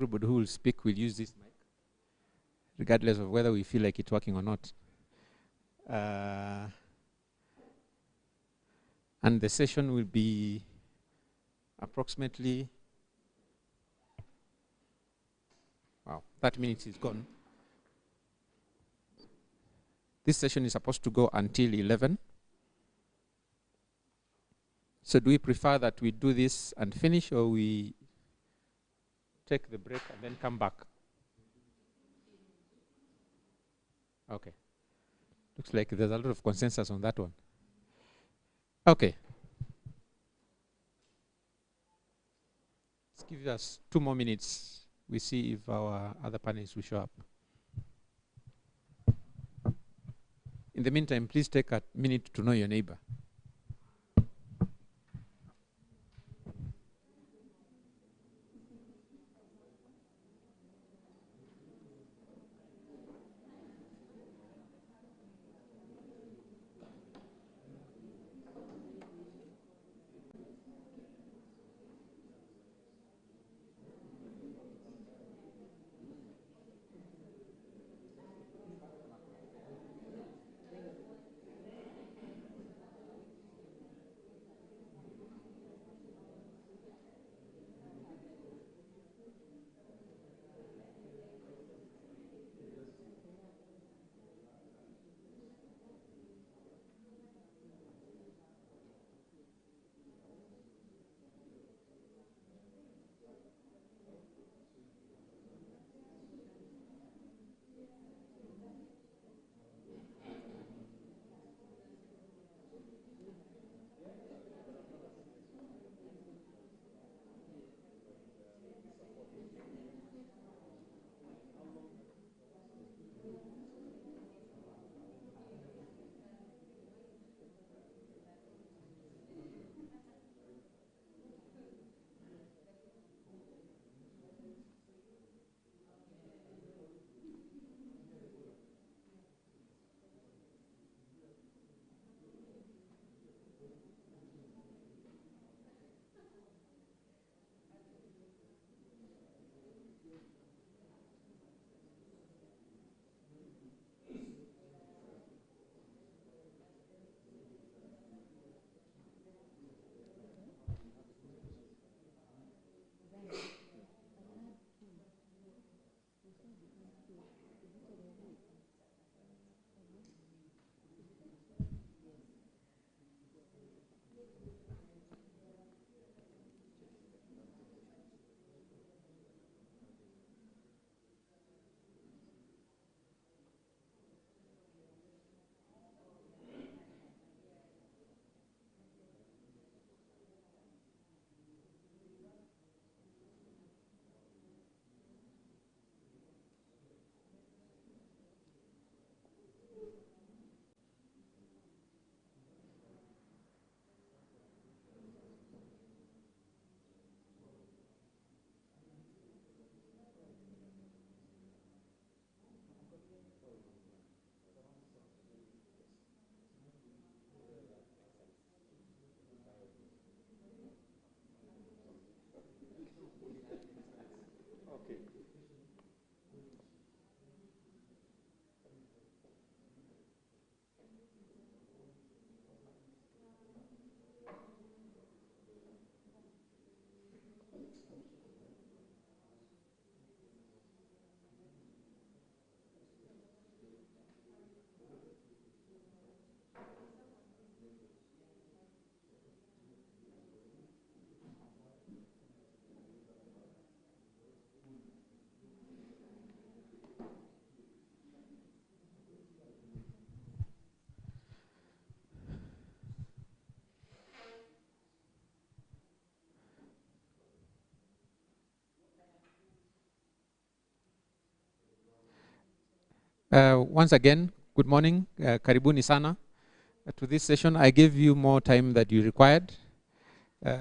Everybody who will speak will use this mic, regardless of whether we feel like it's working or not. And the session will be approximately, 30 minutes is gone. This session is supposed to go until 11. So do we prefer that we do this and finish, or we take the break and then come back? Okay. Looks like there's a lot of consensus on that one. Okay. Let's give us 2 more minutes. We see if our other panelists will show up. In the meantime, please take a minute to know your neighbor. Once again, good morning. Karibuni sana to this session. I gave you more time than you required.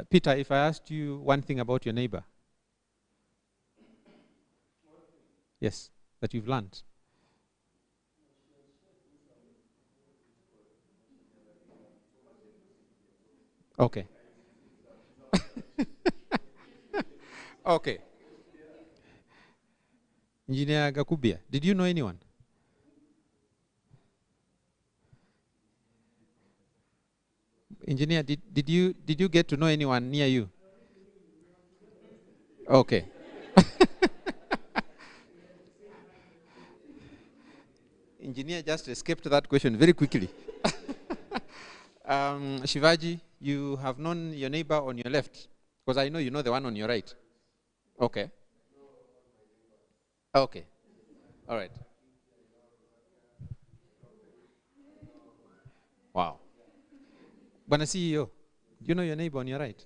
Peter, if I asked you one thing about your neighbor. Yes, that you've learned. Okay. Okay. Engineer Gakubia, did you know anyone? Engineer, did you get to know anyone near you? Okay. Engineer just escaped that question very quickly. Shivaji, you have known your neighbor on your left? Because I know you know the one on your right. Okay. Okay. All right. Wow. Bwana CEO, do you know your neighbor on your right?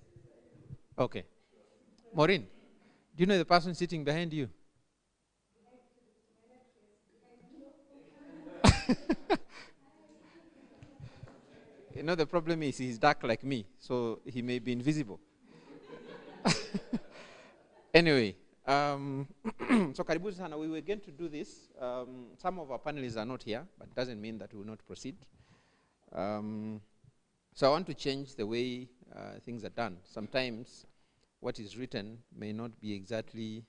Okay. Maureen, do you know the person sitting behind you? You know, the problem is he's dark like me, so he may be invisible. Anyway, so karibu sana, we were going to do this. Some of our panelists are not here, but it doesn't mean that we will not proceed. So I want to change the way things are done. Sometimes what is written may not be exactly,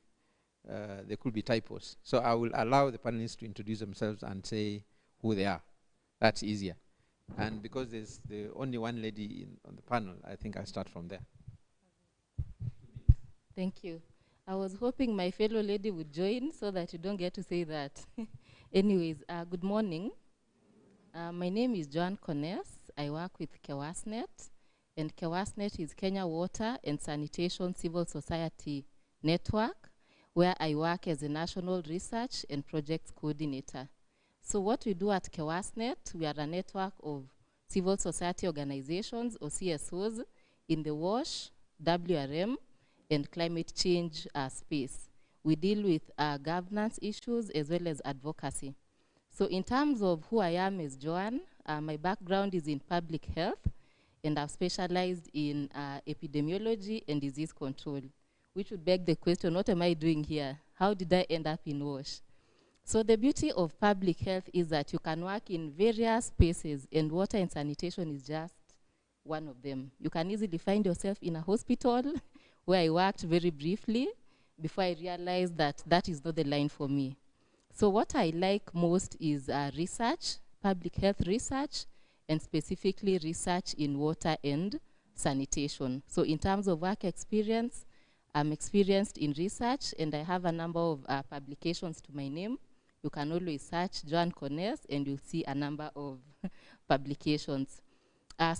there could be typos. So I will allow the panelists to introduce themselves and say who they are. That's easier. And because there's the only one lady on the panel, I think I'll start from there. Thank you. I was hoping my fellow lady would join so that you don't get to say that. Anyways, good morning. My name is Joan Cones. I work with Kewasnet, and Kewasnet is Kenya Water and Sanitation Civil Society Network, where I work as a national research and projects coordinator. So what we do at Kewasnet, we are a network of civil society organizations, or CSOs, in the WASH, WRM, and climate change space. We deal with governance issues as well as advocacy. So in terms of who I am as Joan, my background is in public health, and I've specialized in epidemiology and disease control, which would beg the question, what am I doing here? How did I end up in WASH? So the beauty of public health is that you can work in various spaces, and water and sanitation is just one of them. You can easily find yourself in a hospital, where I worked very briefly before I realized that that is not the line for me. So what I like most is research, public health research, and specifically research in water and sanitation. So in terms of work experience, I'm experienced in research, and I have a number of publications to my name. You can always search Joan Cones, and you'll see a number of publications.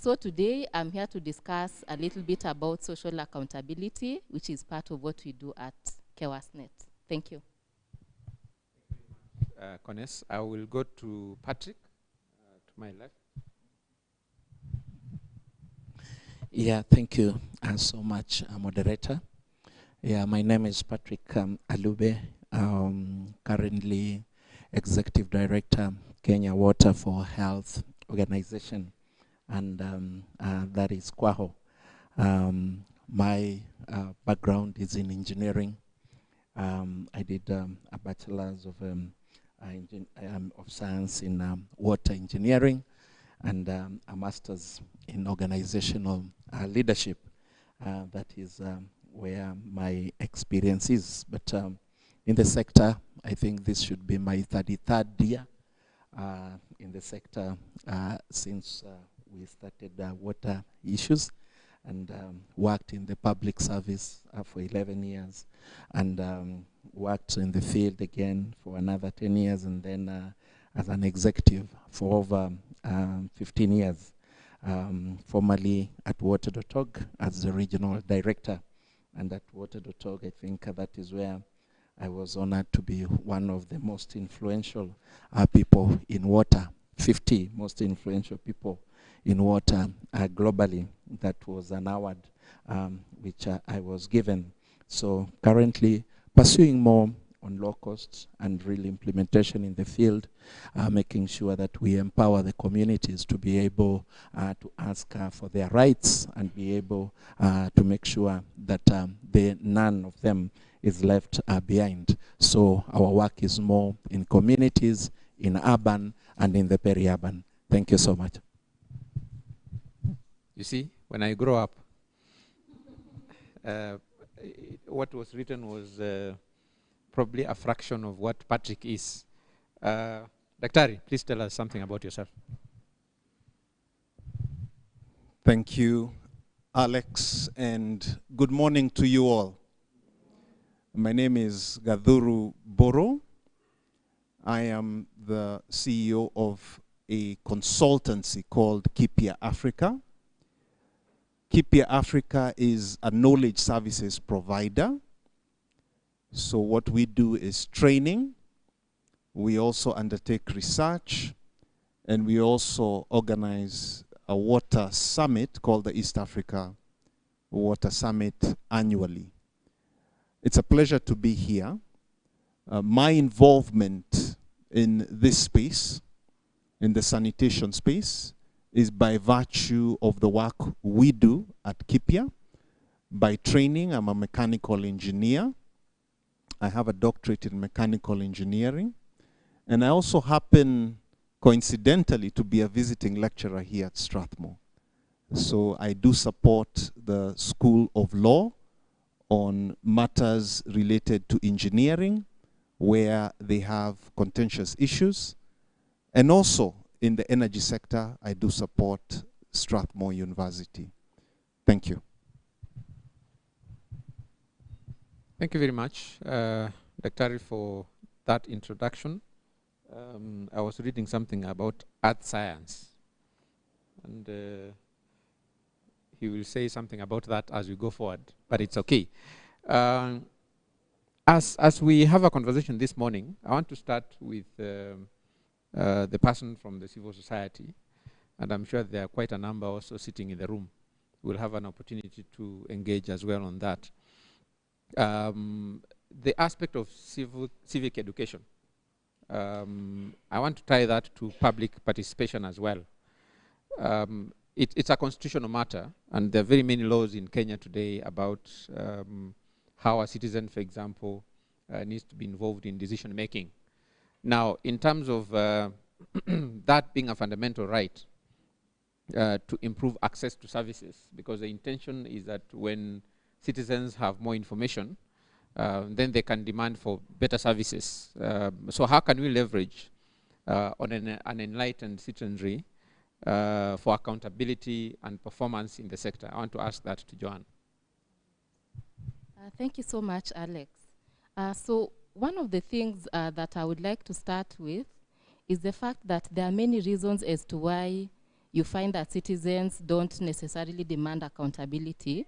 So today, I'm here to discuss a little bit about social accountability, which is part of what we do at Kewasnet. Thank you. Cones, I will go to Patrick, to my left. Yeah, thank you so much, moderator. Yeah, my name is Patrick Alube, currently Executive Director, Kenya Water for Health Organization, and that is Kwaho. My background is in engineering. I did a bachelor's of science in water engineering, and a master's in organizational leadership. That is where my experience is. But in the sector, I think this should be my 33rd year in the sector since we started water issues, and worked in the public service for 11 years, and worked in the field again for another 10 years, and then as an executive for over 15 years, formerly at water.org as the regional director. And at water.org, I think that is where I was honored to be one of the most influential people in water, 50 most influential people in water globally. That was an award which I was given. So currently pursuing more on low costs and real implementation in the field, making sure that we empower the communities to be able to ask for their rights, and be able to make sure that none of them is left behind. So our work is more in communities, in urban, and in the peri-urban. Thank you so much. You see, when I grow up, what was written was probably a fraction of what Patrick is. Daktari, please tell us something about yourself. Thank you, Alex, and good morning to you all. My name is Gadhuru Boro. I am the CEO of a consultancy called Kipia Africa. Kipia Africa is a knowledge services provider. So what we do is training. We also undertake research, and we also organize a water summit called the East Africa Water Summit annually. It's a pleasure to be here. My involvement in this space, in the sanitation space, is by virtue of the work we do at Kipia. By training, I'm a mechanical engineer. I have a doctorate in mechanical engineering. And I also happen, coincidentally, to be a visiting lecturer here at Strathmore. So I do support the School of Law on matters related to engineering, where they have contentious issues. And also, in the energy sector, I do support Strathmore University. Thank you. Thank you very much, Daktari, for that introduction. I was reading something about earth science, and he will say something about that as we go forward, but it's okay. As we have a conversation this morning, I want to start with the person from the civil society, and I'm sure there are quite a number also sitting in the room. We'll have an opportunity to engage as well on that. The aspect of civic education, I want to tie that to public participation as well. It's a constitutional matter, and there are very many laws in Kenya today about how a citizen, for example, needs to be involved in decision making. Now, in terms of that being a fundamental right to improve access to services, because the intention is that when citizens have more information, then they can demand for better services. So how can we leverage on an enlightened citizenry for accountability and performance in the sector? I want to ask that to Joanne. Thank you so much, Alex. So one of the things that I would like to start with is the fact that there are many reasons as to why you find that citizens don't necessarily demand accountability.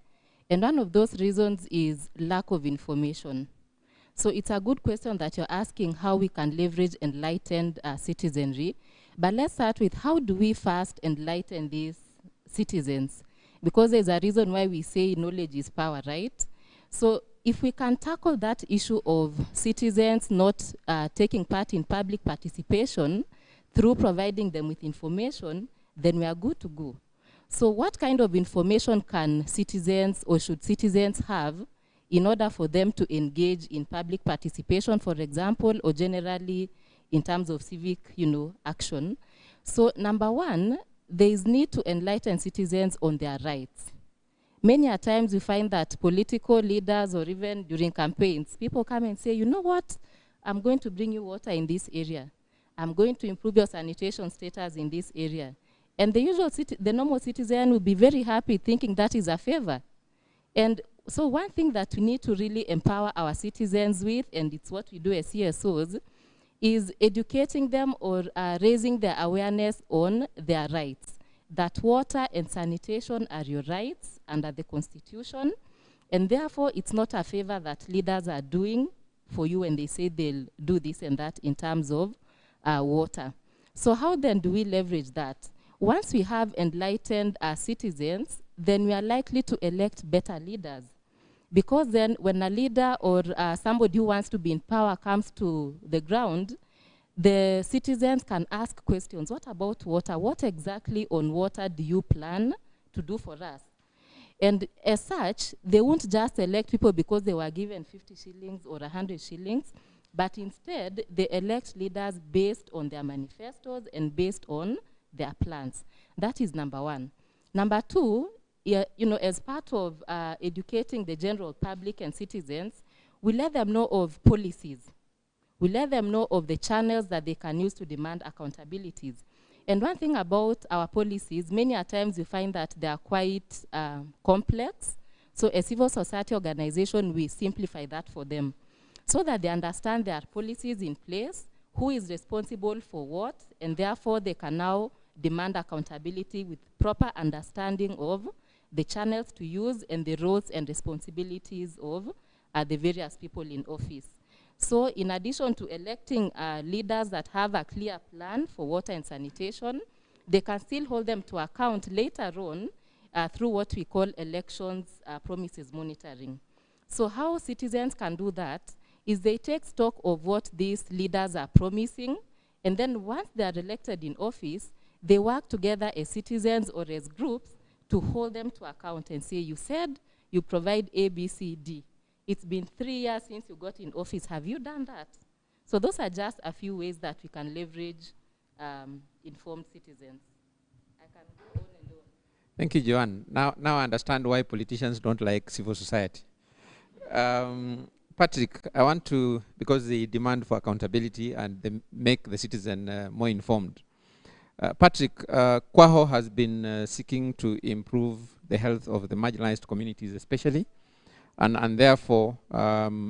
And one of those reasons is lack of information. So it's a good question that you're asking how we can leverage enlightened citizenry. But let's start with how do we first enlighten these citizens? Because there's a reason why we say knowledge is power, right? So if we can tackle that issue of citizens not taking part in public participation through providing them with information, then we are good to go. So what kind of information can citizens or should citizens have in order for them to engage in public participation, for example, or generally in terms of civic, action? So number one, there is need to enlighten citizens on their rights. Many a times we find that political leaders or even during campaigns, people come and say, you know what, I'm going to bring you water in this area. I'm going to improve your sanitation status in this area. And the normal citizen will be very happy thinking that is a favor. And so one thing that we need to really empower our citizens with, and it's what we do as CSOs, is educating them or raising their awareness on their rights. That water and sanitation are your rights under the Constitution, and therefore it's not a favor that leaders are doing for you when they say they'll do this and that in terms of water. So how then do we leverage that? Once we have enlightened citizens, then we are likely to elect better leaders. Because then when a leader or somebody who wants to be in power comes to the ground, the citizens can ask questions. What about water? What exactly on water do you plan to do for us? And as such, they won't just elect people because they were given 50 shillings or 100 shillings, but instead they elect leaders based on their manifestos and based on their plans. That is number one. Number two, as part of educating the general public and citizens, we let them know of policies. We let them know of the channels that they can use to demand accountabilities. And one thing about our policies, many a times you find that they are quite complex. So a civil society organization, we simplify that for them so that they understand there are policies in place, who is responsible for what, and therefore they can now demand accountability with proper understanding of the channels to use and the roles and responsibilities of the various people in office. So in addition to electing leaders that have a clear plan for water and sanitation, they can still hold them to account later on through what we call elections promises monitoring. So how citizens can do that is they take stock of what these leaders are promising, and then once they are elected in office, they work together as citizens or as groups to hold them to account and say, you said you provide A, B, C, D. It's been 3 years since you got in office. Have you done that? So those are just a few ways that we can leverage informed citizens. I can go on and on. Thank you, Joanne. Now I understand why politicians don't like civil society. Patrick, I want to, because they demand for accountability and they make the citizen more informed. Patrick, Kwaho has been seeking to improve the health of the marginalized communities especially, and therefore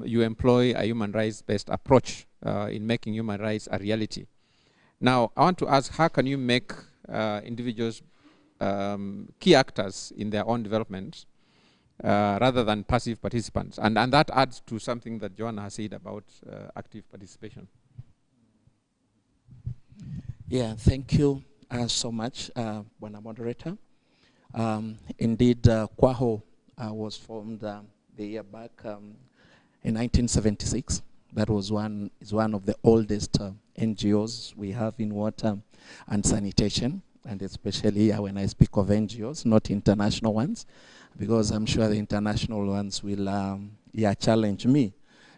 you employ a human rights-based approach in making human rights a reality. Now, I want to ask, how can you make individuals key actors in their own development rather than passive participants? And that adds to something that Joanna has said about active participation. Yeah, thank you so much, Bwana Moderator. Indeed, Kwaho was formed the year back in 1976. That was one of the oldest NGOs we have in water and sanitation, and especially when I speak of NGOs, not international ones, because I'm sure the international ones will challenge me,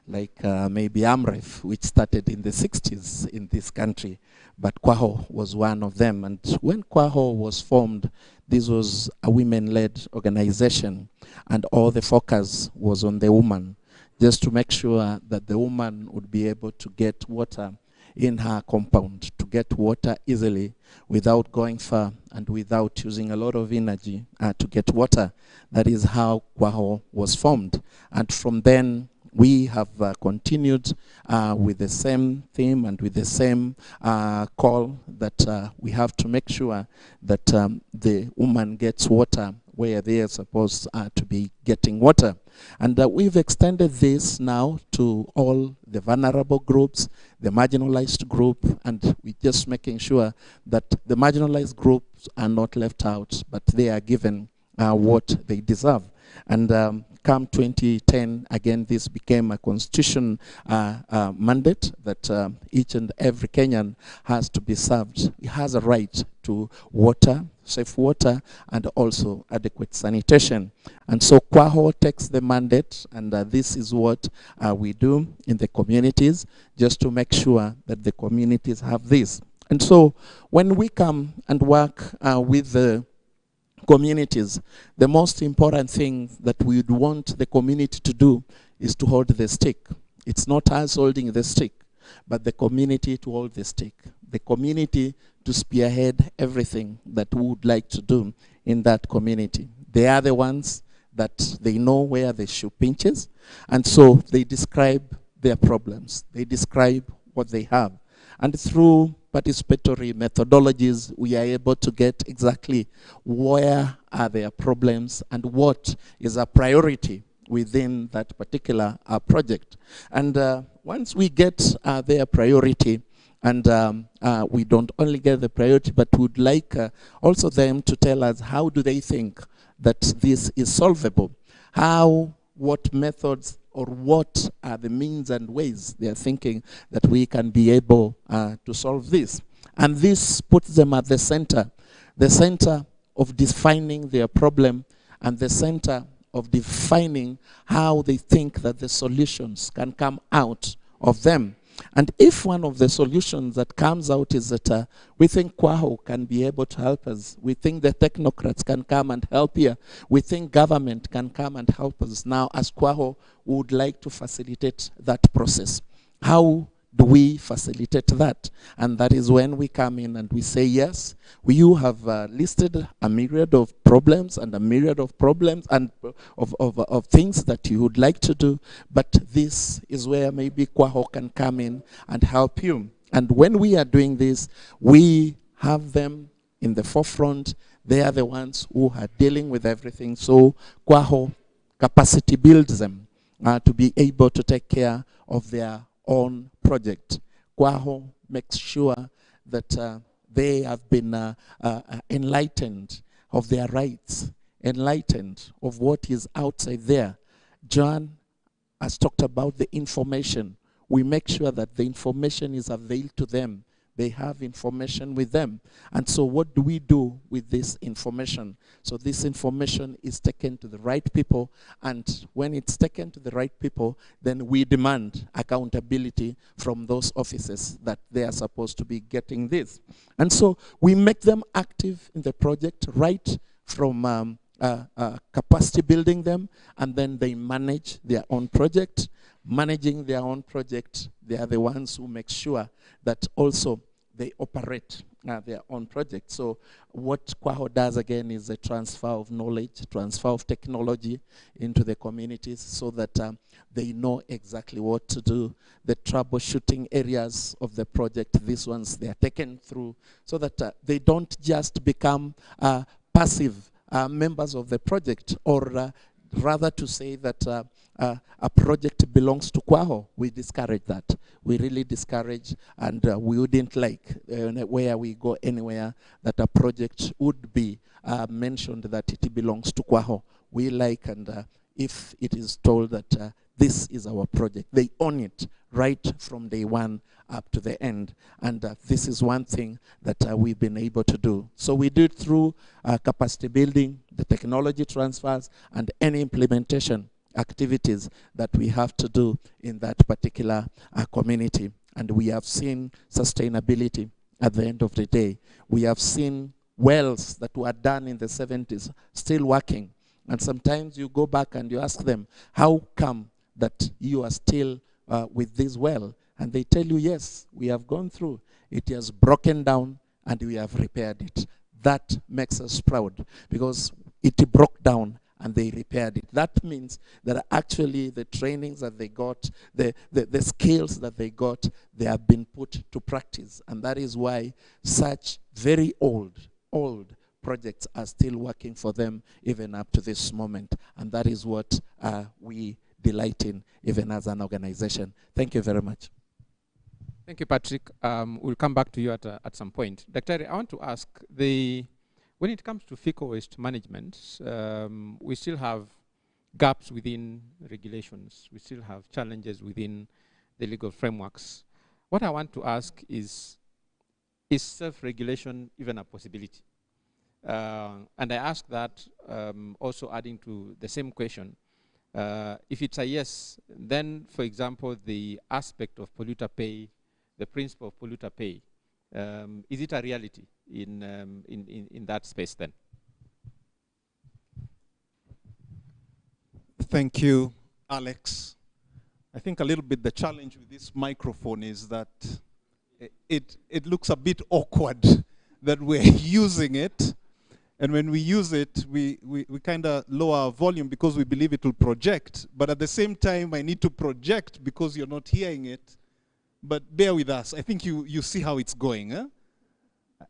like maybe AMREF, which started in the 60s in this country, but Kwaho was one of them. And when Kwaho was formed, this was a women-led organization, and all the focus was on the woman, just to make sure that the woman would be able to get water in her compound, to get water easily without going far and without using a lot of energy to get water. That is how Kwaho was formed. And from then, we have continued with the same theme and with the same call that we have to make sure that the woman gets water where they are supposed to be getting water. And we've extended this now to all the vulnerable groups, the marginalized group, and we're just making sure that the marginalized groups are not left out, but they are given what they deserve. And come 2010, again, this became a constitution mandate that each and every Kenyan has to be served. He has a right to water, safe water, and also adequate sanitation. And so Kwaho takes the mandate, and this is what we do in the communities, just to make sure that the communities have this. And so when we come and work with the communities, the most important thing that we would want the community to do is to hold the stick. It's not us holding the stick, but the community to hold the stick. The community to spearhead everything that we would like to do in that community. They are the ones that they know where the shoe pinches, and so they describe their problems. They describe what they have. And through participatory methodologies, we are able to get exactly where are their problems and what is a priority within that particular project. And once we get their priority, and we don't only get the priority, but would like also them to tell us how do they think that this is solvable, what methods or what are the means and ways they are thinking that we can be able to solve this. And this puts them at the center of defining their problem and the center of defining how they think that the solutions can come out of them. And if one of the solutions that comes out is that we think Kwaho can be able to help us, we think the technocrats can come and help here, we think government can come and help us. Now, as Kwaho, we would like to facilitate that process. How do we facilitate that? And that is when we come in and we say, yes, you have listed a myriad of problems and a myriad of problems and of things that you would like to do, but this is where maybe Kwaho can come in and help you. And when we are doing this, we have them in the forefront. They are the ones who are dealing with everything. So Kwaho capacity builds them to be able to take care of their own project. Kwaho makes sure that they have been enlightened of their rights, enlightened of what is outside there. John has talked about the information. We make sure that the information is availed to them. They have information with them. And so what do we do with this information? So this information is taken to the right people, and when it's taken to the right people, then we demand accountability from those offices that they are supposed to be getting this. And so we make them active in the project right from capacity building them, and then they manage their own project. Managing their own project, they are the ones who make sure that also they operate their own project. So what Kwaho does again is a transfer of knowledge, transfer of technology into the communities so that they know exactly what to do. The troubleshooting areas of the project, these ones, they are taken through so that they don't just become passive members of the project, or rather to say that a project belongs to Kwaho. We discourage that. We really discourage, and we wouldn't like where we go anywhere that a project would be mentioned that it belongs to Kwaho. We like, and if it is told that this is our project, they own it right from day one up to the end. And this is one thing that we've been able to do. So we do it through capacity building, the technology transfers, and any implementation activities that we have to do in that particular community. And we have seen sustainability at the end of the day. We have seen wells that were done in the 70s still working. And sometimes you go back and you ask them, how come that you are still with this well? And they tell you, yes, we have gone through. It has broken down and we have repaired it. That makes us proud because it broke down and they repaired it. That means that actually the trainings that they got, the skills that they got, they have been put to practice. And that is why such very old projects are still working for them even up to this moment. And that is what we delight in even as an organization. Thank you very much. Thank you, Patrick. We'll come back to you at some point. Dr. I want to ask, when it comes to fecal waste management, we still have gaps within regulations. We still have challenges within the legal frameworks. What I want to ask is self-regulation even a possibility? And I ask that also adding to the same question. If it's a yes, then, for example, the aspect of polluter pay, the principle of polluter pay, is it a reality in that space then? Thank you, Alex. I think a little bit the challenge with this microphone is that it looks a bit awkward that we're using it. And when we use it, we kind of lower our volume because we believe it will project. But at the same time, I need to project because you're not hearing it. But bear with us. I think you see how it's going. Huh?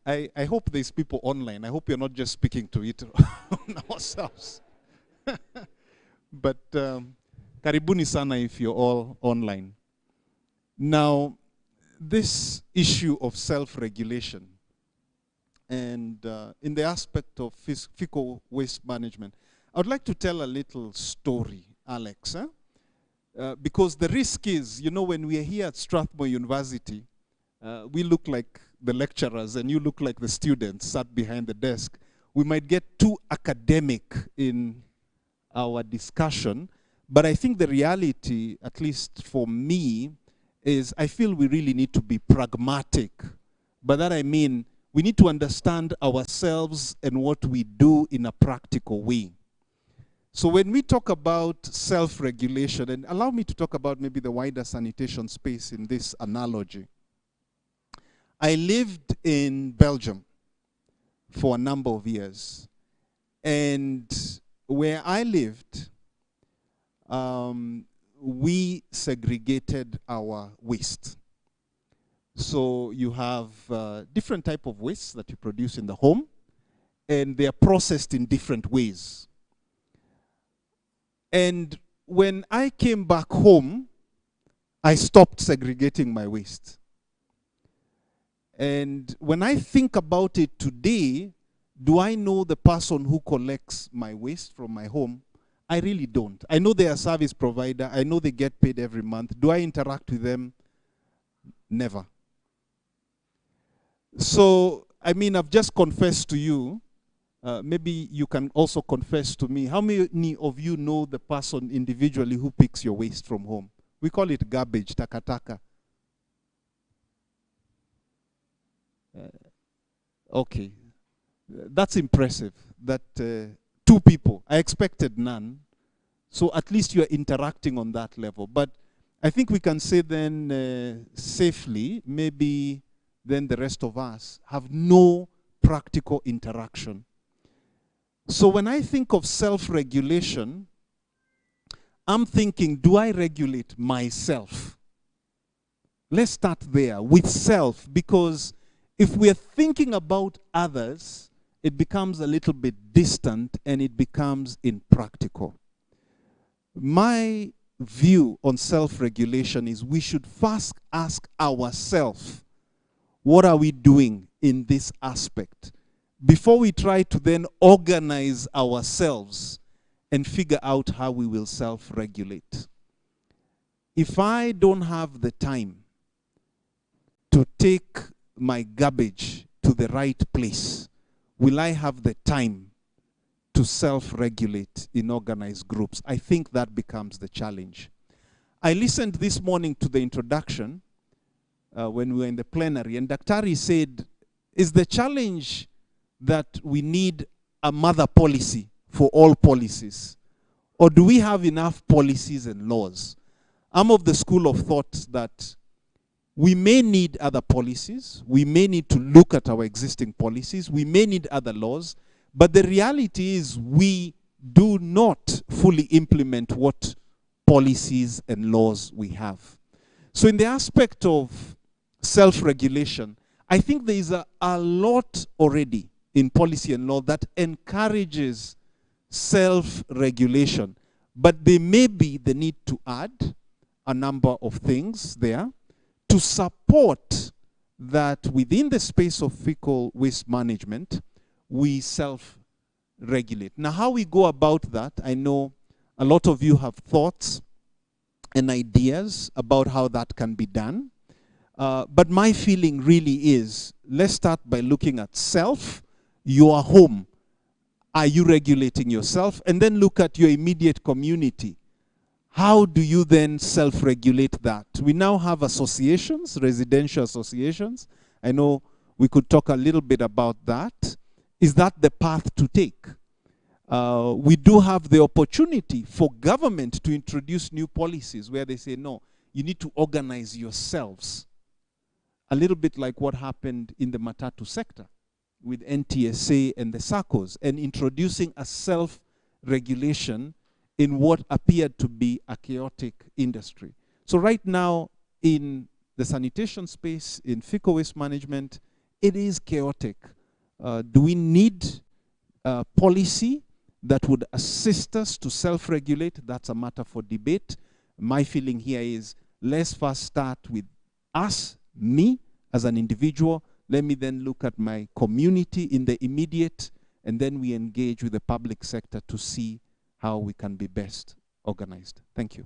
I hope there's people online. I hope you're not just speaking to it on ourselves. But karibuni sana if you're all online. Now, this issue of self-regulation and in the aspect of fecal waste management, I would like to tell a little story, Alex. Because the risk is, you know, when we are here at Strathmore University, we look like the lecturers and you look like the students sat behind the desk. We might get too academic in our discussion, but I think the reality, at least for me, is I feel we really need to be pragmatic. By that I mean we need to understand ourselves and what we do in a practical way. So when we talk about self-regulation, and allow me to talk about maybe the wider sanitation space in this analogy. I lived in Belgium for a number of years. And where I lived, we segregated our waste. So you have different type of waste that you produce in the home, and they are processed in different ways. And when I came back home, I stopped segregating my waste. And when I think about it today, do I know the person who collects my waste from my home? I really don't. I know they are a service provider. I know they get paid every month. Do I interact with them? Never. So, I mean, I've just confessed to you. Maybe you can also confess to me. How many of you know the person individually who picks your waste from home? We call it garbage, takataka. Okay. That's impressive. That 2 people. I expected none. So at least you are interacting on that level. But I think we can say then safely, maybe then the rest of us have no practical interaction. So when I think of self-regulation, I'm thinking, do I regulate myself? Let's start there with self, because if we're thinking about others, it becomes a little bit distant and it becomes impractical. My view on self-regulation is we should first ask ourselves, what are we doing in this aspect? Before we try to then organize ourselves and figure out how we will self-regulate. If I don't have the time to take my garbage to the right place, will I have the time to self-regulate in organized groups? I think that becomes the challenge. I listened this morning to the introduction when we were in the plenary, and Daktari said, is the challenge that we need a mother policy for all policies? Or do we have enough policies and laws? I'm of the school of thought that we may need other policies, we may need to look at our existing policies, we may need other laws, but the reality is we do not fully implement what policies and laws we have. So in the aspect of self-regulation, I think there is a lot already in policy and law that encourages self-regulation, but there may be the need to add a number of things there to support that within the space of fecal waste management, we self-regulate. Now, how we go about that, I know a lot of you have thoughts and ideas about how that can be done. But my feeling really is, let's start by looking at self, your home. Are you regulating yourself? And then look at your immediate community. How do you then self-regulate that? We now have associations, residential associations. I know we could talk a little bit about that. Is that the path to take? We do have the opportunity for government to introduce new policies where they say, no, you need to organize yourselves. A little bit like what happened in the Matatu sector with NTSA and the SACCOs, and introducing a self-regulation in what appeared to be a chaotic industry. So right now, in the sanitation space, in fecal waste management, it is chaotic. Do we need policy that would assist us to self-regulate? That's a matter for debate. My feeling here is, let's first start with us, me, as an individual. Let me then look at my community in the immediate, and then we engage with the public sector to see how we can be best organized. Thank you.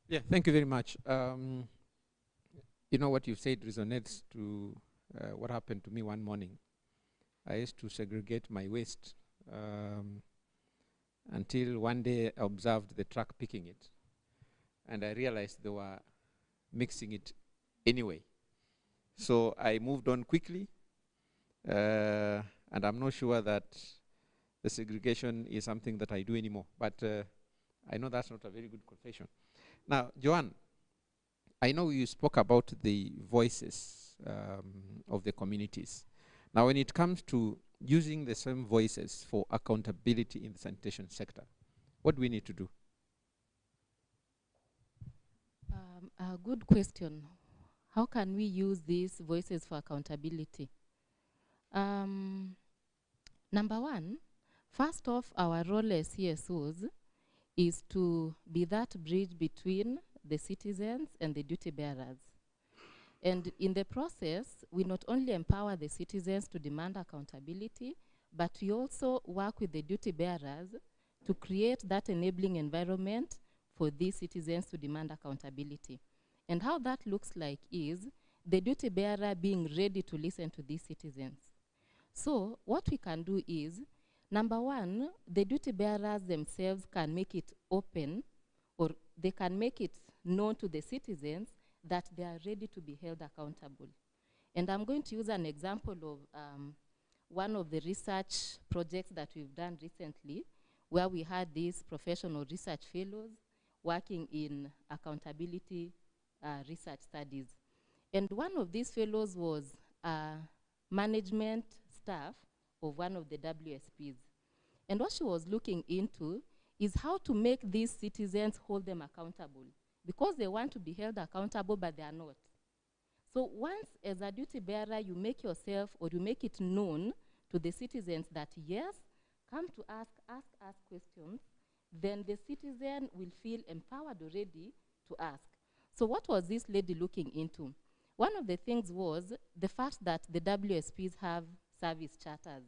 Yeah, thank you very much. You know, what you said resonates to what happened to me one morning. I used to segregate my waste until one day I observed the truck picking it. and I realized they were mixing it anyway. So I moved on quickly, and I'm not sure that the segregation is something that I do anymore, but I know that's not a very good confession. Now, Joanne, I know you spoke about the voices of the communities. Now, when it comes to using the same voices for accountability in the sanitation sector, what do we need to do? A good question. How can we use these voices for accountability? Number one, first off, our role as CSOs is to be that bridge between the citizens and the duty bearers. And in the process, we not only empower the citizens to demand accountability, but we also work with the duty bearers to create that enabling environment for these citizens to demand accountability. And how that looks like is the duty bearer being ready to listen to these citizens. So what we can do is, number one, the duty bearers themselves can make it open, or they can make it known to the citizens that they are ready to be held accountable. And I'm going to use an example of one of the research projects that we've done recently, where we had these professional research fellows working in accountability research studies. And one of these fellows was management staff of one of the WSPs. And what she was looking into is how to make these citizens hold them accountable, because they want to be held accountable, but they are not. So once, as a duty bearer, you make yourself, or you make it known to the citizens that, yes, come to ask us questions, then the citizen will feel empowered already to ask. So what was this lady looking into? One of the things was the fact that the WSPs have service charters.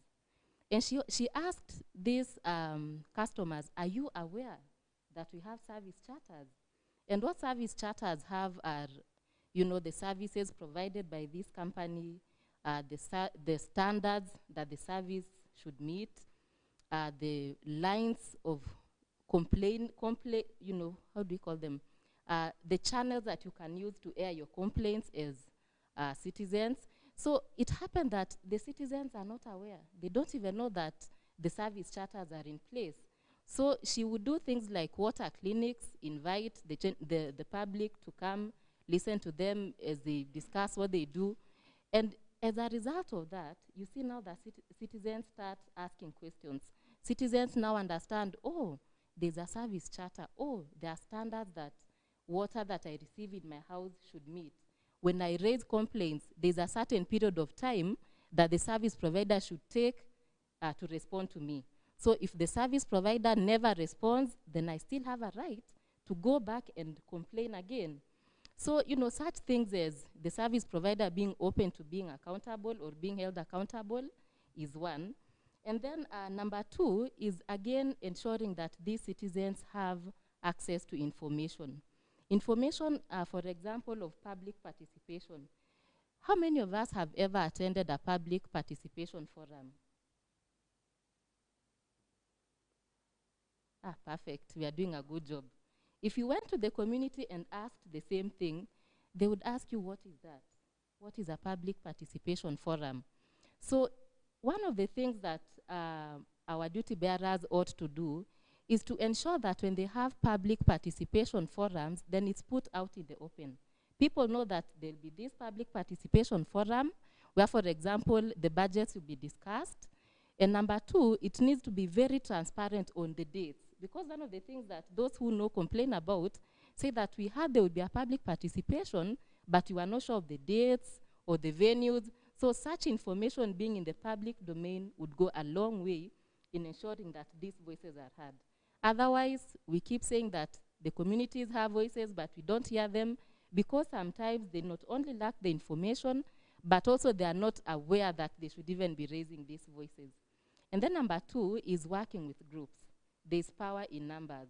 And she asked these customers, are you aware that we have service charters? And what service charters have are, you know, the services provided by this company, the standards that the service should meet, the lines of complaint, you know, how do you call them? The channels that you can use to air your complaints as citizens. So it happened that the citizens are not aware. They don't even know that the service charters are in place. So she would do things like water clinics, invite the public to come, listen to them as they discuss what they do. And as a result of that, you see now that citizens start asking questions. Citizens now understand, oh, there's a service charter. Oh, there are standards that water that I receive in my house should meet. When I raise complaints, there's a certain period of time that the service provider should take to respond to me. So if the service provider never responds, then I still have a right to go back and complain again. So, you know, such things as the service provider being open to being accountable or being held accountable is one. And then number two is, again, ensuring that these citizens have access to information. Information, for example, of public participation. How many of us have ever attended a public participation forum? Ah, perfect. We are doing a good job. If you went to the community and asked the same thing, they would ask you, what is that? What is a public participation forum? So one of the things that our duty bearers ought to do is to ensure that when they have public participation forums, then it's put out in the open. People know that there'll be this public participation forum where, for example, the budgets will be discussed. And number two, it needs to be very transparent on the dates. Because one of the things that those who know complain about say that we heard there would be a public participation, but we were not sure of the dates or the venues. So such information being in the public domain would go a long way in ensuring that these voices are heard. Otherwise, we keep saying that the communities have voices, but we don't hear them, because sometimes they not only lack the information, but also they are not aware that they should even be raising these voices. And then number two is working with groups. There's power in numbers.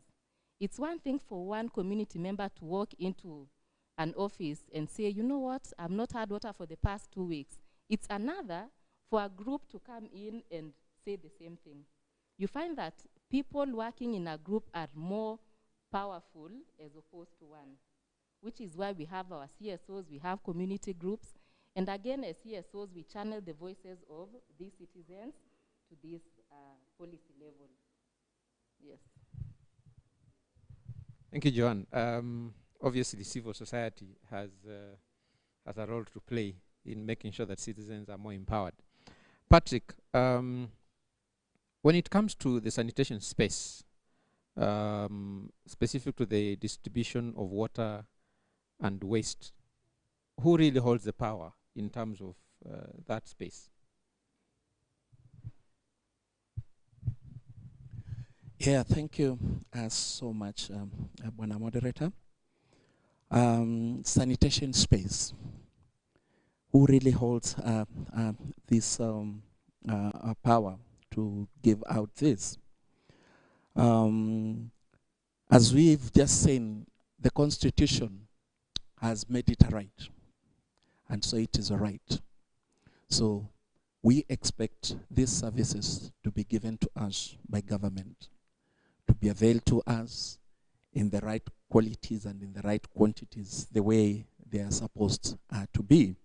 It's one thing for one community member to walk into an office and say, you know what, I've not had water for the past 2 weeks. It's another for a group to come in and say the same thing. You find that people working in a group are more powerful as opposed to one, which is why we have our CSOs, we have community groups, and again, as CSOs, we channel the voices of these citizens to this policy level. Yes. Thank you, Joanne. Obviously, civil society has a role to play in making sure that citizens are more empowered. Patrick, when it comes to the sanitation space, specific to the distribution of water and waste, who really holds the power in terms of that space? Yeah, thank you so much, Bwana Moderator. Sanitation space. Who really holds this power to give out this? As we've just seen, the Constitution has made it a right, and so it is a right. So we expect these services to be given to us by government, to be availed to us in the right qualities and in the right quantities, the way they are supposed to be.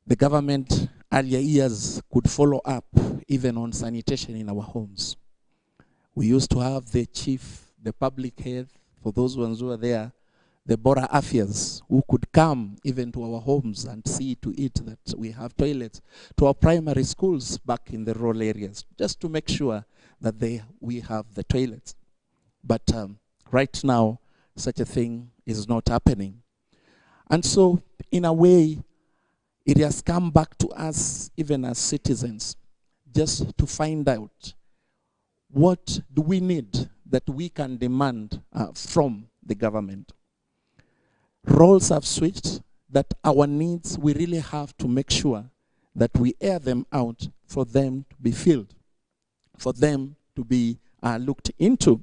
The government earlier years could follow up even on sanitation in our homes. We used to have the chief, the public health, for those ones who are there, the Bora Affairs, who could come even to our homes and see to it that we have toilets, to our primary schools back in the rural areas, just to make sure that we have the toilets. But right now, such a thing is not happening. And so, in a way, it has come back to us, even as citizens, just to find out what do we need that we can demand from the government. Roles have switched, that our needs, we really have to make sure that we air them out for them to be filled, for them to be looked into.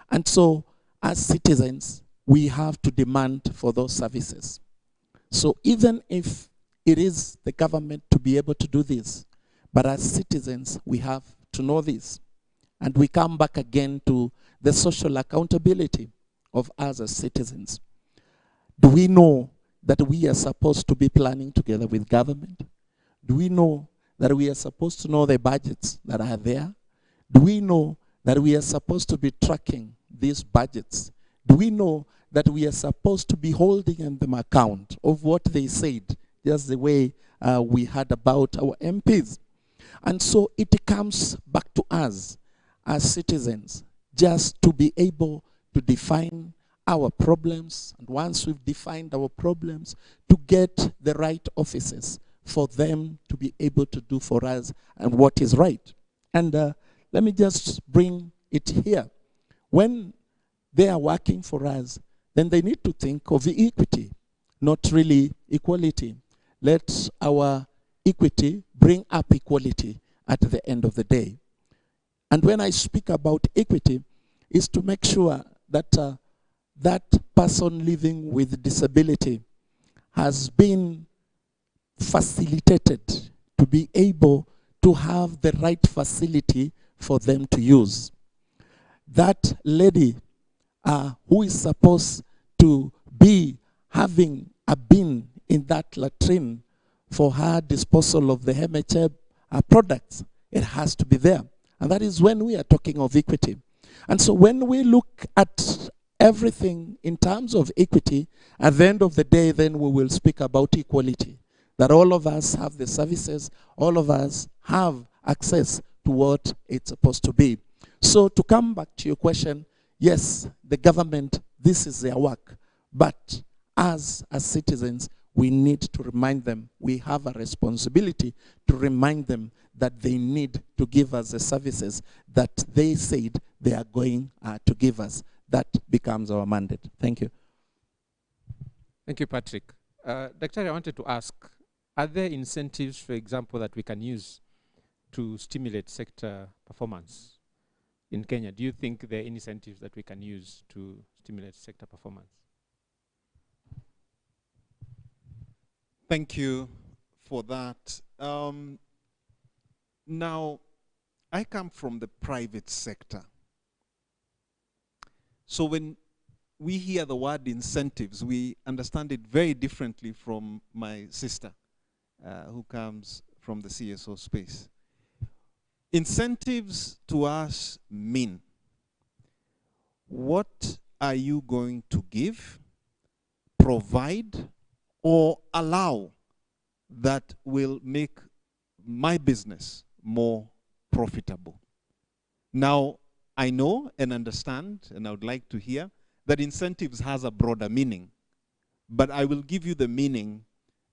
And so, as citizens, we have to demand for those services. So even if it is the government to be able to do this, but as citizens, we have to know this. And we come back again to the social accountability of us as citizens. Do we know that we are supposed to be planning together with government? Do we know that we are supposed to know the budgets that are there? Do we know that we are supposed to be tracking these budgets? Do we know that we are supposed to be holding them account of what they said, just the way we heard about our MPs? And so it comes back to us as citizens just to be able to define our problems, and once we've defined our problems, to get the right officers for them to be able to do for us and what is right. And let me just bring it here. When they are working for us, then they need to think of equity, not really equality. Let our equity bring up equality at the end of the day. And when I speak about equity, is to make sure that that person living with disability has been facilitated to be able to have the right facility for them to use. That lady who is supposed to be having a bin in that latrine for her disposal of the MHA products, it has to be there. And that is when we are talking of equity. And so when we look at everything in terms of equity, at the end of the day, then we will speak about equality. That all of us have the services, all of us have access to what it's supposed to be. So to come back to your question, yes, the government, this is their work. But as citizens, we need to remind them, we have a responsibility to remind them that they need to give us the services that they said they are going to give us. That becomes our mandate. Thank you. Thank you, Patrick. Dr. I wanted to ask, are there incentives, for example, that we can use to stimulate sector performance in Kenya? Do you think there are any incentives that we can use to stimulate sector performance? Thank you for that. Now, I come from the private sector. So when we hear the word incentives, we understand it very differently from my sister who comes from the CSO space. Incentives to us mean, what are you going to give, provide, or allow that will make my business more profitable? Now, I know and understand, and I would like to hear, that incentives has a broader meaning. But I will give you the meaning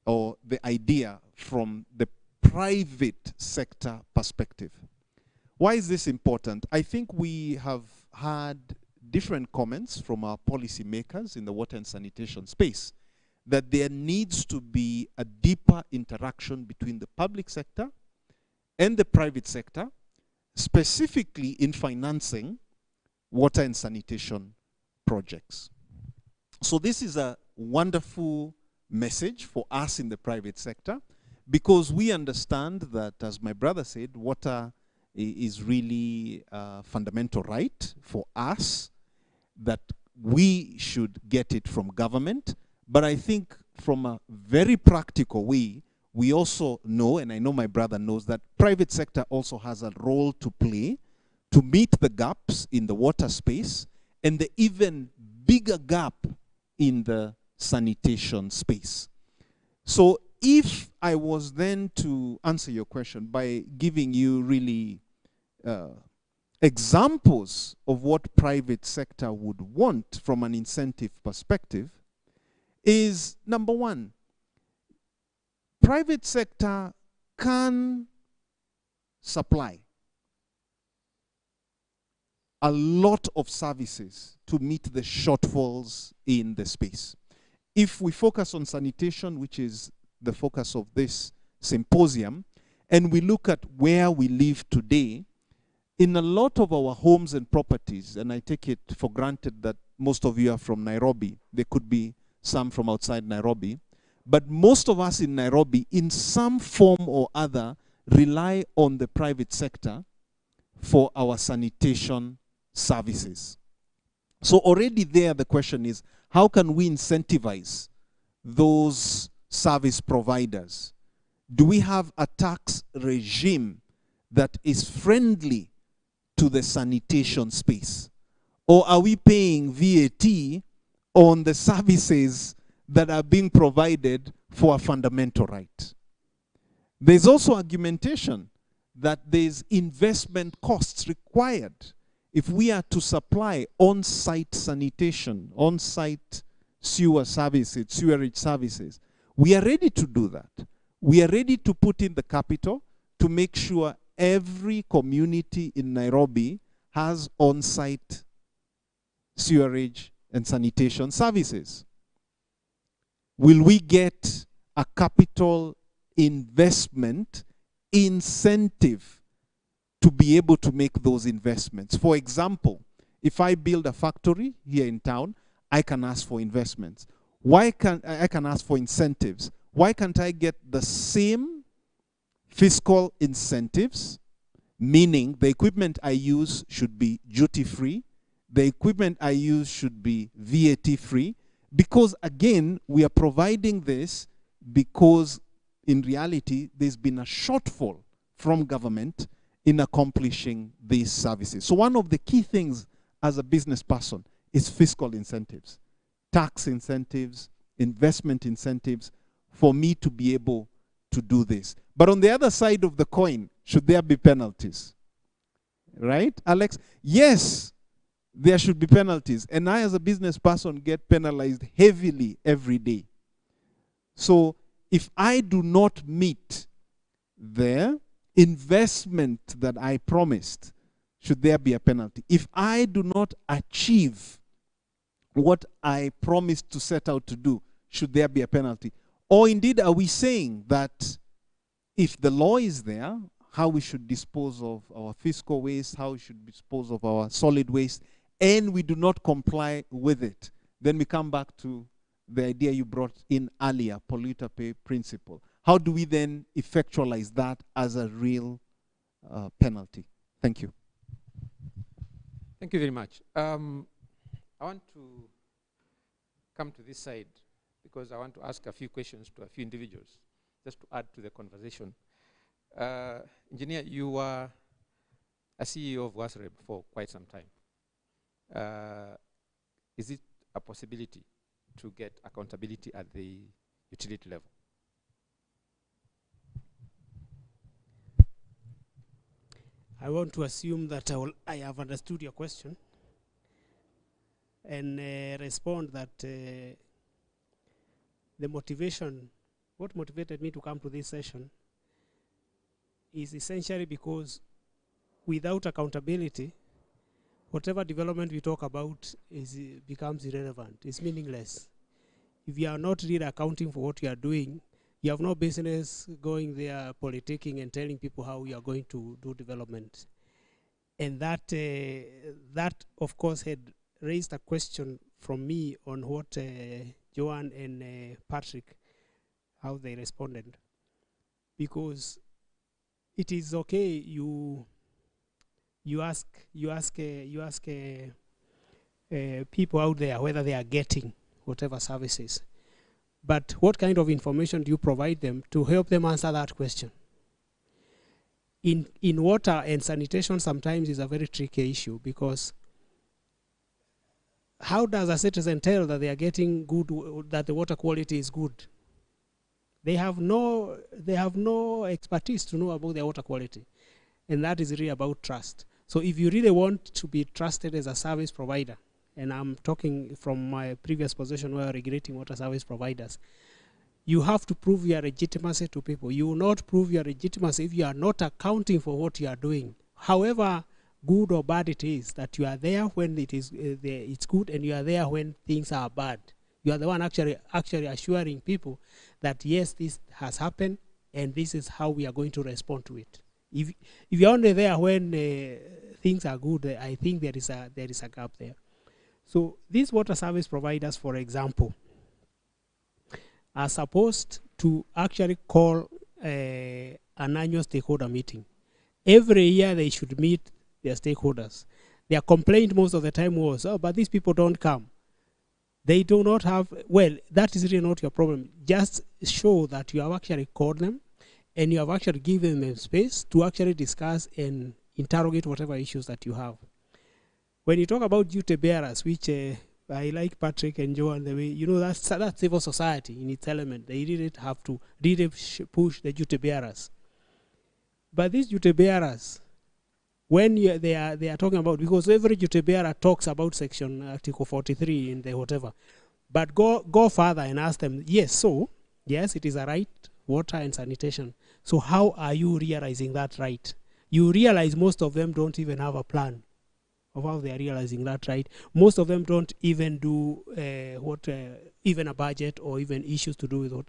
or the idea from the private sector perspective. Why is this important? I think we have had different comments from our policymakers in the water and sanitation space that there needs to be a deeper interaction between the public sector and the private sector, specifically in financing water and sanitation projects. So this is a wonderful message for us in the private sector, because we understand that, as my brother said, water is really a fundamental right for us, that we should get it from government. But I think from a very practical way, we also know, and I know my brother knows, that private sector also has a role to play to meet the gaps in the water space and the even bigger gap in the sanitation space. So if I was then to answer your question by giving you really examples of what private sector would want from an incentive perspective, is number one, private sector can supply a lot of services to meet the shortfalls in the space. If we focus on sanitation, which is the focus of this symposium, and we look at where we live today, in a lot of our homes and properties, and I take it for granted that most of you are from Nairobi, there could be some from outside Nairobi, but most of us in Nairobi, in some form or other, rely on the private sector for our sanitation services. So already there, the question is, how can we incentivize those service providers? Do we have a tax regime that is friendly to the sanitation space? Or are we paying VAT on the services that are being provided for a fundamental right? There's also argumentation that there's investment costs required if we are to supply on-site sanitation, on-site sewer services, sewerage services. We are ready to do that. We are ready to put in the capital to make sure every community in Nairobi has on-site sewerage and sanitation services. Will we get a capital investment incentive to be able to make those investments? For example, if I build a factory here in town, I can ask for investments. Why can't I can ask for incentives? Why can't I get the same fiscal incentives, meaning the equipment I use should be duty-free, the equipment I use should be VAT-free, because again, we are providing this because in reality, there's been a shortfall from government in accomplishing these services. So one of the key things as a business person is fiscal incentives, tax incentives, investment incentives, for me to be able to do this. But on the other side of the coin, should there be penalties? Right, Alex? Yes, there should be penalties. And I, as a business person, get penalized heavily every day. So if I do not meet the investment that I promised, should there be a penalty? If I do not achieve what I promised to set out to do, should there be a penalty? Or indeed, are we saying that if the law is there, how we should dispose of our fiscal waste, how we should dispose of our solid waste, and we do not comply with it, then we come back to the idea you brought in earlier, polluter pay principle. How do we then effectualize that as a real penalty? Thank you. Thank you very much. I want to come to this side because I want to ask a few questions to a few individuals, just to add to the conversation. Engineer, you were a CEO of WASREB for quite some time. Is it a possibility to get accountability at the utility level? I want to assume that I have understood your question and respond that the motivation, what motivated me to come to this session is essentially because without accountability, whatever development we talk about becomes irrelevant. It's meaningless. If you are not really accounting for what you are doing, you have no business going there politicking and telling people how you are going to do development. And that, of course, had raised a question from me on what Joanne and Patrick, how they responded. Because it is okay, you ask people out there whether they are getting whatever services. But what kind of information do you provide them to help them answer that question? In water and sanitation sometimes is a very tricky issue, because how does a citizen tell that they are getting good, that the water quality is good? They have no expertise to know about their water quality. And that is really about trust. So if you really want to be trusted as a service provider, and I'm talking from my previous position where regulating water service providers, you have to prove your legitimacy to people. You will not prove your legitimacy if you are not accounting for what you are doing. However good or bad it is, that you are there when it's good, and you are there when things are bad. You are the one actually assuring people that yes, this has happened, and this is how we are going to respond to it. If you're only there when things are good, I think there is a gap there. So these water service providers, for example, are supposed to actually call an annual stakeholder meeting. Every year they should meet their stakeholders. Their complaint most of the time was, oh, but these people don't come. They do not have, well, that is really not your problem. Just show that you have actually called them, and you have actually given them space to actually discuss and interrogate whatever issues that you have. When you talk about duty bearers, which I like Patrick and Joe and the way, you know, that's civil society in its element. They really have to really push the duty bearers. But these duty bearers, when they are talking about, because every duty bearer talks about section Article 43 in the whatever, but go further and ask them, yes, it is a right, water and sanitation. So how are you realizing that right? You realize most of them don't even have a plan of how they are realizing that right. Most of them don't even do even a budget or even issues to do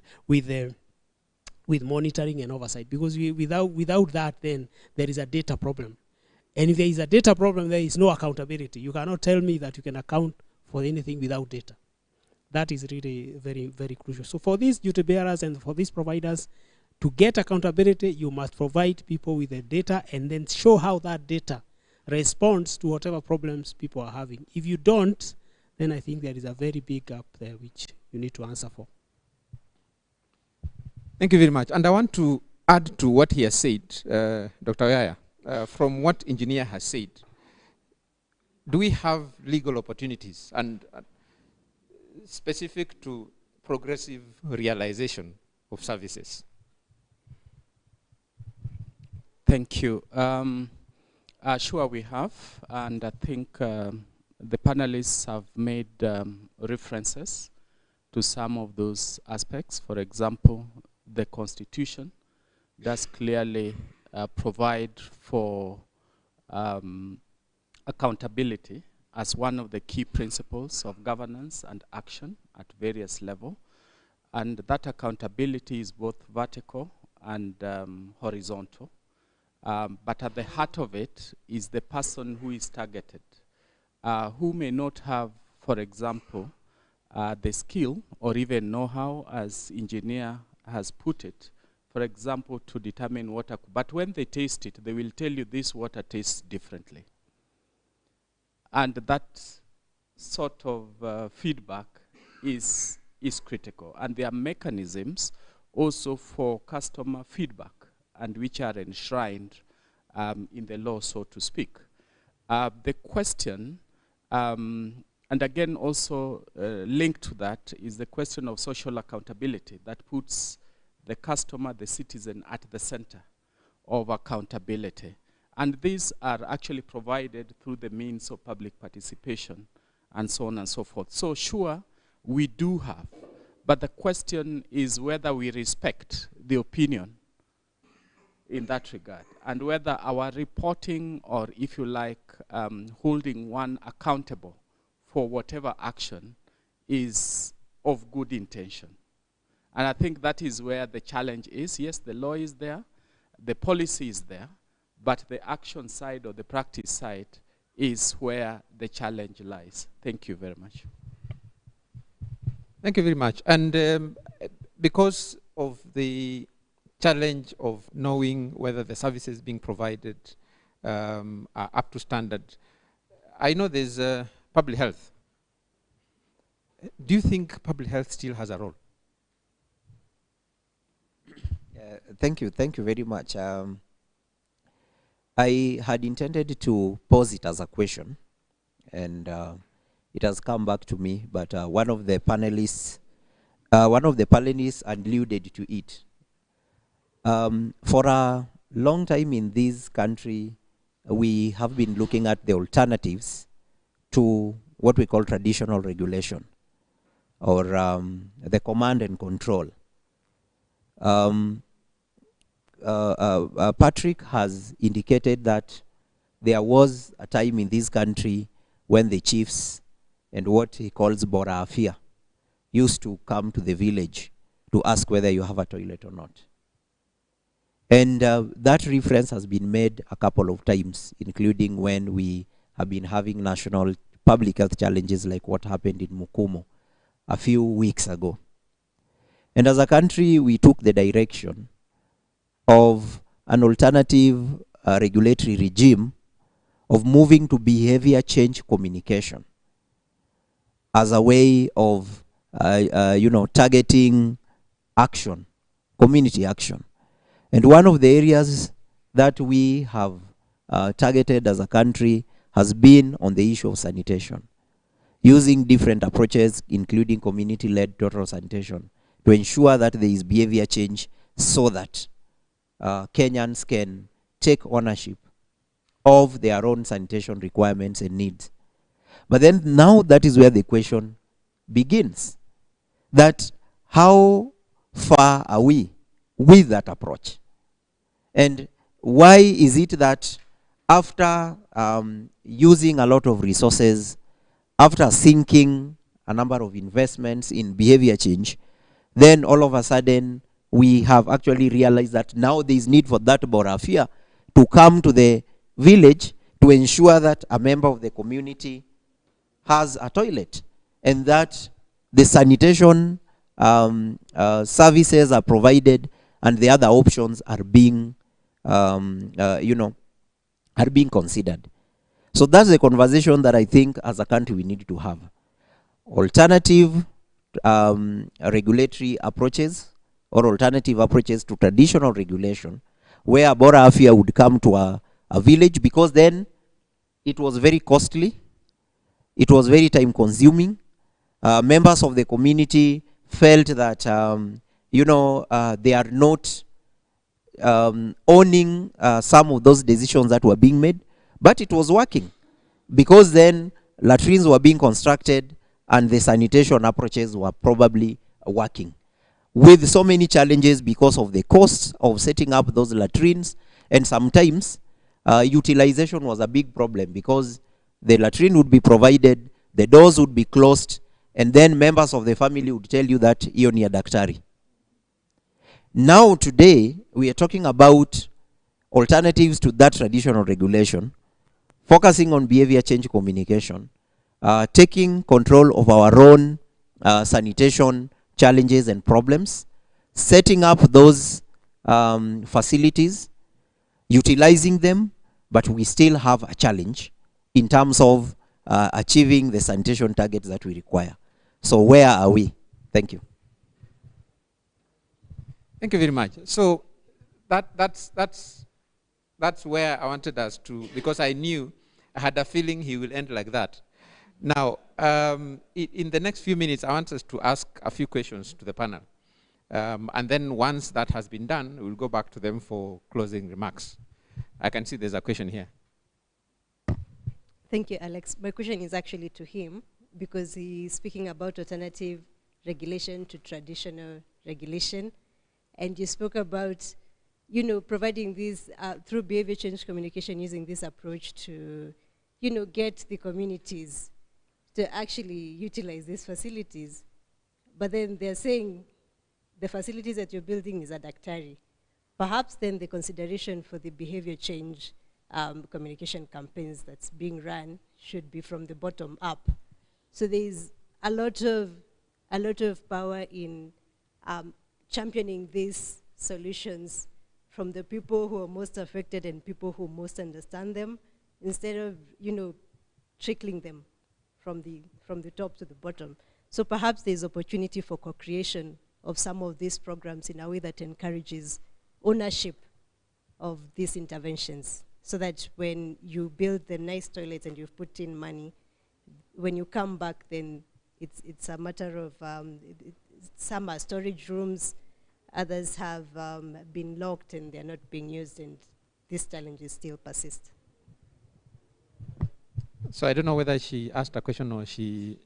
with monitoring and oversight. Because without that, then there is a data problem. And if there is a data problem, there is no accountability. You cannot tell me that you can account for anything without data. That is really very, very crucial. So for these duty bearers and for these providers, to get accountability, you must provide people with the data and then show how that data responds to whatever problems people are having. If you don't, then I think there is a very big gap there which you need to answer for. Thank you very much. And I want to add to what he has said, Dr. Yaya. From what engineer has said, do we have legal opportunities and specific to progressive realization of services? Thank you. Sure we have, and I think the panelists have made references to some of those aspects. For example, the Constitution does clearly provide for accountability as one of the key principles of governance and action at various levels. And that accountability is both vertical and horizontal. But at the heart of it is the person who is targeted, who may not have, for example, the skill or even know-how, as engineer has put it, for example, to determine water. But when they taste it, they will tell you this water tastes differently. And that sort of feedback is critical. And there are mechanisms also for customer feedback, and which are enshrined in the law, so to speak. The question, and again also linked to that, is the question of social accountability that puts the customer, the citizen, at the center of accountability. And these are actually provided through the means of public participation and so on and so forth. So sure, we do have, but the question is whether we respect the opinion in that regard, and whether our reporting, or if you like, holding one accountable for whatever action, is of good intention. And I think that is where the challenge is. Yes, the law is there, the policy is there, but the action side or the practice side is where the challenge lies. Thank you very much. Thank you very much. And because of the challenge of knowing whether the services being provided are up to standard, I know there's public health. Do you think public health still has a role? Thank you very much. I had intended to pose it as a question, and it has come back to me, but one of the panelists alluded to it. For a long time in this country, we have been looking at the alternatives to what we call traditional regulation, or the command and control. Patrick has indicated that there was a time in this country when the chiefs and what he calls Bora Afia used to come to the village to ask whether you have a toilet or not. And that reference has been made a couple of times, including when we have been having national public health challenges like what happened in Mukumo a few weeks ago. And as a country, we took the direction of an alternative regulatory regime of moving to behavior change communication as a way of targeting action, community action. And one of the areas that we have targeted as a country has been on the issue of sanitation, using different approaches, including community-led total sanitation, to ensure that there is behavior change so that Kenyans can take ownership of their own sanitation requirements and needs. But then now that is where the question begins, that how far are we with that approach? And why is it that after using a lot of resources, after sinking a number of investments in behavior change, then all of a sudden we have actually realized that now there is need for that Borafia to come to the village to ensure that a member of the community has a toilet, and that the sanitation services are provided and the other options are being considered. So that's the conversation that I think as a country we need to have. Alternative regulatory approaches, or alternative approaches to traditional regulation, where Bora Afia would come to a village, because then it was very costly, it was very time consuming. Members of the community felt that they are not owning some of those decisions that were being made, but it was working, because then latrines were being constructed and the sanitation approaches were probably working, with so many challenges because of the costs of setting up those latrines. And sometimes utilization was a big problem, because the latrine would be provided, the doors would be closed, and then members of the family would tell you that hiyo ni ya daktari. Now today, we are talking about alternatives to that traditional regulation, focusing on behavior change communication, taking control of our own sanitation challenges and problems, setting up those facilities, utilizing them, but we still have a challenge in terms of achieving the sanitation targets that we require. So where are we? Thank you. Thank you very much. So that's where I wanted us to, because I knew, I had a feeling he will end like that. Now, in the next few minutes, I want us to ask a few questions to the panel. And then once that has been done, we'll go back to them for closing remarks. I can see there's a question here. Thank you, Alex. My question is actually to him, because he's speaking about alternative regulation to traditional regulation. And you spoke about, you know, providing this through behavior change communication, using this approach to, you know, get the communities to actually utilize these facilities. But then they're saying the facilities that you're building is a daktari. Perhaps then the consideration for the behavior change communication campaigns that's being run should be from the bottom up. So there's a lot of power in championing these solutions from the people who are most affected and people who most understand them, instead of, you know, trickling them from the top to the bottom. So perhaps there's opportunity for co-creation of some of these programs in a way that encourages ownership of these interventions, so that when you build the nice toilets and you've put in money, when you come back, then it's a matter of, some are storage rooms, others have been locked and they're not being used, and these challenges still persist. So I don't know whether she asked a question or she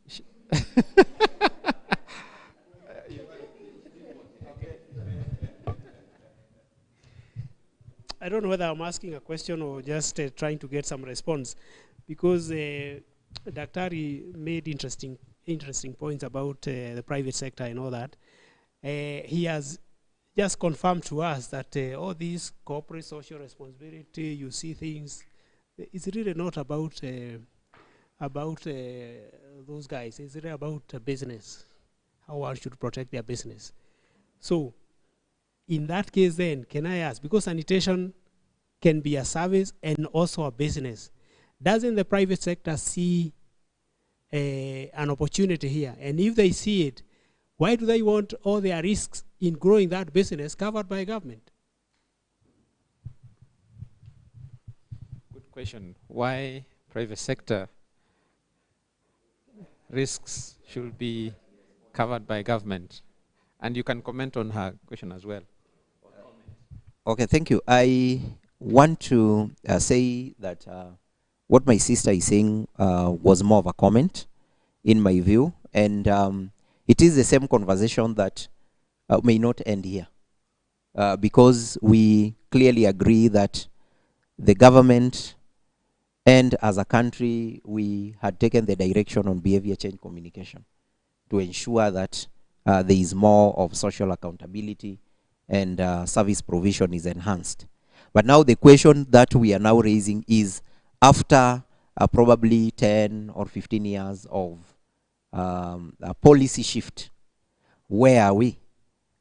I don't know whether I'm asking a question or just trying to get some response, because Daktari made interesting points about the private sector and all that. He has just confirmed to us that all these corporate social responsibility, you see things, it's really not about those guys. It's really about business, how one should protect their business. So in that case then, can I ask, because sanitation can be a service and also a business, doesn't the private sector see an opportunity here? And if they see it, why do they want all their risks in growing that business covered by government? Good question. Why private sector risks should be covered by government? And you can comment on her question as well. Okay, thank you. I want to say that what my sister is saying was more of a comment, in my view, and it is the same conversation that may not end here, because we clearly agree that the government and as a country, we had taken the direction on behavior change communication to ensure that there is more of social accountability and service provision is enhanced. But now the question that we are now raising is, after probably 10 or 15 years of a policy shift, where are we?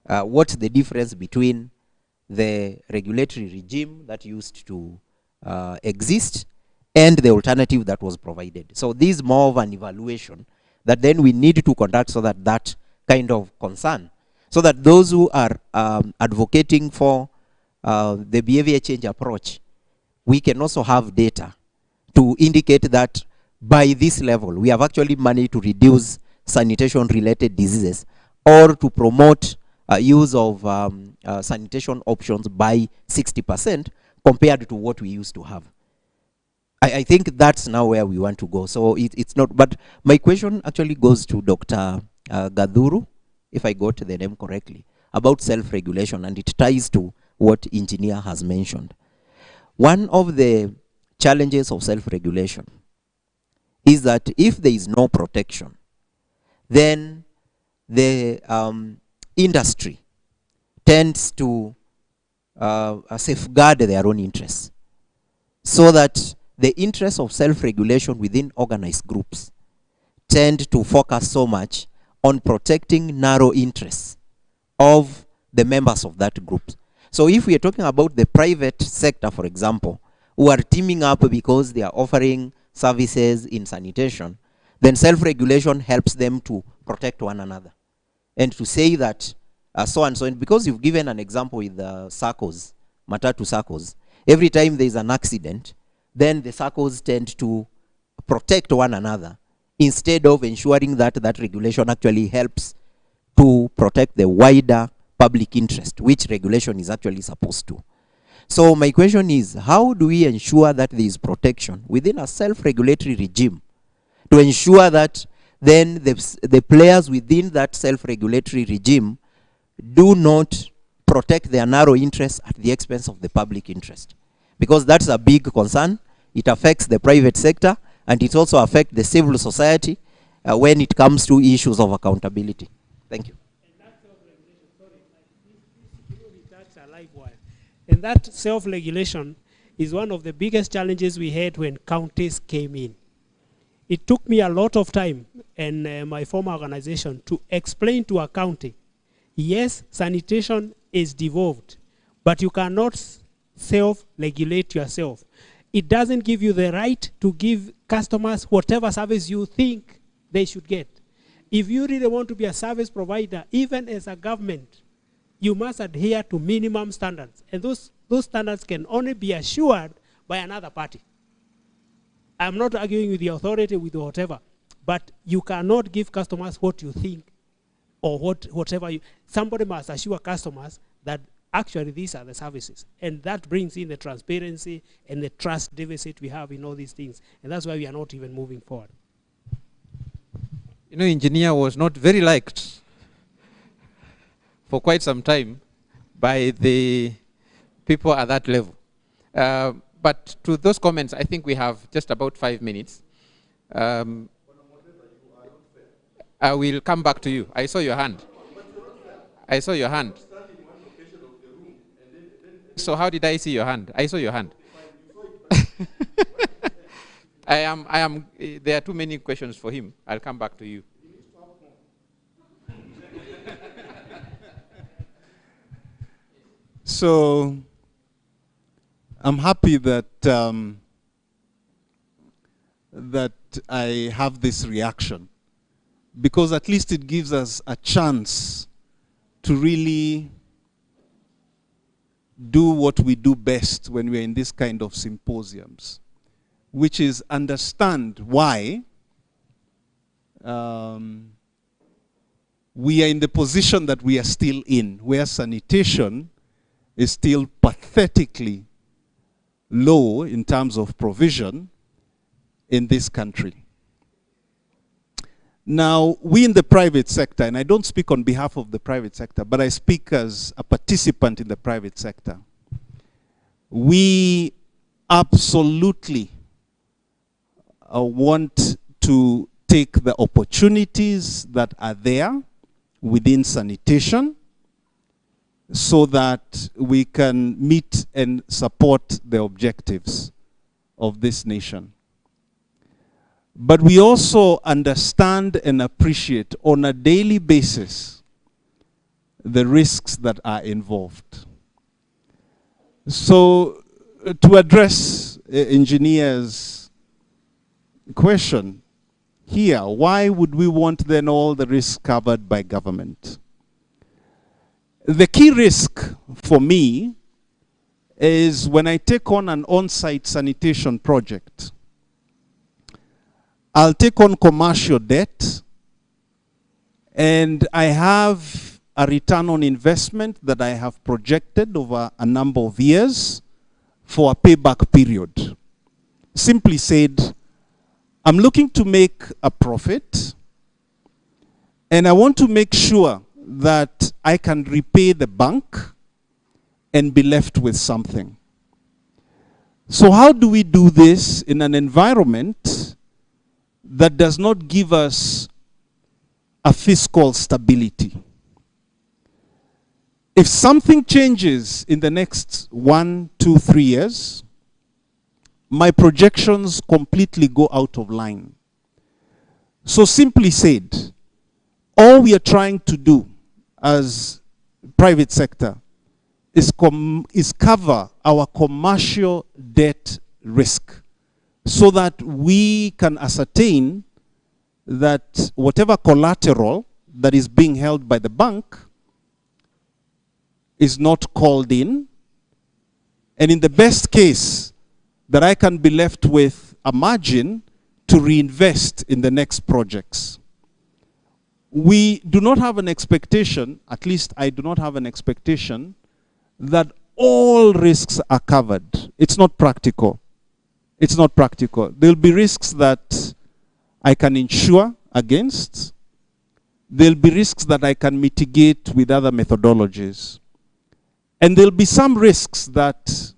What's the difference between the regulatory regime that used to exist and the alternative that was provided? So this is more of an evaluation that then we need to conduct, so that that kind of concern, so that those who are advocating for the behavior change approach, we can also have data to indicate that by this level, we have actually managed to reduce sanitation-related diseases, or to promote use of sanitation options by 60% compared to what we used to have. I think that's now where we want to go. So it's not, but my question actually goes to Dr. Gadhuru, if I got the name correctly, about self-regulation, and it ties to what engineer has mentioned. One of the challenges of self-regulation is that if there is no protection, then the industry tends to safeguard their own interests, so that the interests of self-regulation within organized groups tend to focus so much on protecting narrow interests of the members of that group. So if we are talking about the private sector, for example, who are teaming up because they are offering services in sanitation, then self-regulation helps them to protect one another. And to say that so and so, and because you've given an example with the SACCOs, Matatu SACCOs, every time there's an accident, then the SACCOs tend to protect one another instead of ensuring that that regulation actually helps to protect the wider public interest, which regulation is actually supposed to. So my question is, how do we ensure that there is protection within a self-regulatory regime to ensure that then the players within that self-regulatory regime do not protect their narrow interests at the expense of the public interest? Because that's a big concern. It affects the private sector, and it also affects the civil society when it comes to issues of accountability. Thank you. And that self-regulation is one of the biggest challenges we had when counties came in. It took me a lot of time and my former organization to explain to a county, yes, sanitation is devolved, but you cannot self-regulate yourself. It doesn't give you the right to give customers whatever service you think they should get. If you really want to be a service provider, even as a government, you must adhere to minimum standards. And those standards can only be assured by another party. I'm not arguing with the authority, with whatever, but you cannot give customers what you think or whatever somebody must assure customers that actually these are the services. And that brings in the transparency and the trust deficit we have in all these things. And that's why we are not even moving forward. You know, engineer was not very liked for quite some time by the people at that level. But to those comments, I think we have just about 5 minutes. I will come back to you. I saw your hand. I saw your hand. So how did I see your hand? I saw your hand. There are too many questions for him. I'll come back to you. So I'm happy that that I have this reaction, because at least it gives us a chance to really do what we do best when we're in this kind of symposiums, which is understand why we are in the position that we are still in, where sanitation is still pathetically low in terms of provision in this country. Now, we in the private sector, and I don't speak on behalf of the private sector, but I speak as a participant in the private sector, we absolutely want to take the opportunities that are there within sanitation so that we can meet and support the objectives of this nation. But we also understand and appreciate on a daily basis the risks that are involved. So to address engineer's question here, why would we want then all the risks covered by government? The key risk for me is when I take on an on-site sanitation project, I'll take on commercial debt, and I have a return on investment that I have projected over a number of years for a payback period. Simply said, I'm looking to make a profit, and I want to make sure that I can repay the bank and be left with something. So how do we do this in an environment that does not give us a fiscal stability? If something changes in the next 1, 2, 3 years, my projections completely go out of line. So simply said, all we are trying to do as private sector is cover our commercial debt risk so that we can ascertain that whatever collateral that is being held by the bank is not called in, and in the best case, that I can be left with a margin to reinvest in the next projects. We do not have an expectation, at least I do not have an expectation, that all risks are covered. It's not practical. It's not practical. There will be risks that I can insure against. There will be risks that I can mitigate with other methodologies. And there will be some risks that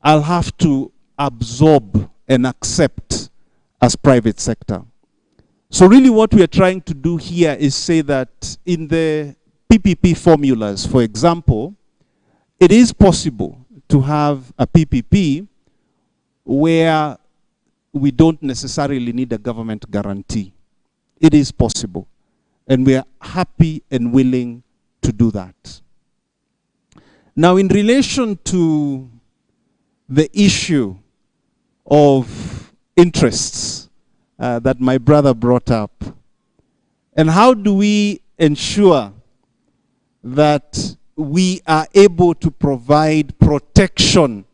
I'll have to absorb and accept as private sector. So really what we are trying to do here is say that in the PPP formulas, for example, it is possible to have a PPP where we don't necessarily need a government guarantee. It is possible. And we are happy and willing to do that. Now, in relation to the issue of interests that my brother brought up, and how do we ensure that we are able to provide protection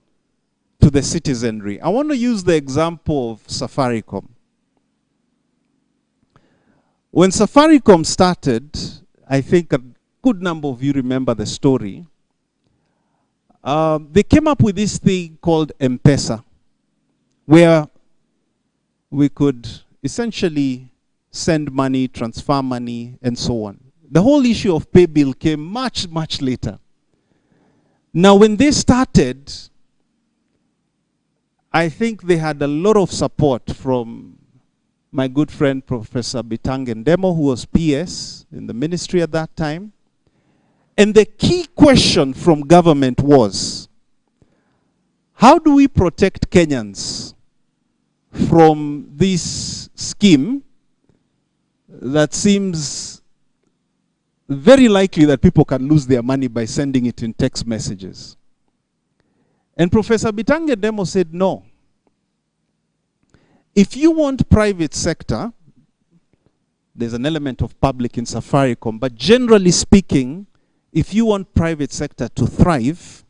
to the citizenry? I want to use the example of Safaricom. When Safaricom started, I think a good number of you remember the story. They came up with this thing called M-Pesa, where we could essentially send money, transfer money, and so on. The whole issue of pay bill came much, much later. Now, when they started, I think they had a lot of support from my good friend, Professor Bitangendemo, who was PS in the ministry at that time. And the key question from government was, how do we protect Kenyans from this scheme that seems very likely that people can lose their money by sending it in text messages? And Professor Bitangendemo said, no. If you want private sector, there's an element of public in Safaricom, but generally speaking, if you want private sector to thrive,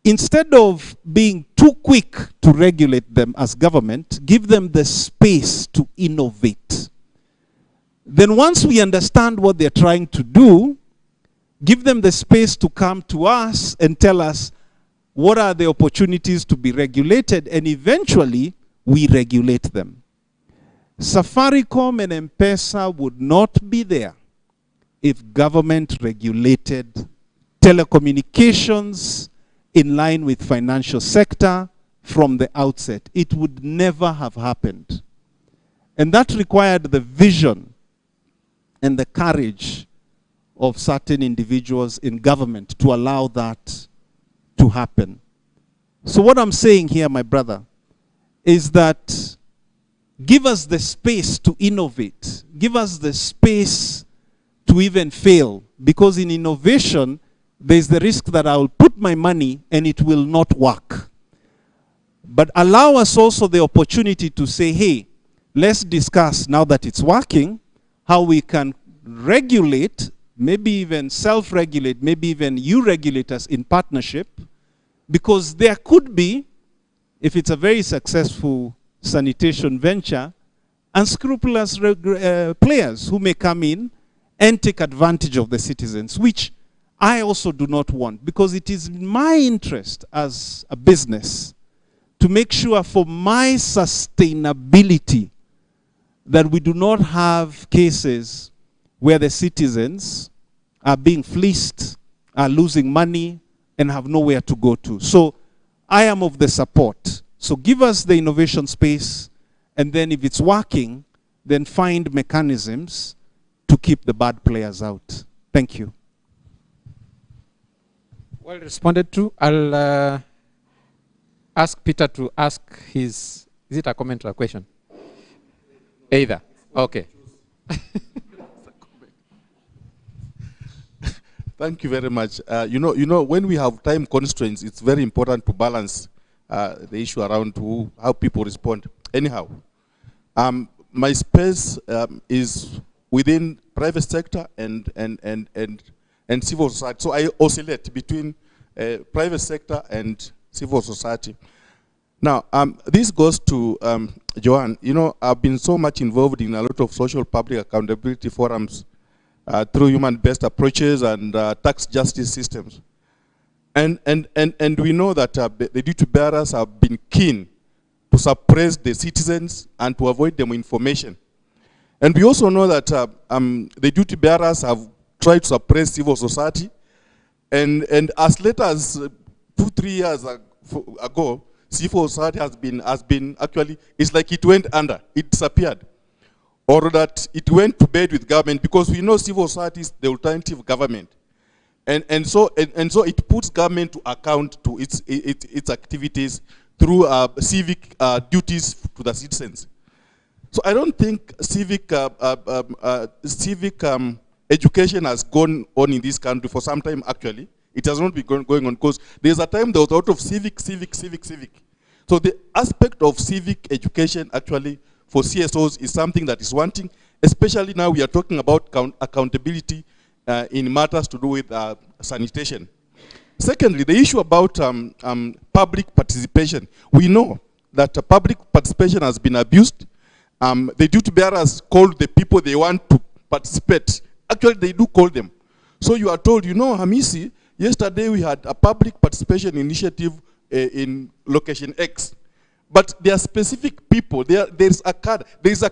instead of being too quick to regulate them as government, give them the space to innovate. Then once we understand what they're trying to do, give them the space to come to us and tell us what are the opportunities to be regulated, and eventually we regulate them. Safaricom and M-Pesa would not be there if government regulated telecommunications in line with financial sector from the outset. It would never have happened. And that required the vision and the courage of certain individuals in government to allow that to happen. So what I'm saying here, my brother, is that give us the space to innovate. Give us the space to even fail. Because in innovation, there's the risk that I will put my money and it will not work. But allow us also the opportunity to say, hey, let's discuss now that it's working, how we can regulate, maybe even self-regulate, maybe even you regulate us in partnership. Because there could be, if it's a very successful sanitation venture, unscrupulous players who may come in and take advantage of the citizens, which I also do not want, because it is my interest as a business to make sure for my sustainability that we do not have cases where the citizens are being fleeced, are losing money, and have nowhere to go to. So I am of the support. So give us the innovation space, and then if it's working, then find mechanisms to keep the bad players out. Thank you. Well responded to. I'll ask Peter to ask his, is it a comment or a question? Either. Okay. Thank you very much. You know, when we have time constraints, it's very important to balance the issue around how people respond. Anyhow, my space is within private sector and civil society. So I oscillate between private sector and civil society. Now, this goes to Joanne. You know, I've been so much involved in a lot of social public accountability forums through human-based approaches and tax justice systems. And we know that the duty bearers have been keen to suppress the citizens and to avoid them information. And we also know that the duty bearers have tried to suppress civil society. And as late as 2-3 years ago, civil society has been actually, it's like it went under, it disappeared. Or that it went to bed with government, because we know civil society is the alternative government. And so it puts government to account to its activities through civic duties to the citizens. So I don't think civic education has gone on in this country for some time. Actually, it has not been going on, because there's a time there was a lot of civic. So the aspect of civic education actually for CSOs is something that is wanting, especially now we are talking about accountability in matters to do with sanitation. Secondly, the issue about public participation. We know that public participation has been abused. The duty bearers call the people they want to participate. Actually, they do call them. So you are told, you know, Hamisi, yesterday we had a public participation initiative in location X. But there are specific people, there is a cartel. There is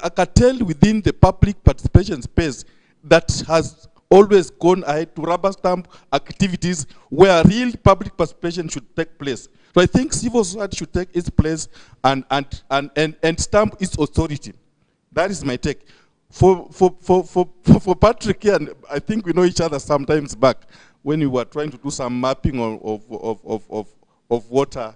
a cartel within the public participation space that has always gone ahead to rubber stamp activities where real public participation should take place. So I think civil society should take its place and stamp its authority. That is my take. For Patrick here, and I think we know each other sometimes back when we were trying to do some mapping of water,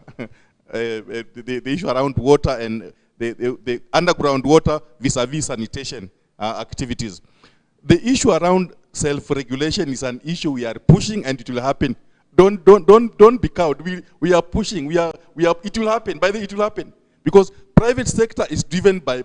the issue around water and the underground water vis-a-vis sanitation activities. The issue around self-regulation is an issue we are pushing, and it will happen. Don't be cowed. We are pushing. It will happen. By the way, it will happen, because private sector is driven by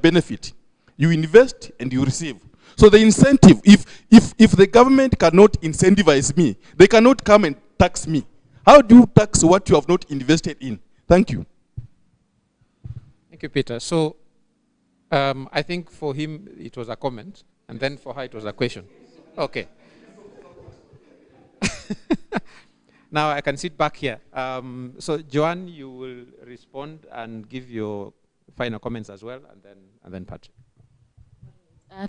benefit. You invest and you receive. So the incentive, if the government cannot incentivize me, they cannot come and tax me. How do you tax what you have not invested in? Thank you. Thank you, Peter. So I think for him it was a comment, and then for her it was a question. Okay. Now I can sit back here. So Joanne, you will respond and give your final comments as well, and then Patrick.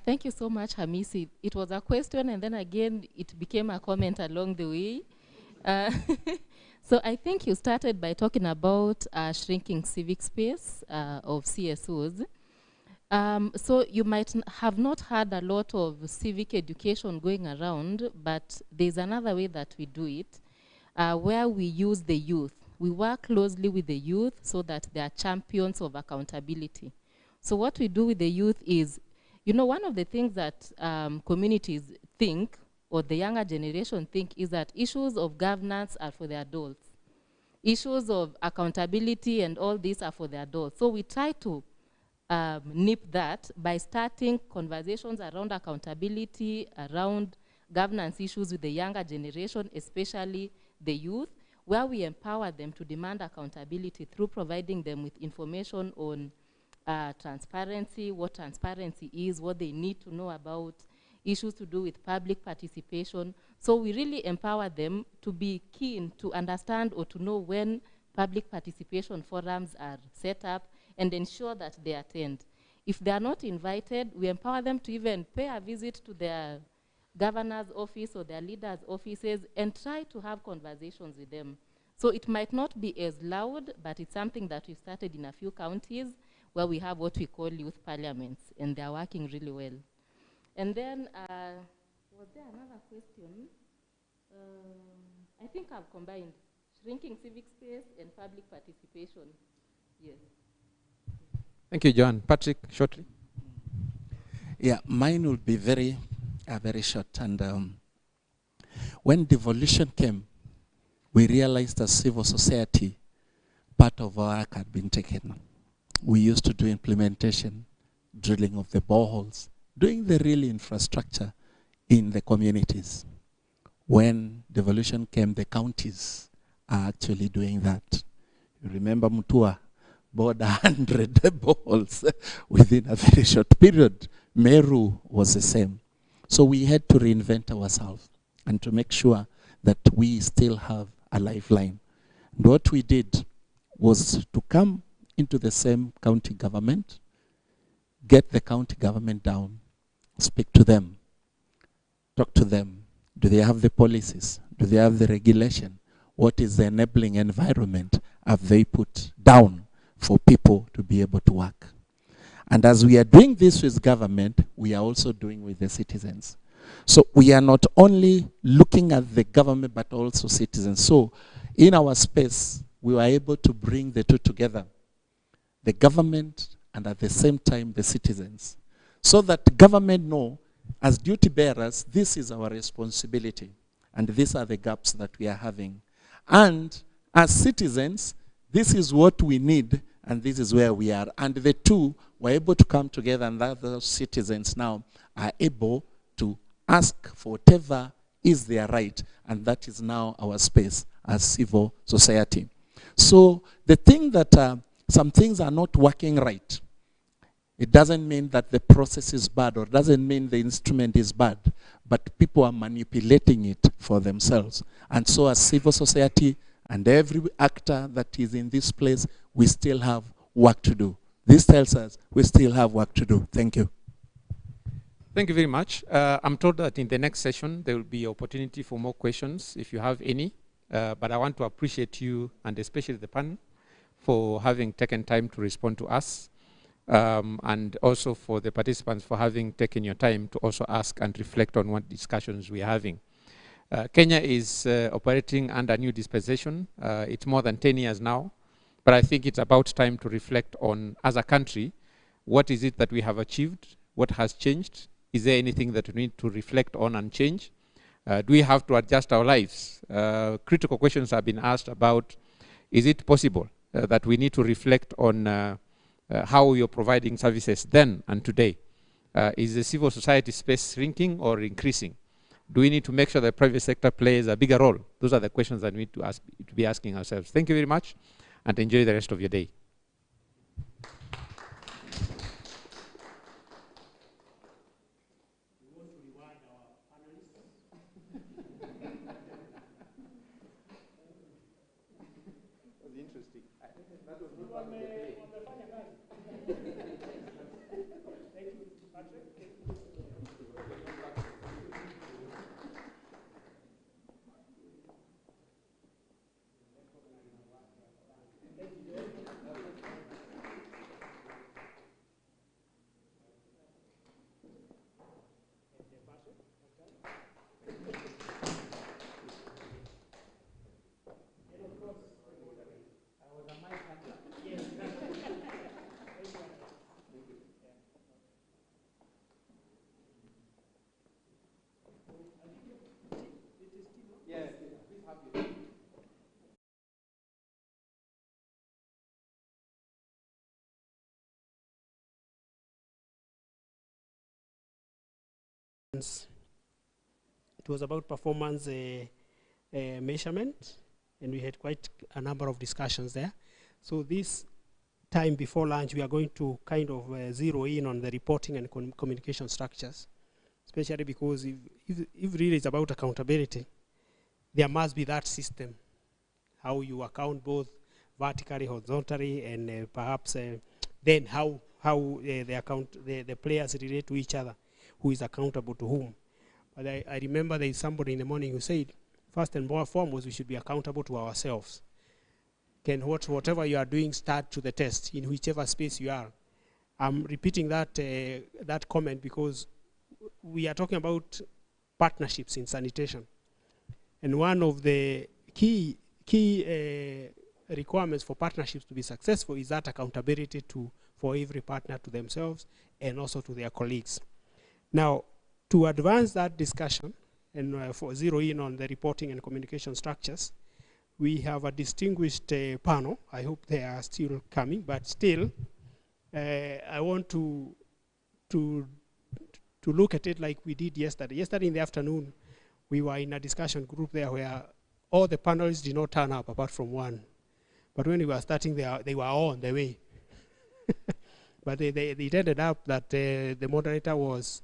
Thank you so much, Hamisi. It was a question, and then again, it became a comment along the way. So I think you started by talking about shrinking civic space of CSOs. So you might have not had a lot of civic education going around, but there's another way that we do it, where we use the youth. We work closely with the youth so that they are champions of accountability. So what we do with the youth is, you know, one of the things that communities think, or the younger generation think, is that issues of governance are for the adults. Issues of accountability and all these are for the adults. So we try to nip that by starting conversations around accountability, around governance issues with the younger generation, especially the youth, where we empower them to demand accountability through providing them with information on transparency, what transparency is, what they need to know about issues to do with public participation. So we really empower them to be keen to understand or to know when public participation forums are set up and ensure that they attend. If they are not invited, we empower them to even pay a visit to their governor's office or their leaders' offices and try to have conversations with them. So it might not be as loud, but it's something that we've started in a few counties where we have what we call youth parliaments, and they're working really well. And then, was there another question? I think I've combined shrinking civic space and public participation. Yes. Thank you, John. Patrick, shortly. Yeah, mine will be very short. And when devolution came, we realized as civil society, part of our work had been taken. We used to do implementation, drilling of the boreholes, doing the real infrastructure in the communities. When devolution came, the counties are actually doing that. You remember Mutua bought 100 boreholes within a very short period. Meru was the same. So we had to reinvent ourselves and to make sure that we still have a lifeline. And what we did was to come into the same county government, get the county government down, speak to them, talk to them. Do they have the policies? Do they have the regulation? What is the enabling environment have they put down for people to be able to work? And as we are doing this with government, we are also doing with the citizens. So we are not only looking at the government, but also citizens. So in our space, we were able to bring the two together, the government and at the same time the citizens, so that government know, as duty bearers, this is our responsibility, and these are the gaps that we are having. And as citizens, this is what we need, and this is where we are. And the two were able to come together, and that those citizens now are able to ask for whatever is their right, and that is now our space as civil society. So the thing that some things are not working right, it doesn't mean that the process is bad, or doesn't mean the instrument is bad, but people are manipulating it for themselves. And so as civil society and every actor that is in this place, we still have work to do. This tells us we still have work to do. Thank you. Thank you very much. I'm told that in the next session, there will be opportunity for more questions if you have any. But I want to appreciate you, and especially the panel, for having taken time to respond to us. And also for the participants for having taken your time to also ask and reflect on what discussions we are having. Kenya is operating under new dispensation. It's more than 10 years now. But I think it's about time to reflect on, as a country, what is it that we have achieved? What has changed? Is there anything that we need to reflect on and change? Do we have to adjust our lives? Critical questions have been asked about, is it possible that we need to reflect on how we are providing services then and today? Is the civil society space shrinking or increasing? Do we need to make sure the private sector plays a bigger role? Those are the questions that we need to be asking ourselves. Thank you very much, and enjoy the rest of your day. It was about performance measurement, and we had quite a number of discussions there. So this time before lunch, we are going to kind of zero in on the reporting and communication structures, especially because if really it's about accountability, there must be that system, how you account both vertically, horizontally, and perhaps then how the players relate to each other, who is accountable to whom. But I remember there is somebody in the morning who said, first and foremost, we should be accountable to ourselves. Can whatever you are doing start to the test in whichever space you are? I'm repeating that that comment because we are talking about partnerships in sanitation, and one of the key requirements for partnerships to be successful is that accountability for every partner to themselves and also to their colleagues. Now, to advance that discussion and for zero in on the reporting and communication structures, we have a distinguished panel. I hope they are still coming, but still, I want to look at it like we did yesterday. Yesterday in the afternoon, we were in a discussion group there where all the panelists did not turn up apart from one. But when we were starting, they were all on the way. But it ended up that the moderator was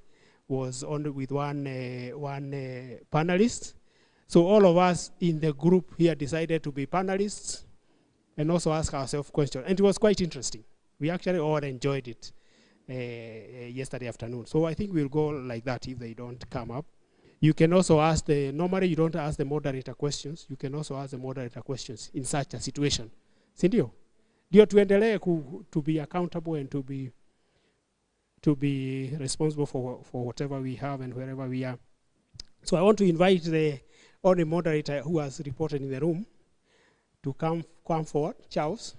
on with one panelist. So all of us in the group here decided to be panelists and also ask ourselves questions. And it was quite interesting. We actually all enjoyed it yesterday afternoon. So I think we'll go like that if they don't come up. You can also ask normally you don't ask the moderator questions. You can also ask the moderator questions in such a situation. Sindio? Ndio tuendelee to be accountable and to be responsible for whatever we have and wherever we are. So I want to invite the only moderator who has reported in the room to come forward, Charles.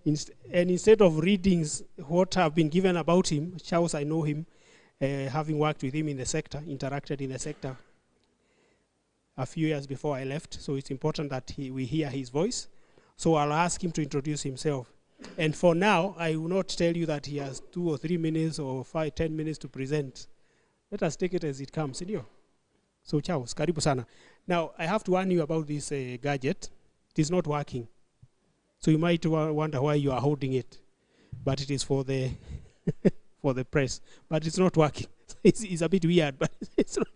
And instead of readings what have been given about him, Charles, I know him, having worked with him in the sector, interacted in the sector a few years before I left. So it's important that we hear his voice. So I'll ask him to introduce himself. And for now, I will not tell you that he has 2 or 3 minutes or 5, 10 minutes to present. Let us take it as it comes, Sindio? So Charles, karibu sana. Now, I have to warn you about this gadget. It is not working. So you might wonder why you are holding it. But it is for the for the press. But it's not working. It's a bit weird, but it's not.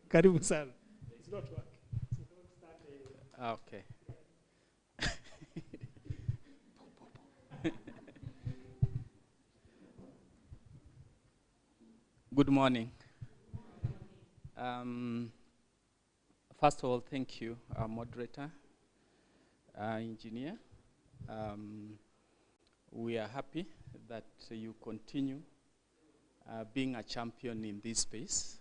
Karibu sana. It's not working. So don't start Okay. Good morning. First of all, thank you, our moderator, engineer. We are happy that you continue being a champion in this space,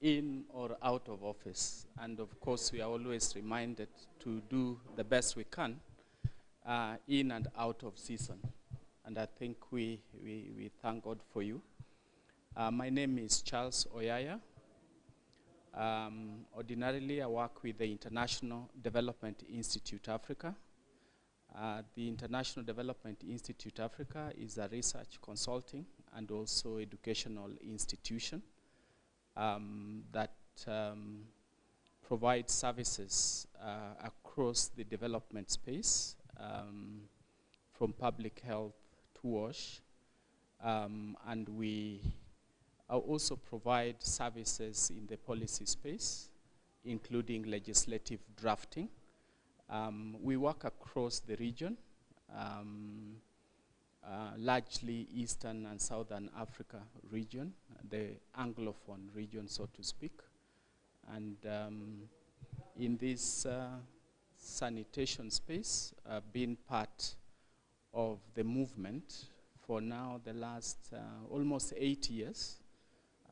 in or out of office. And of course, we are always reminded to do the best we can in and out of season. And I think we thank God for you. My name is Charles Oyaya. Ordinarily, I work with the International Development Institute Africa. The International Development Institute Africa is a research consulting and also educational institution that provides services across the development space, from public health to WASH, and we also provide services in the policy space, including legislative drafting. We work across the region, largely Eastern and Southern Africa region, the Anglophone region, so to speak. And in this sanitation space, been part of the movement for now the last almost 8 years,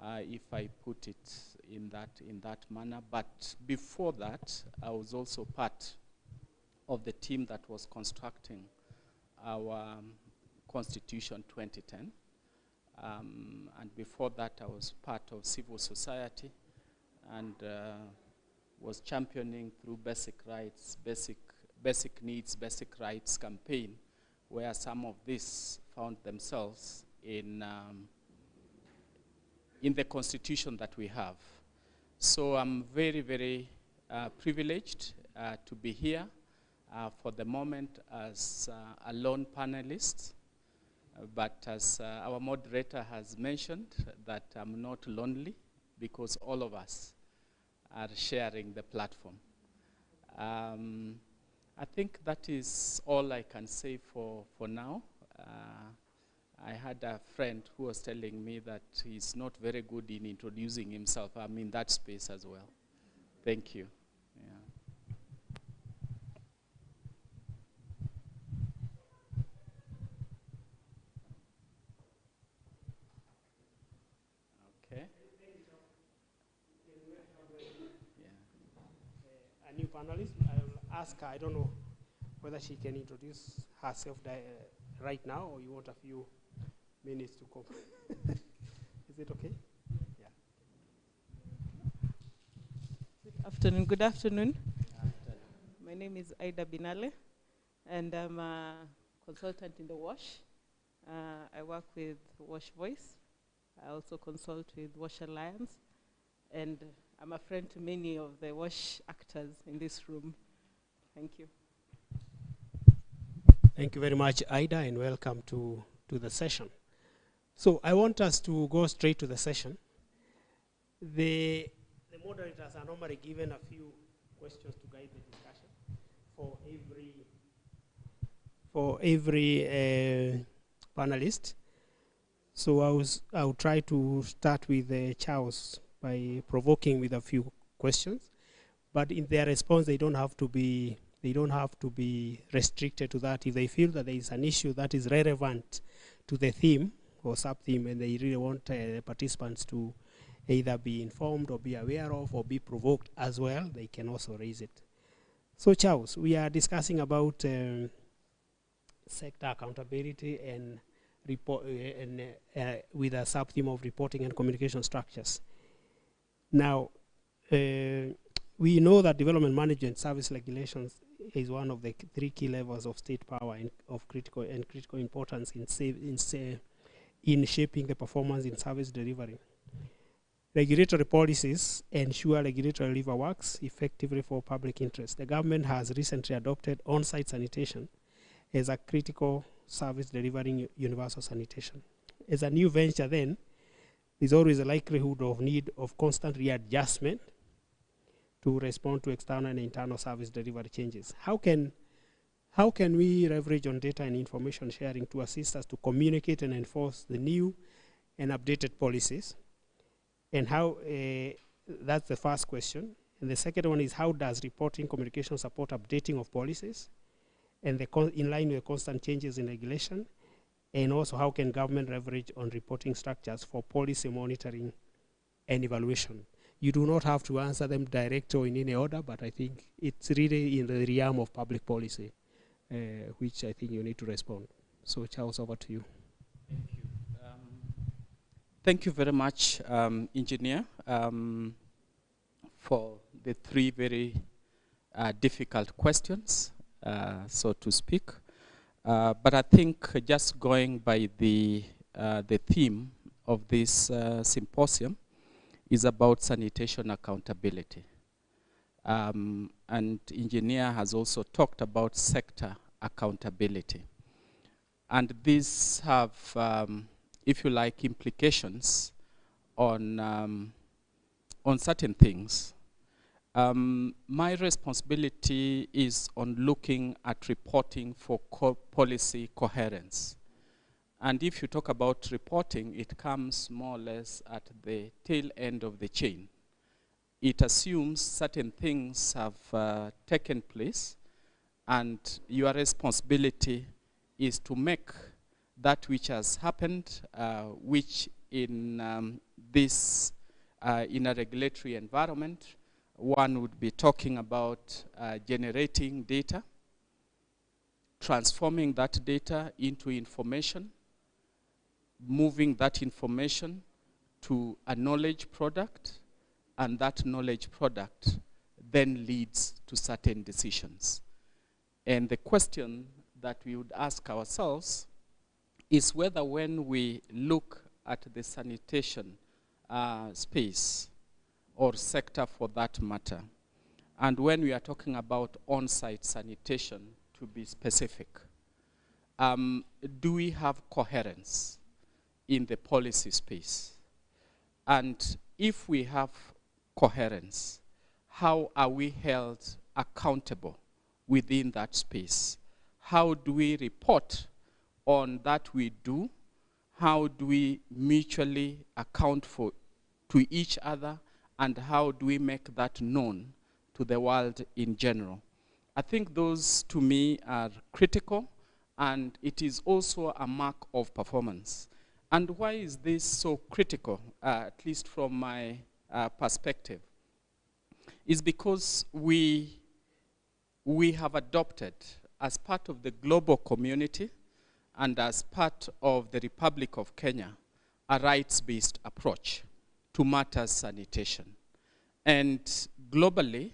if I put it in that manner. But before that, I was also part of the team that was constructing our Constitution 2010. And before that, I was part of civil society and was championing through basic rights, basic needs, basic rights campaign, where some of these found themselves in the constitution that we have. So I'm very, very privileged to be here for the moment as a lone panelist. But as our moderator has mentioned, that I'm not lonely because all of us are sharing the platform. I think that is all I can say for now. I had a friend who was telling me that he's not very good in introducing himself. I'm in that space as well. Thank you. Okay. A new panelist. I'll ask her, I don't know whether she can introduce herself right now or you want a few minutes to come. Is it okay? Yeah. afternoon. Good afternoon. My name is Aida Binale, and I'm a consultant in the WASH. I work with WASH Voice. I also consult with WASH Alliance, and I'm a friend to many of the WASH actors in this room. Thank you. Thank you very much, Ida, and welcome to the session. So I want us to go straight to the session. The moderators are normally given a few questions to guide the discussion for every panelist. So I'll try to start with Charles by provoking with a few questions, but in their response, they don't have to be restricted to that. If they feel that there is an issue that is relevant to the theme or sub-theme, and they really want the participants to either be informed or be aware of or be provoked as well, they can also raise it. So Charles, we are discussing about sector accountability and with a sub-theme of reporting and communication structures. Now, we know that development management service regulations is one of the 3 key levels of state power of critical importance in shaping the performance in service delivery. Regulatory policies ensure regulatory delivery works effectively for public interest. The government has recently adopted on-site sanitation as a critical service delivering universal sanitation. As a new venture then, there's always a likelihood of need of constant readjustment to respond to external and internal service delivery changes. How can we leverage on data and information sharing to assist us to communicate and enforce the new and updated policies? And how, that's the first question. And the second one is, how does reporting communication support updating of policies and in line with the constant changes in regulation? And also, how can government leverage on reporting structures for policy monitoring and evaluation? You do not have to answer them direct or in any order, but I think it's really in the realm of public policy, which I think you need to respond. So Charles, over to you. Thank you. Thank you very much, Engineer, for the 3 very difficult questions, so to speak. But I think just going by the theme of this symposium is about sanitation accountability. And Engineer has also talked about sector accountability. And these have, if you like, implications on certain things. My responsibility is on looking at reporting for policy coherence. And if you talk about reporting, it comes more or less at the tail end of the chain. It assumes certain things have taken place, and your responsibility is to make that which has happened, which in this, in a regulatory environment, one would be talking about generating data, transforming that data into information, moving that information to a knowledge product, and that knowledge product then leads to certain decisions. And the question that we would ask ourselves is whether when we look at the sanitation space or sector for that matter, and when we are talking about on-site sanitation to be specific, do we have coherence in the policy space? And if we have coherence, how are we held accountable within that space? How do we report on that we do? How do we mutually account for to each other? And how do we make that known to the world in general? I think those, to me, are critical, and it is also a mark of performance. And why is this so critical, at least from my perspective? Is because we have adopted, as part of the global community and as part of the Republic of Kenya, a rights-based approach to matters sanitation. And globally,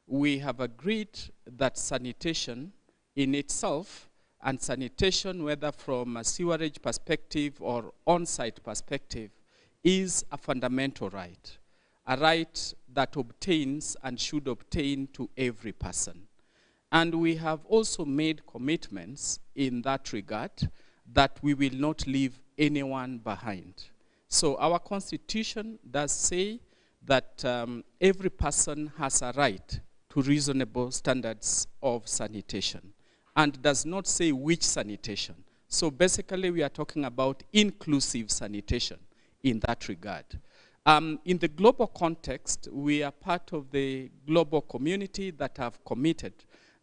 we have agreed that sanitation in itself, and sanitation, whether from a sewerage perspective or on-site perspective, is a fundamental right, a right that obtains and should obtain to every person. And we have also made commitments in that regard that we will not leave anyone behind. So our constitution does say that every person has a right to reasonable standards of sanitation, and does not say which sanitation. So basically we are talking about inclusive sanitation in that regard. In the global context, we are part of the global community that have committed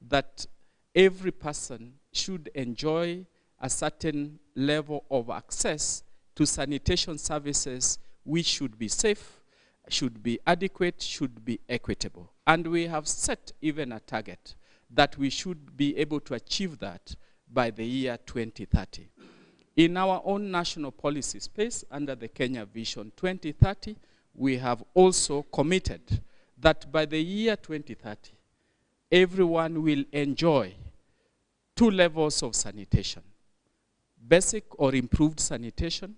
that every person should enjoy a certain level of access to sanitation services which should be safe, should be adequate, should be equitable. And we have set even a target that we should be able to achieve that by the year 2030. In our own national policy space, under the Kenya Vision 2030, we have also committed that by the year 2030, everyone will enjoy 2 levels of sanitation: basic or improved sanitation,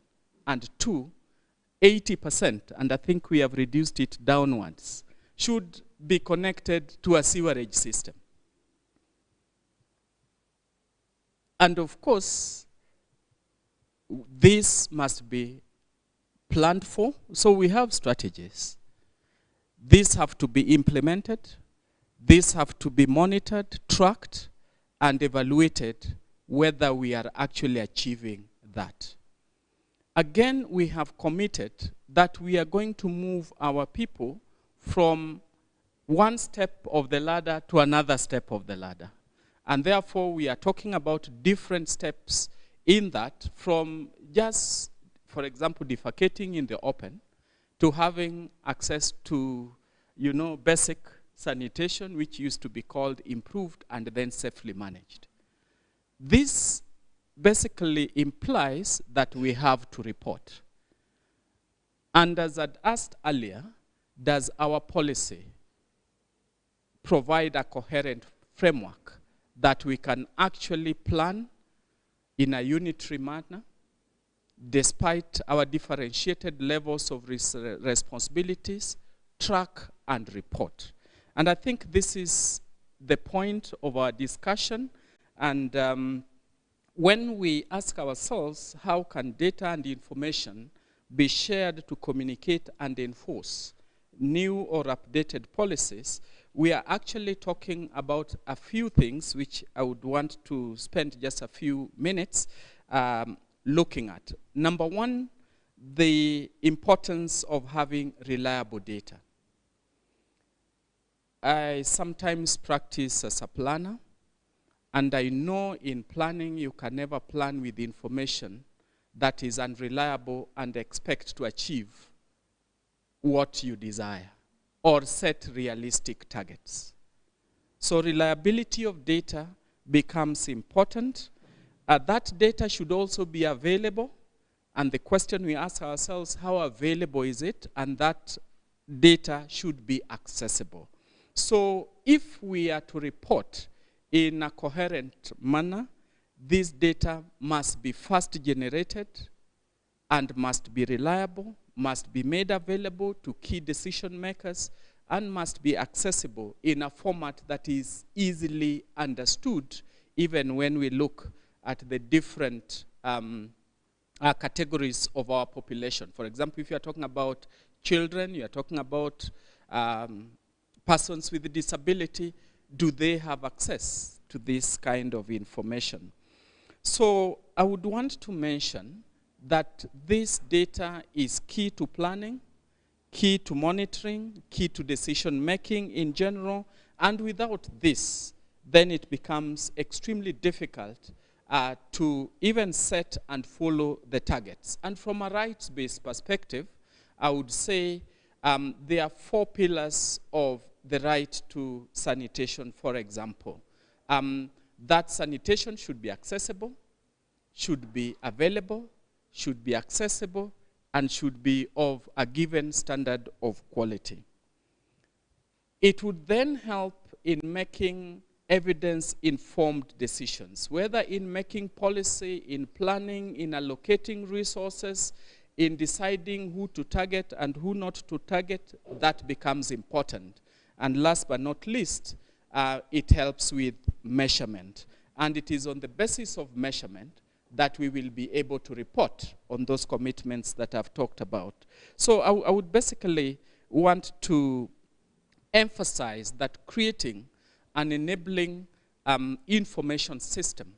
and 2, 80%, and I think we have reduced it downwards, should be connected to a sewerage system. And of course, this must be planned for, so we have strategies. These have to be implemented, these have to be monitored, tracked, and evaluated whether we are actually achieving that. Again, we have committed that we are going to move our people from one step of the ladder to another step of the ladder. And therefore, we are talking about different steps in that, from just, for example, defecating in the open, to having access to, basic sanitation, which used to be called improved and then safely managed. This basically implies that we have to report. And as I'd asked earlier, does our policy provide a coherent framework that we can actually plan in a unitary manner, despite our differentiated levels of responsibilities, track and report? And I think this is the point of our discussion. And when we ask ourselves, how can data and information be shared to communicate and enforce new or updated policies, we are actually talking about a few things which I would want to spend just a few minutes looking at. Number one, the importance of having reliable data. I sometimes practice as a planner, and I know in planning you can never plan with information that is unreliable and expect to achieve what you desire or set realistic targets. So reliability of data becomes important. That data should also be available, and the question we ask ourselves, how available is it? And that data should be accessible. So if we are to report in a coherent manner, this data must be fast generated and must be reliable, must be made available to key decision makers, and must be accessible in a format that is easily understood, even when we look at the different categories of our population. For example, if you are talking about children, you are talking about persons with disability, do they have access to this kind of information? So I would want to mention that this data is key to planning, key to monitoring, key to decision making in general, and without this, then it becomes extremely difficult to even set and follow the targets. And from a rights-based perspective, I would say there are 4 pillars of the right to sanitation, for example. That sanitation should be accessible, should be available, should be accessible, and should be of a given standard of quality. It would then help in making evidence-informed decisions, whether in making policy, in planning, in allocating resources, in deciding who to target and who not to target. That becomes important. And last but not least, it helps with measurement. And it is on the basis of measurement that we will be able to report on those commitments that I've talked about. So I would basically want to emphasize that creating an enabling information system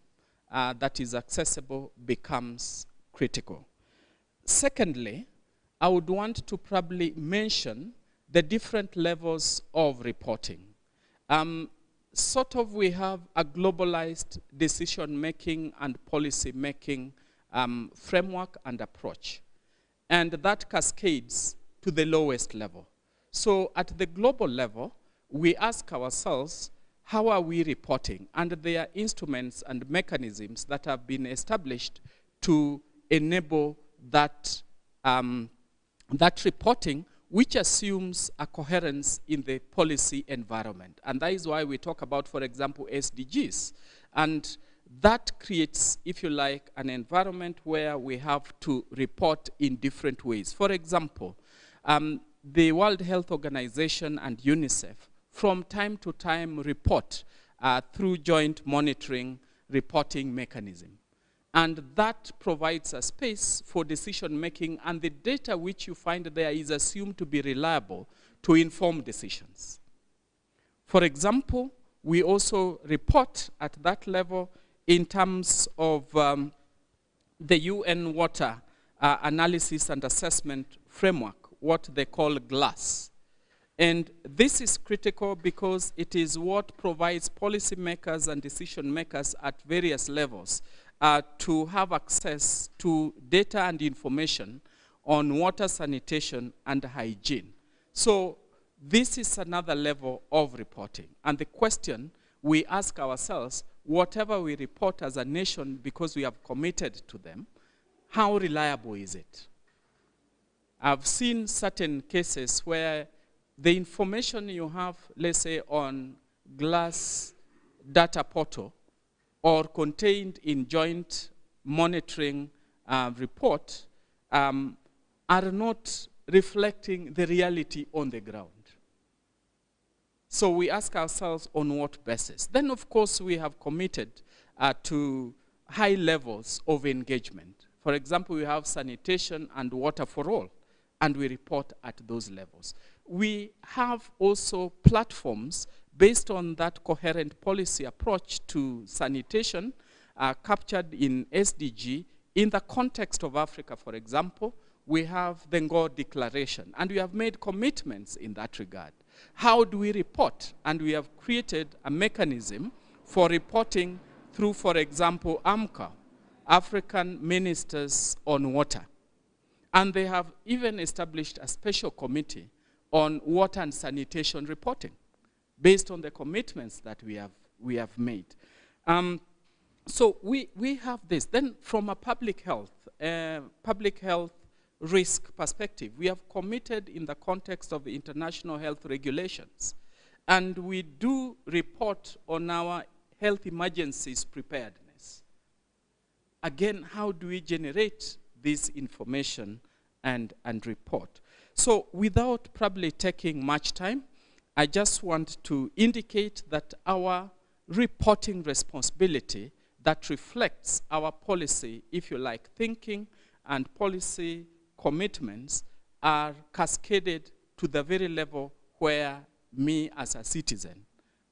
that is accessible becomes critical. Secondly, I would want to probably mention the different levels of reporting. We have a globalized decision-making and policy-making framework and approach. And that cascades to the lowest level. So at the global level, we ask ourselves, how are we reporting? And there are instruments and mechanisms that have been established to enable that, that reporting, which assumes a coherence in the policy environment. And that is why we talk about, for example, SDGs. And that creates, if you like, an environment where we have to report in different ways. For example, the World Health Organization and UNICEF from time to time report through joint monitoring reporting mechanism. And that provides a space for decision making, and the data which you find there is assumed to be reliable to inform decisions. For example, we also report at that level in terms of the UN Water Analysis and Assessment Framework, what they call GLASS. And this is critical because it is what provides policymakers and decision makers at various levels to have access to data and information on water sanitation and hygiene. So this is another level of reporting. And the question we ask ourselves, whatever we report as a nation because we have committed to them, how reliable is it? I've seen certain cases where the information you have, let's say, on GLASS data portal or contained in joint monitoring report are not reflecting the reality on the ground. So we ask ourselves on what basis. Then, of course, we have committed to high levels of engagement. For example, we have sanitation and water for all, and we report at those levels. We have also platforms based on that coherent policy approach to sanitation captured in SDG. In the context of Africa, for example, we have the Ngor Declaration, and we have made commitments in that regard. How do we report? And we have created a mechanism for reporting through, for example, AMCA, African Ministers on Water. And they have even established a special committee on water and sanitation reporting based on the commitments that we have made. So we have this. Then from a public health risk perspective, we have committed in the context of the international health regulations. And we do report on our health emergencies preparedness. Again, how do we generate this information and report? So without probably taking much time, I just want to indicate that our reporting responsibility that reflects our policy, if you like, thinking and policy commitments are cascaded to the very level where me as a citizen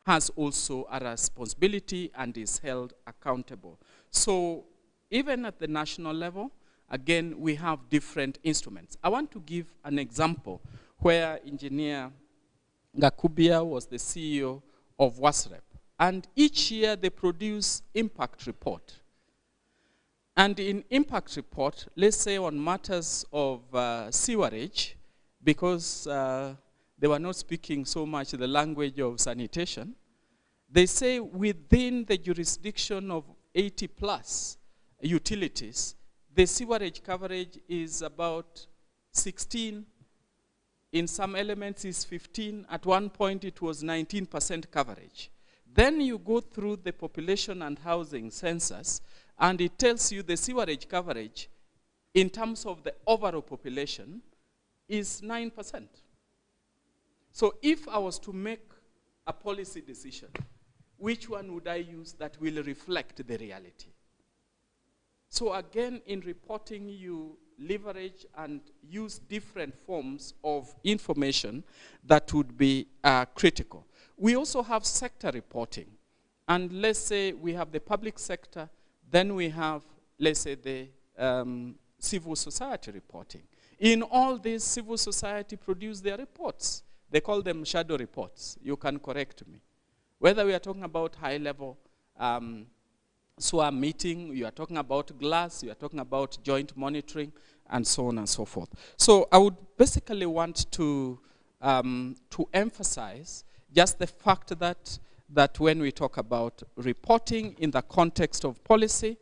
has also a responsibility and is held accountable. So even at the national level, again, we have different instruments. I want to give an example where Engineer Gakubia was the CEO of WASREP. And each year they produce impact report. And in impact report, let's say on matters of sewerage, because they were not speaking so much the language of sanitation, they say within the jurisdiction of 80 plus utilities, the sewerage coverage is about 16 in some elements is 15. At one point, it was 19% coverage. Then you go through the population and housing census, and it tells you the sewerage coverage in terms of the overall population is 9%. So if I was to make a policy decision, which one would I use that will reflect the reality? So again, in reporting, you leverage and use different forms of information that would be critical. We also have sector reporting. And let's say we have the public sector, then we have, let's say, the civil society reporting. In all this, civil society produce their reports. They call them shadow reports. You can correct me. Whether we are talking about high-level SWA meeting, you are talking about GLASS, you are talking about joint monitoring, and so on and so forth. So I would basically want to emphasize just the fact that when we talk about reporting in the context of policy,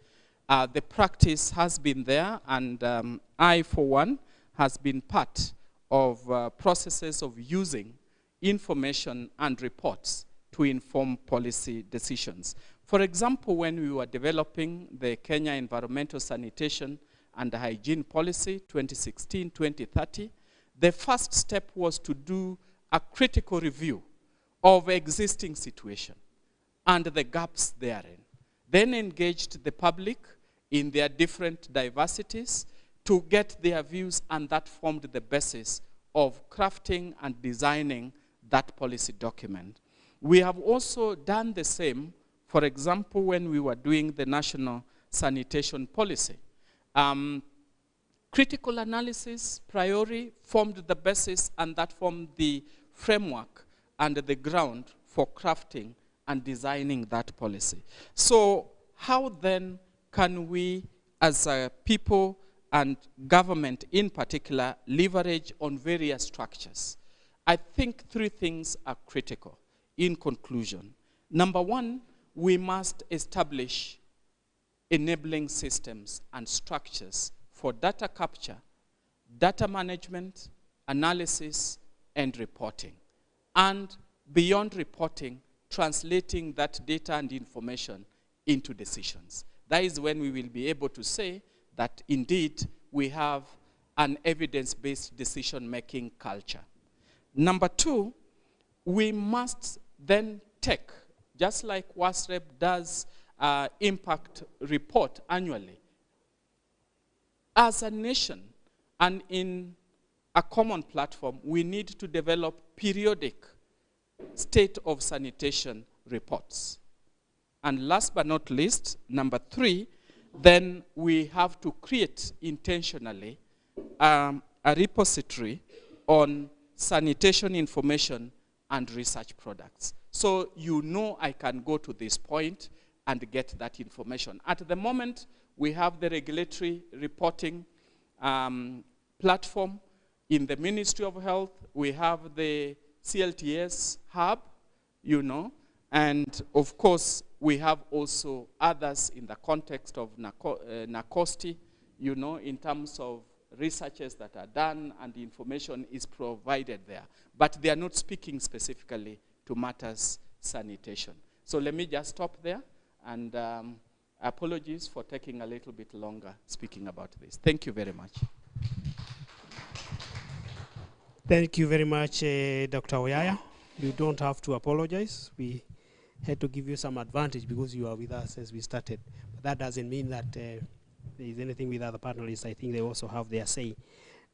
the practice has been there, and I, for one, has been part of processes of using information and reports to inform policy decisions. For example, when we were developing the Kenya Environmental Sanitation and Hygiene Policy 2016-2030, the first step was to do a critical review of existing situation and the gaps therein. Then engaged the public in their different diversities to get their views, and that formed the basis of crafting and designing that policy document. We have also done the same, for example, when we were doing the National Sanitation Policy. Critical analysis, priori, formed the basis, and that formed the framework and the ground for crafting and designing that policy. So how then can we, as a people and government in particular, leverage on various structures? I think three things are critical in conclusion. Number one, we must establish enabling systems and structures for data capture, data management, analysis, and reporting. And beyond reporting, translating that data and information into decisions. That is when we will be able to say that indeed we have an evidence-based decision-making culture. Number two, we must then take, just like WASREP does impact report annually, as a nation and in a common platform, we need to develop periodic state of sanitation reports. And last but not least, number three, then we have to create intentionally a repository on sanitation information and research products. So you know I can go to this point and get that information. At the moment, we have the regulatory reporting platform in the Ministry of Health. We have the CLTS hub, you know, and of course, we have also others in the context of NACOSTI, you know, in terms of researches that are done and the information is provided there. But they are not speaking specifically to matters sanitation. So let me just stop there, and apologies for taking a little bit longer speaking about this. Thank you very much. Thank you very much, Dr. Oyaya. You don't have to apologize. We had to give you some advantage because you are with us as we started. But that doesn't mean that there is anything with other panelists. I think they also have their say.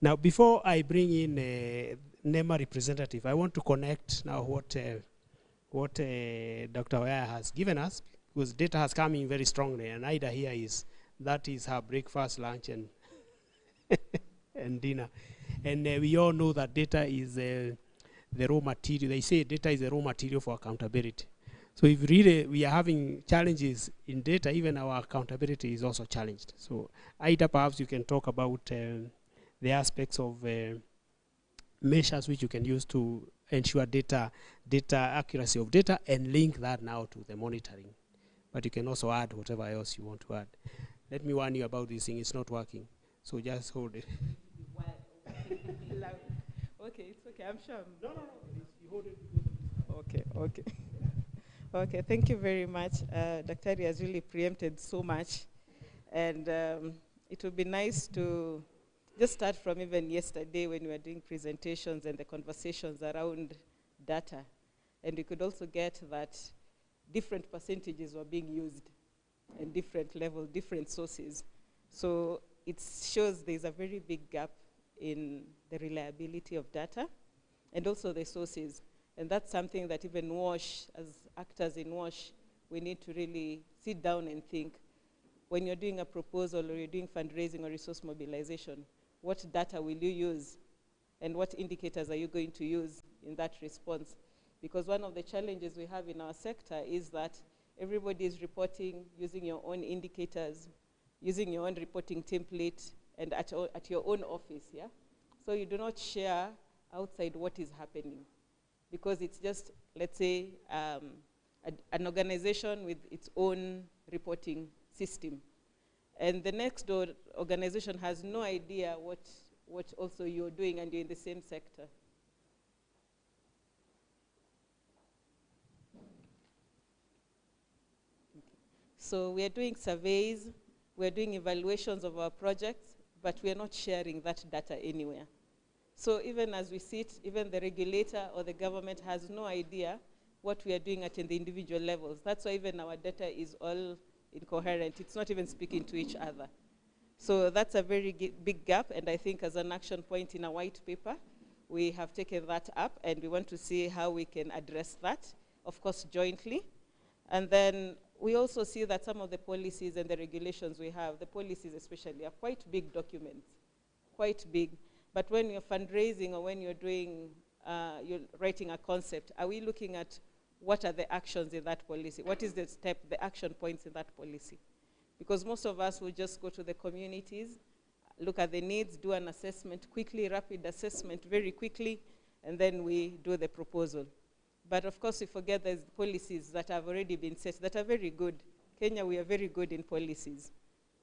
Now, before I bring in NEMA representative, I want to connect now what Dr. Oyaya has given us, because data has come in very strongly, and Ida here that is her breakfast, lunch, and and dinner. And we all know that data is the raw material. They say data is the raw material for accountability. So if really we are having challenges in data, even our accountability is also challenged. So Ida, perhaps you can talk about the aspects of measures which you can use to ensure data accuracy of data, and link that now to the monitoring. But you can also add whatever else you want to add. Let me warn you about this thing. It's not working. So just hold it. okay, it's okay. I'm sure. No, no, no. You hold it. Okay, okay. Okay, thank you very much. Dr. has really preempted so much. And it would be nice to just start from even yesterday when we were doing presentations and the conversations around data. And we could also get that different percentages were being used and different level, different sources. So it shows there's a very big gap in the reliability of data and also the sources. And that's something that even WASH, as actors in WASH, we need to really sit down and think. When you're doing a proposal or you're doing fundraising or resource mobilization, what data will you use? And what indicators are you going to use in that response? Because one of the challenges we have in our sector is that everybody is reporting using your own indicators, using your own reporting template, and at your own office, yeah? So you do not share outside what is happening. Because it's just, let's say, an organization with its own reporting system. And the next door organization has no idea what also you're doing, and you're in the same sector. So we are doing surveys, we're doing evaluations of our projects, but we are not sharing that data anywhere. So even as we sit, even the regulator or the government has no idea what we are doing at the individual levels. That's why even our data is all incoherent. It's not even speaking to each other. So that's a very big gap, and I think as an action point in a white paper, we have taken that up, and we want to see how we can address that, of course, jointly. And then we also see that some of the policies and the regulations we have, the policies especially, are quite big documents, quite big. But when you're fundraising or when you're doing, you're writing a concept, are we looking at what are the actions in that policy? What is the step, the action points in that policy? Because most of us will just go to the communities, look at the needs, do an assessment quickly, rapid assessment very quickly, and then we do the proposal. But of course, we forget there's policies that have already been set that are very good. Kenya, we are very good in policies.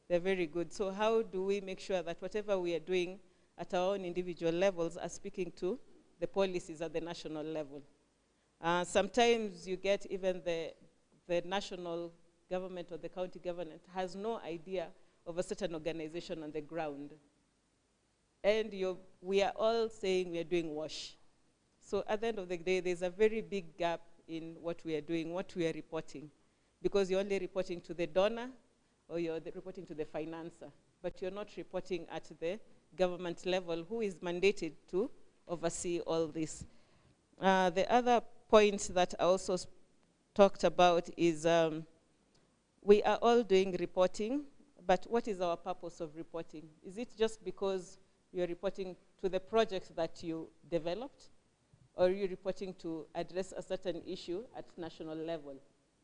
They're very good. So how do we make sure that whatever we are doing at our own individual levels are speaking to the policies at the national level? Sometimes you get even the national government or the county government has no idea of a certain organization on the ground. And we are all saying we are doing WASH. So at the end of the day, there's a very big gap in what we are doing, what we are reporting. Because you're only reporting to the donor or you're reporting to the financer, but you're not reporting at the government level, who is mandated to oversee all this. The other point that I also talked about is we are all doing reporting, but what is our purpose of reporting? Is it just because you're reporting to the project that you developed, or are you reporting to address a certain issue at national level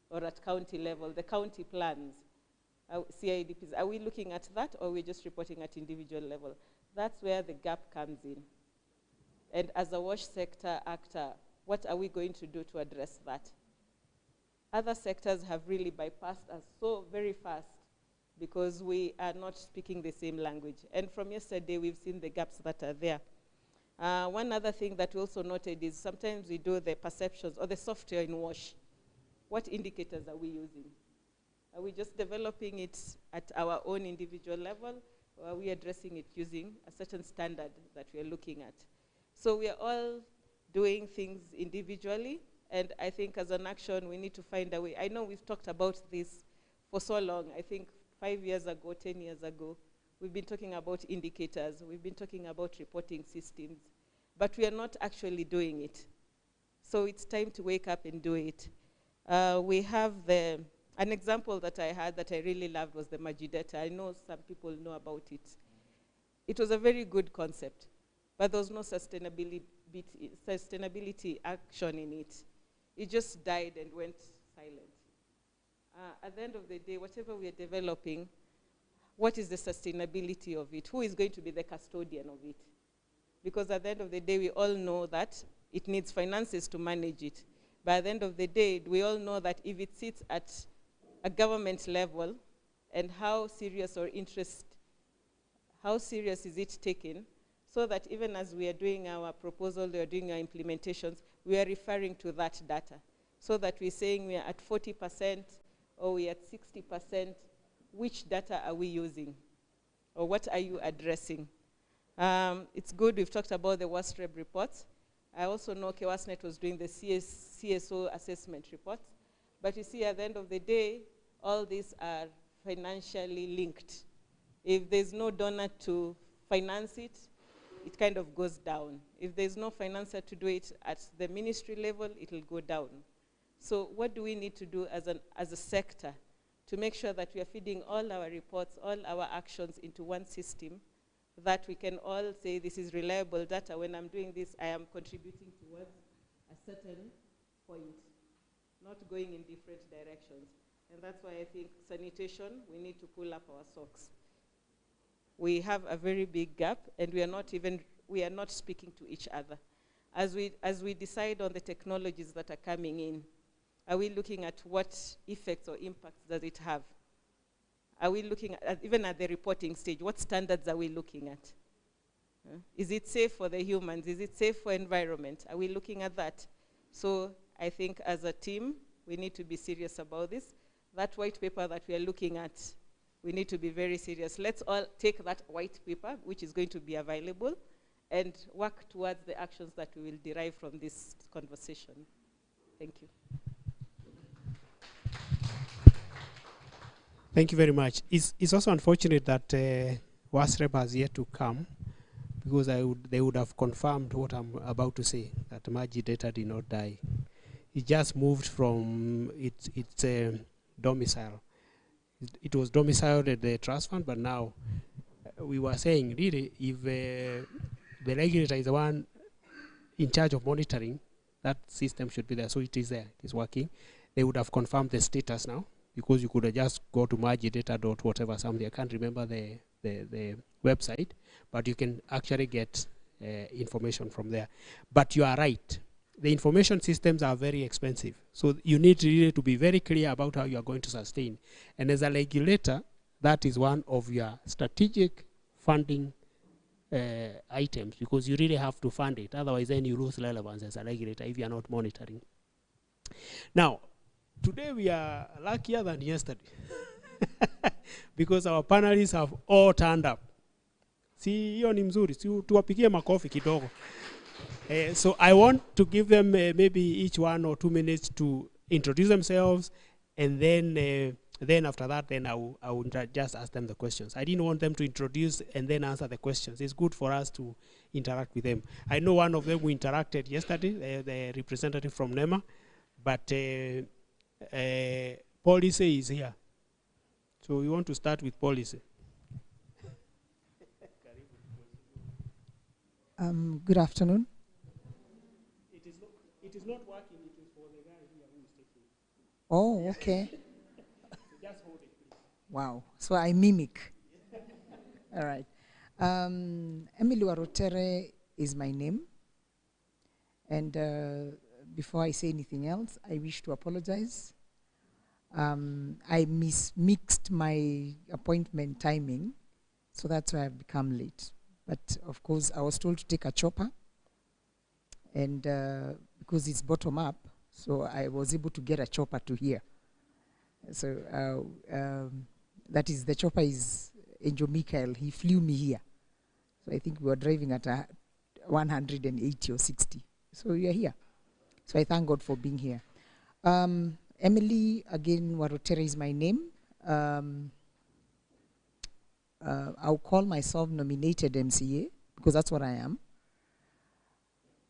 or at county level, the county plans, CIDPs? Are we looking at that, or are we just reporting at individual level? That's where the gap comes in. And as a WASH sector actor, what are we going to do to address that? Other sectors have really bypassed us so very fast because we are not speaking the same language. And from yesterday, we've seen the gaps that are there. One other thing that we also noted is sometimes we do the perceptions or the software in WASH. What indicators are we using? Are we just developing it at our own individual level, or are we addressing it using a certain standard that we are looking at? So we are all doing things individually, and I think as an action, we need to find a way. I know we've talked about this for so long. I think 5 years ago, 10 years ago, we've been talking about indicators. We've been talking about reporting systems, but we are not actually doing it. So it's time to wake up and do it. We have an example that I had that I really loved was the Magidata. I know some people know about it. It was a very good concept, but there was no sustainability action in it. It just died and went silent. At the end of the day, whatever we are developing, what is the sustainability of it? Who is going to be the custodian of it? Because at the end of the day, we all know that it needs finances to manage it. But at the end of the day, we all know that if it sits at a government level, and how serious is it taken? so that even as we are doing our proposal, we are doing our implementations, we are referring to that data, so that we're saying we are at 40% or we are at 60%, which data are we using? Or what are you addressing? It's good, we've talked about the WASREB reports. I also know KEWASNET was doing the CSO assessment reports. But you see, at the end of the day, all these are financially linked. If there's no donor to finance it, it kind of goes down. If there's no financer to do it at the ministry level, it'll go down. So what do we need to do as a sector to make sure that we are feeding all our reports, all our actions into one system, that we can all say this is reliable data. When I'm doing this, I am contributing towards a certain point, not going in different directions. And that's why I think sanitation, we need to pull up our socks. We have a very big gap, and we are not speaking to each other. As we decide on the technologies that are coming in, are we looking at what effects or impacts does it have? Are we looking at, even at the reporting stage, what standards are we looking at? Is it safe for the humans? Is it safe for environment? Are we looking at that? So I think as a team, we need to be serious about this. That white paper that we are looking at, we need to be very serious. Let's all take that white paper, which is going to be available, and work towards the actions that we will derive from this conversation. Thank you. Thank you very much. It's also unfortunate that WASREB has yet to come, because they would have confirmed what I'm about to say, that Maji data did not die. It just moved from its domicile. It was domiciled at the trust fund, but now we were saying, really, if the regulator is the one in charge of monitoring, that system should be there. So it is there, it is working. They would have confirmed the status now, because you could just go to magidata.whatever something. I can't remember the website, but you can actually get information from there. But you are right. The information systems are very expensive. So you need really to be very clear about how you are going to sustain. And as a regulator, that is one of your strategic funding items, because you really have to fund it. Otherwise, then you lose relevance as a regulator if you are not monitoring. Now, today we are luckier than yesterday because our panelists have all turned up. Si hiyo ni mzuri, si tuwapigie makofi kidogo. So I want to give them maybe each 1 or 2 minutes to introduce themselves, and then after that, then I will just ask them the questions. I didn't want them to introduce and then answer the questions. It's good for us to interact with them. I know one of them we interacted yesterday, the representative from NEMA, but policy is here. So we want to start with policy. Good afternoon. It is not working, it is for the guy here who is taking it. Oh, okay. So just hold it, please. Wow. So I mimic. All right. Emily Warotere is my name. And before I say anything else, I wish to apologize. I mixed my appointment timing, so that's why I've become late. But of course, I was told to take a chopper, and because it's bottom up, so I was able to get a chopper to here. So that is, the chopper is Angel Michael. He flew me here. So I think we were driving at 180 or 60. So we are here. So I thank God for being here. Emily, again, Warotere is my name. I'll call myself nominated MCA, because that's what I am.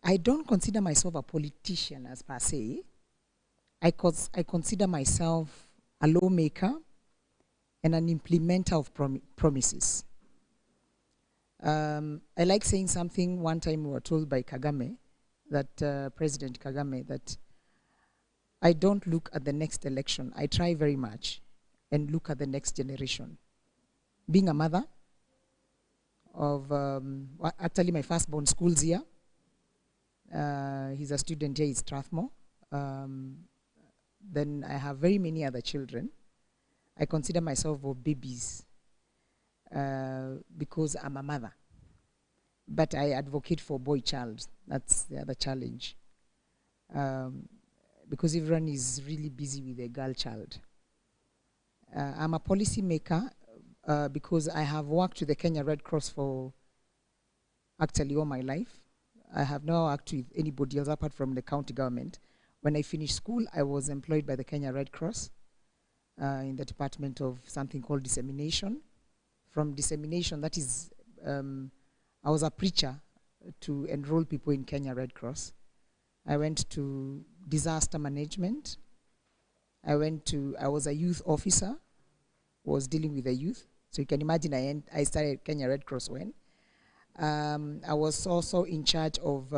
I don't consider myself a politician as per se. I consider myself a lawmaker and an implementer of promises. I like saying something. One time we were told by Kagame, that President Kagame, that I don't look at the next election. I try very much and look at the next generation. Being a mother of, actually my firstborn schools here. He's a student here in Strathmore. Then I have very many other children. I consider myself babies because I'm a mother. but I advocate for boy child. That's the other challenge. Because everyone is really busy with a girl child. I'm a policy maker because I have worked with the Kenya Red Cross for actually all my life. I have not worked with anybody else apart from the county government. When I finished school, I was employed by the Kenya Red Cross in the department of something called dissemination. From dissemination, that is, I was a preacher to enroll people in Kenya Red Cross. I went to disaster management. I was a youth officer, was dealing with the youth. So you can imagine I started Kenya Red Cross when. I was also in charge of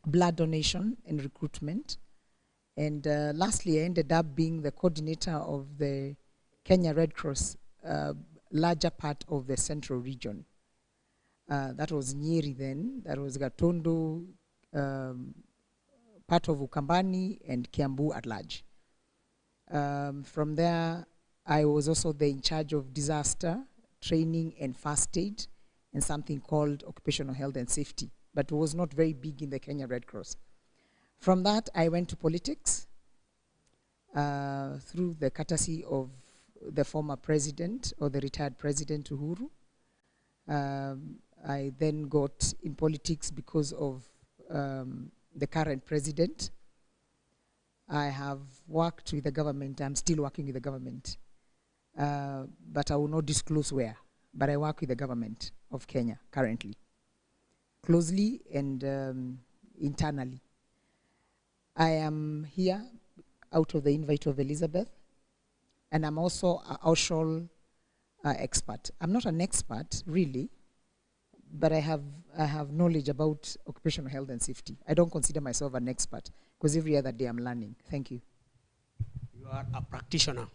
blood donation and recruitment. And lastly, I ended up being the coordinator of the Kenya Red Cross, larger part of the central region. That was Nyeri then, that was Gatondo, part of Ukambani, and Kiambu at large. From there, I was also in charge of disaster training and first aid, and something called occupational health and safety, but was not very big in the Kenya Red Cross. From that, I went to politics through the courtesy of the former president, or the retired president, Uhuru. I then got in politics because of the current president. I have worked with the government. I'm still working with the government, but I will not disclose where. But I work with the government of Kenya currently, closely and internally. I am here out of the invite of Elizabeth, and I'm also an OSHOL expert. I'm not an expert, really, but I have knowledge about occupational health and safety. I don't consider myself an expert, because every other day I'm learning. Thank you. You are a practitioner,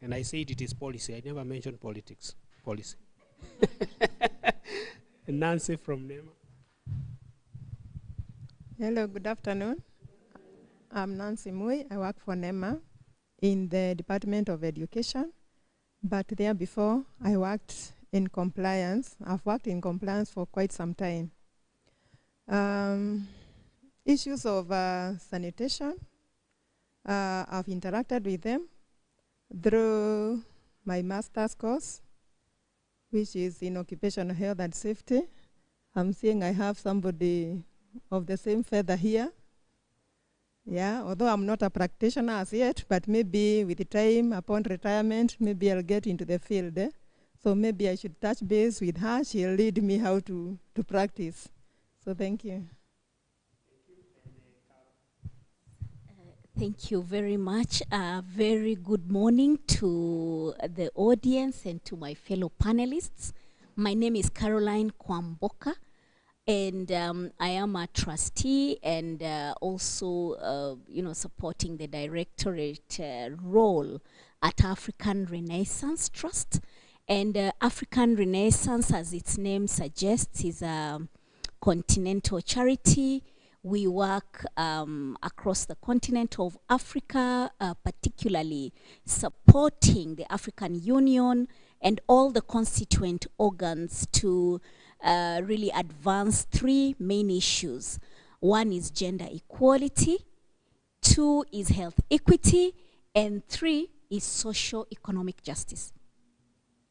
and I said it is policy. I never mentioned politics. Policy. Nancy from NEMA. Hello, good afternoon. I'm Nancy Mui. I work for NEMA in the Department of Education. But there before, I worked in compliance. I've worked in compliance for quite some time. Issues of sanitation, I've interacted with them through my master's course, which is in occupational health and safety. I'm seeing I have somebody of the same feather here. Yeah, although I'm not a practitioner as yet, but maybe with the time, upon retirement, maybe I'll get into the field. So maybe I should touch base with her. She'll lead me how to practice. So thank you. Thank you very much. Very good morning to the audience and to my fellow panelists. My name is Caroline Kwamboka, and I am a trustee and also, supporting the directorate role at African Renaissance Trust. And African Renaissance, as its name suggests, is a continental charity. We work across the continent of Africa, particularly supporting the African Union and all the constituent organs to really advance three main issues. One is gender equality, two is health equity, and three is socio-economic justice.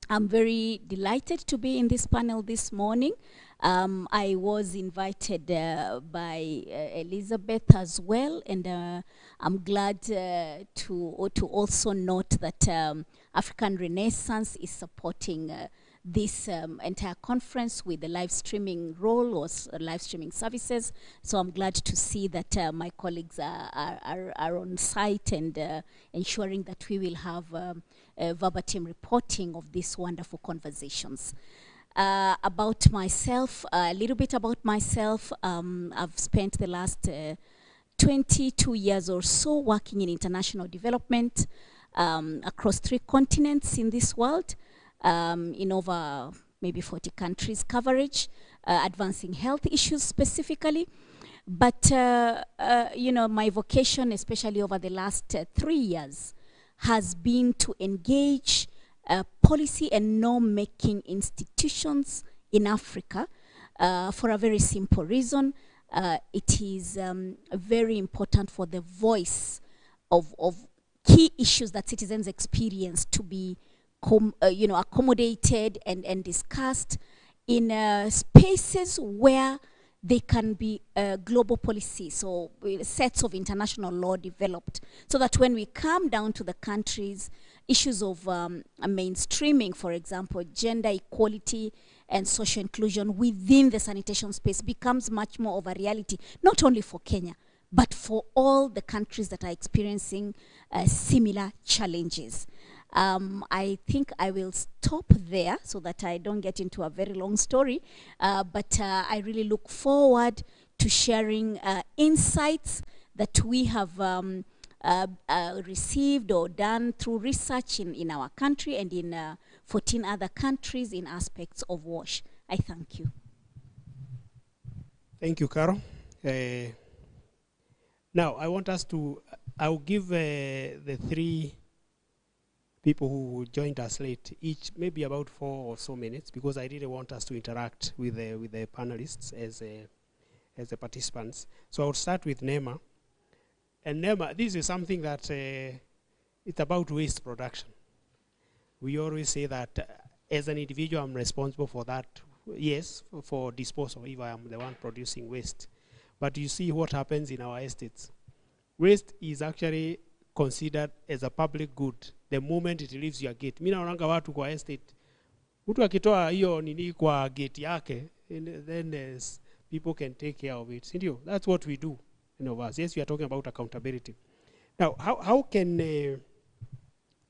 I'm very delighted to be in this panel this morning. I was invited by Elizabeth as well, and I'm glad to also note that African Renaissance is supporting this entire conference with the live streaming role or live streaming services. So I'm glad to see that my colleagues are on site and ensuring that we will have verbatim reporting of these wonderful conversations. About myself, a little bit about myself. I've spent the last 22 years or so working in international development across 3 continents in this world, in over maybe 40 countries coverage, advancing health issues specifically. But, my vocation, especially over the last 3 years, has been to engage policy and norm-making institutions in Africa for a very simple reason. It is very important for the voice of key issues that citizens experience to be accommodated and discussed in spaces where they can be global policies or sets of international law developed, so that when we come down to the countries, issues of mainstreaming, for example, gender equality and social inclusion within the sanitation space becomes much more of a reality, not only for Kenya, but for all the countries that are experiencing similar challenges. I think I will stop there so that I don't get into a very long story, but I really look forward to sharing insights that we have received or done through research in our country and in 14 other countries in aspects of WASH. I thank you. Thank you, Carol. Now, I want us to, I'll give the three people who joined us late, each maybe about 4 or so minutes, because I really want us to interact with the panelists as the participants. So I'll start with Nema. And Nema, this is something that it's about waste production. We always say that as an individual, I'm responsible for that, yes, for disposal, if I am the one producing waste. But you see what happens in our estates. Waste is actually considered as a public good the moment it leaves your gate. Mimi naonanga watu kwa estate, mtu akitoa hiyo nini kwa gate yake, then people can take care of it. Sindio? That's what we do in of us. Yes, we are talking about accountability. Now, how can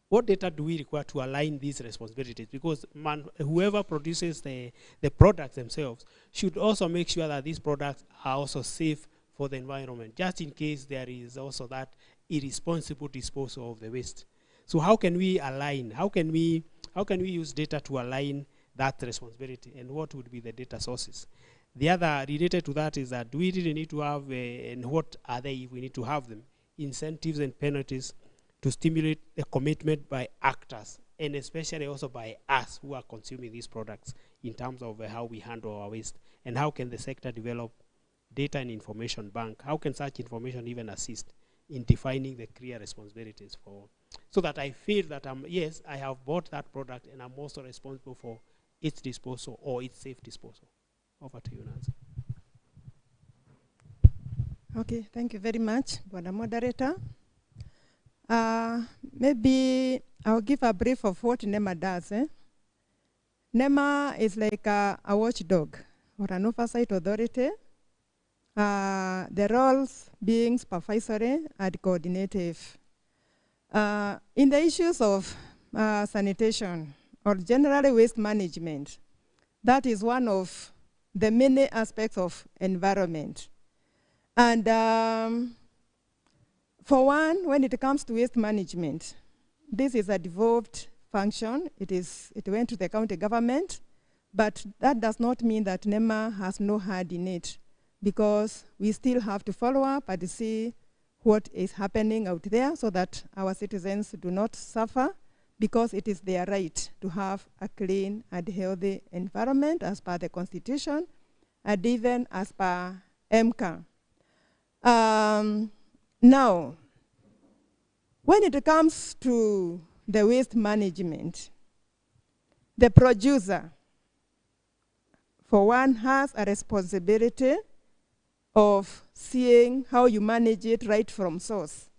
what data do we require to align these responsibilities? Because whoever produces the products themselves should also make sure that these products are also safe for the environment, just in case there is also that irresponsible disposal of the waste. So how can we align? How can we use data to align that responsibility, and what would be the data sources? The other related to that is that do we really need to have, and what are they if we need to have them, incentives and penalties to stimulate the commitment by actors, and especially also by us who are consuming these products in terms of how we handle our waste, and how can the sector develop data and information bank? How can such information even assist in defining the clear responsibilities for, so that I feel that yes, I have bought that product and I'm also responsible for its disposal or its safe disposal. Over to you, Nancy. Okay, thank you very much, Bwana Moderator. Maybe I'll give a brief of what NEMA does. NEMA is like a watchdog or an oversight authority. The roles being supervisory and coordinative. In the issues of sanitation or generally waste management, that is one of the many aspects of environment. And for one, when it comes to waste management, this is a devolved function. It went to the county government, but that does not mean that NEMA has no hand in it, because we still have to follow up and see what is happening out there so that our citizens do not suffer, because it is their right to have a clean and healthy environment as per the Constitution and even as per MCA. Now, when it comes to the waste management, the producer, for one, has a responsibility of seeing how you manage it right from source.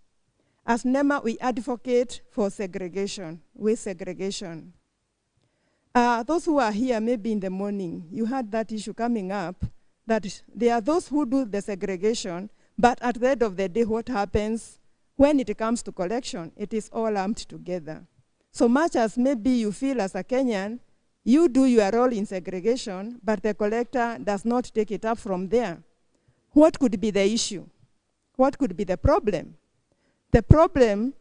As NEMA, we advocate for segregation, waste segregation. Those who are here maybe in the morning, you had that issue coming up, that there are those who do the segregation, but at the end of the day, what happens when it comes to collection? It is all lumped together. So much as maybe you feel as a Kenyan, you do your role in segregation, but the collector does not take it up from there. What could be the issue? What could be the problem? The problem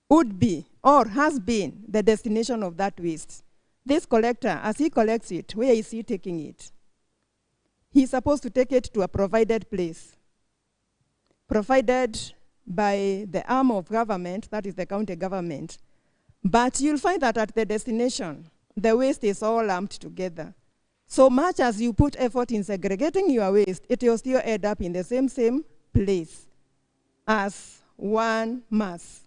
would be, or has been, the destination of that waste. This collector, as he collects it, where is he taking it? He's supposed to take it to a provided place, provided by the arm of government, that is the county government. But you'll find that at the destination, the waste is all lumped together. So much as you put effort in segregating your waste, it will still end up in the same place as one mass.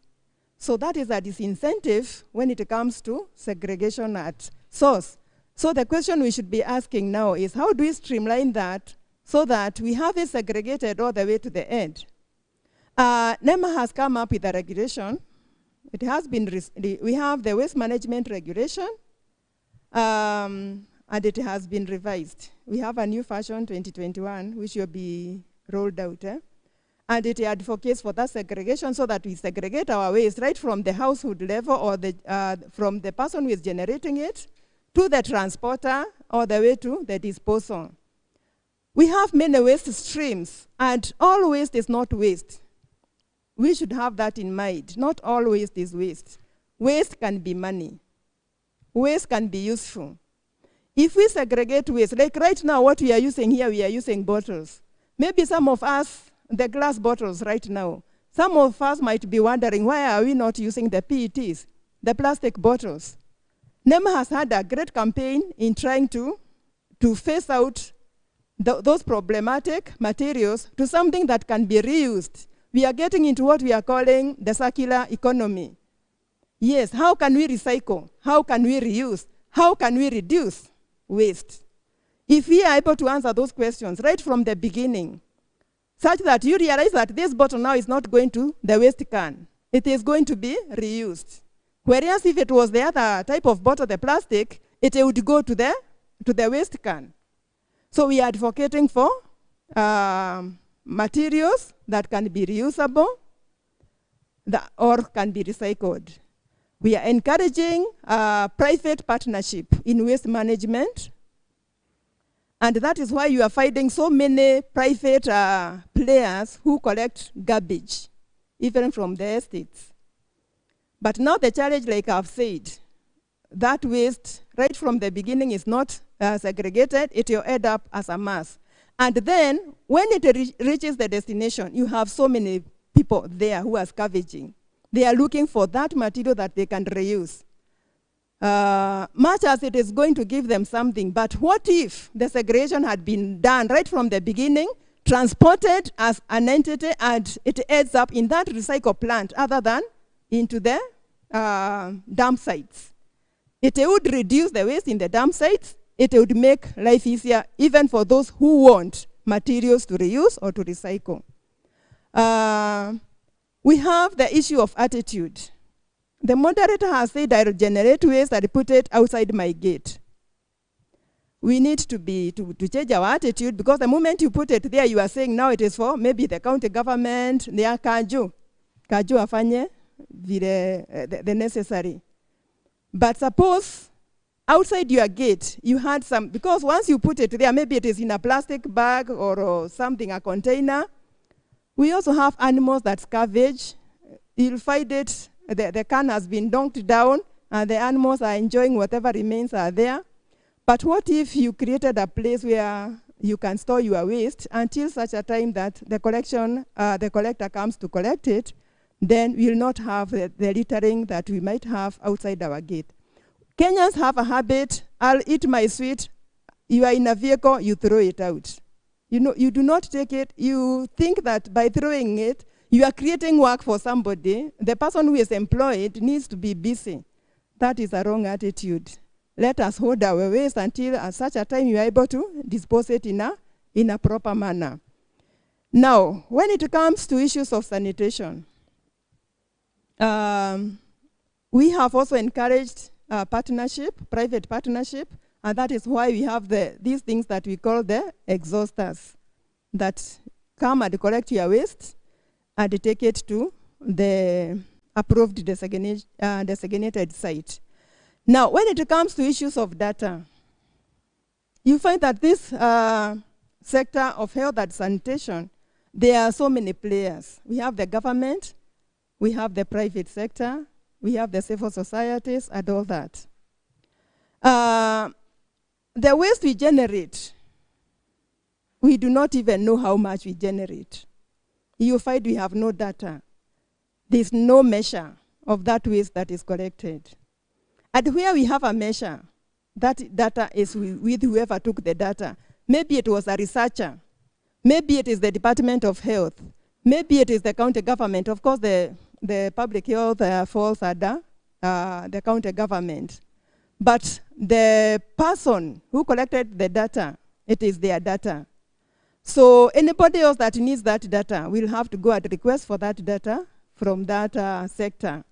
So that is a disincentive when it comes to segregation at source. So the question we should be asking now is, how do we streamline that so that we have it segregated all the way to the end? NEMA has come up with a regulation. It has been, we have the waste management regulation, and it has been revised. We have a new version 2021, which will be rolled out. And it advocates for that segregation so that we segregate our waste right from the household level or from the person who is generating it to the transporter all the way to the disposal. We have many waste streams, and all waste is not waste. We should have that in mind. Not all waste is waste. Waste can be money. Waste can be useful. If we segregate waste, like right now what we are using here, we are using bottles. Maybe some of us, the glass bottles right now, some of us might be wondering, why are we not using the PETs, the plastic bottles? NEMA has had a great campaign in trying to phase out those problematic materials to something that can be reused. We are getting into what we are calling the circular economy. Yes, how can we recycle? How can we reuse? How can we reduce waste? If we are able to answer those questions right from the beginning, such that you realize that this bottle now is not going to the waste can. It is going to be reused. Whereas if it was the other type of bottle, the plastic, it would go to the waste can. So we are advocating for materials that can be reusable or can be recycled. We are encouraging private partnership in waste management. And that is why you are finding so many private players who collect garbage, even from the estates. But now the challenge, like I've said, that waste right from the beginning is not segregated. It will end up as a mass. And then when it reaches the destination, you have so many people there who are scavenging. They are looking for that material that they can reuse. Much as it is going to give them something, but what if the segregation had been done right from the beginning, transported as an entity, and it ends up in that recycle plant other than into the dump sites? It would reduce the waste in the dump sites. It would make life easier even for those who want materials to reuse or to recycle. We have the issue of attitude. The moderator has said, I will generate waste and put it outside my gate. We need to change our attitude, because the moment you put it there, you are saying now it is for maybe the county government, their kaju afanye the necessary. But suppose outside your gate, you had some, because once you put it there, maybe it is in a plastic bag or something, a container. We also have animals that scavenge. You'll find it, the can has been dunked down, and the animals are enjoying whatever remains are there. But what if you created a place where you can store your waste until such a time that the collector comes to collect it? Then we'll not have the littering that we might have outside our gate. Kenyans have a habit, I'll eat my sweet, you are in a vehicle, you throw it out. You know, you do not take it, you think that by throwing it, you are creating work for somebody. The person who is employed needs to be busy. That is a wrong attitude. Let us hold our waste until at such a time you are able to dispose it in a proper manner. Now, when it comes to issues of sanitation, we have also encouraged partnership, private partnership, and that is why we have these things that we call the exhausters that come and collect your waste and take it to the approved designated site. Now, when it comes to issues of data, you find that this sector of health and sanitation, there are so many players. We have the government, we have the private sector, we have the civil societies, and all that. The waste we generate, we do not even know how much we generate. You find we have no data. There's no measure of that waste that is collected. And where we have a measure, that data is with whoever took the data. Maybe it was a researcher. Maybe it is the Department of Health. Maybe it is the county government. Of course, the public health falls under the county government. But the person who collected the data, it is their data. So anybody else that needs that data will have to go and request for that data from that sector.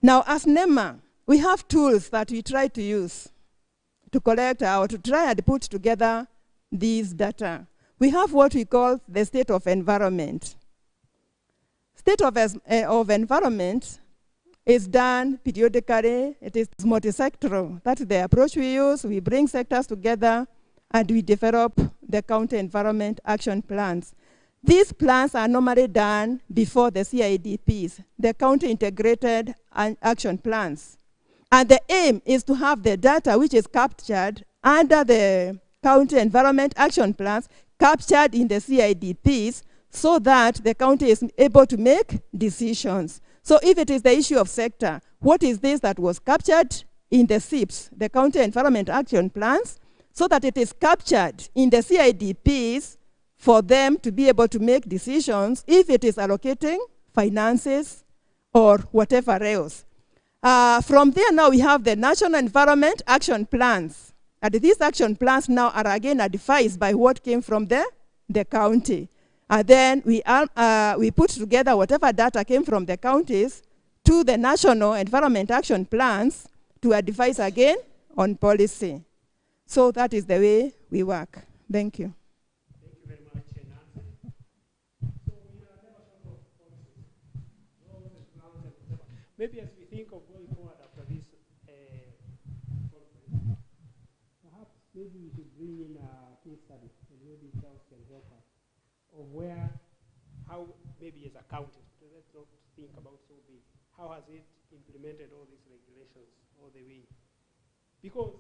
Now, as NEMA, we have tools that we try to use to collect or to try and put together these data. We have what we call the state of environment. State of environment is done periodically. It is multi-sectoral. That's the approach we use. We bring sectors together and we develop the county environment action plans. These plans are normally done before the CIDPs, the county integrated action plans. And the aim is to have the data which is captured under the county environment action plans captured in the CIDPs so that the county is able to make decisions. So if it is the issue of sector, what is this that was captured in the CIPs, the county environment action plans, so that it is captured in the CIDPs for them to be able to make decisions if it is allocating finances or whatever else. From there now we have the national environment action plans. And these action plans now are again advised by what came from the county. And then we put together whatever data came from the counties to the national environment action plans to advise again on policy. So that is the way we work. Thank you. Thank you very much, Nancy. So we are never short of policies, laws and plans and whatever. Maybe as we think of going forward after this conference, perhaps maybe we should bring in a case study, and maybe Charles can help us, of how maybe as a county, let's not think about so big, how has it implemented all these regulations all the way? Because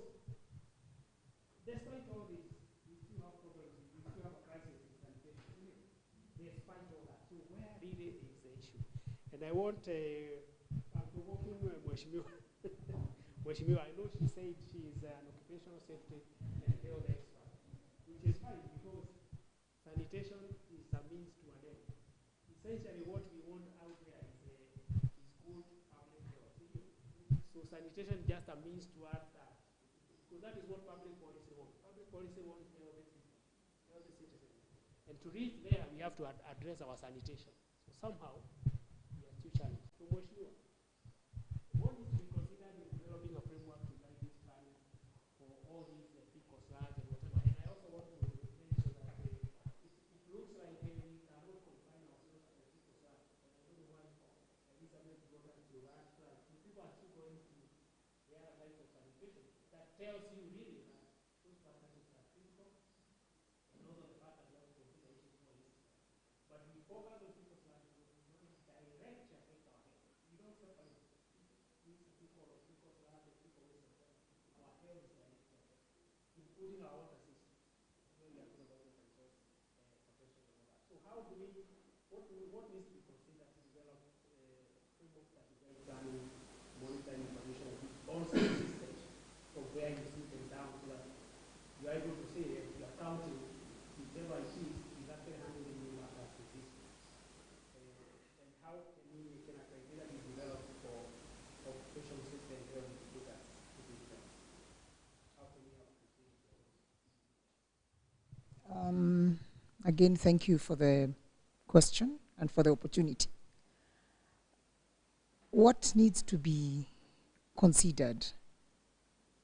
despite all this, we still have problems, we still have a crisis in sanitation. Despite all that, so where really is the issue? And I want, I'm provoking Mheshimiwa. Mheshimiwa, I know she said she is an occupational safety and health expert, which is fine because sanitation is a means to an end. Essentially what we want out there is good public health. So sanitation is just a means towards that. So that is what public policy wants. Public policy wants healthy people, healthy citizens. And to reach there, we have to address our sanitation. So somehow, we are still challenged. So Mheshimiwa, what needs to be considered in developing a framework to guide this planning for all these PCOS lands and whatever? And I also want to mention that it looks like we are not confining ourselves to the PCOS land. And I don't know why Elizabeth brought us to that plan. People are still going to the other types of sanitation. That tells you really that those practices are critical, and also the fact that we have to consider issues more easily. But we focus on people's lives because we want to directly affect our health. We don't separate people land and people waste of water. Our health is directly affected, including our water system. When we are talking about water resource protection and all that. So how do we, what needs to be considered to develop frameworks that is very planning, monitoring information, also systems of where you see them down so that you are able to say if you are counting whichever it is actually handling new matters with this. And how can a criteria be developed for occupational safety and health indicators to be developed? How can we help to see Again, thank you for the question and for the opportunity. What needs to be considered?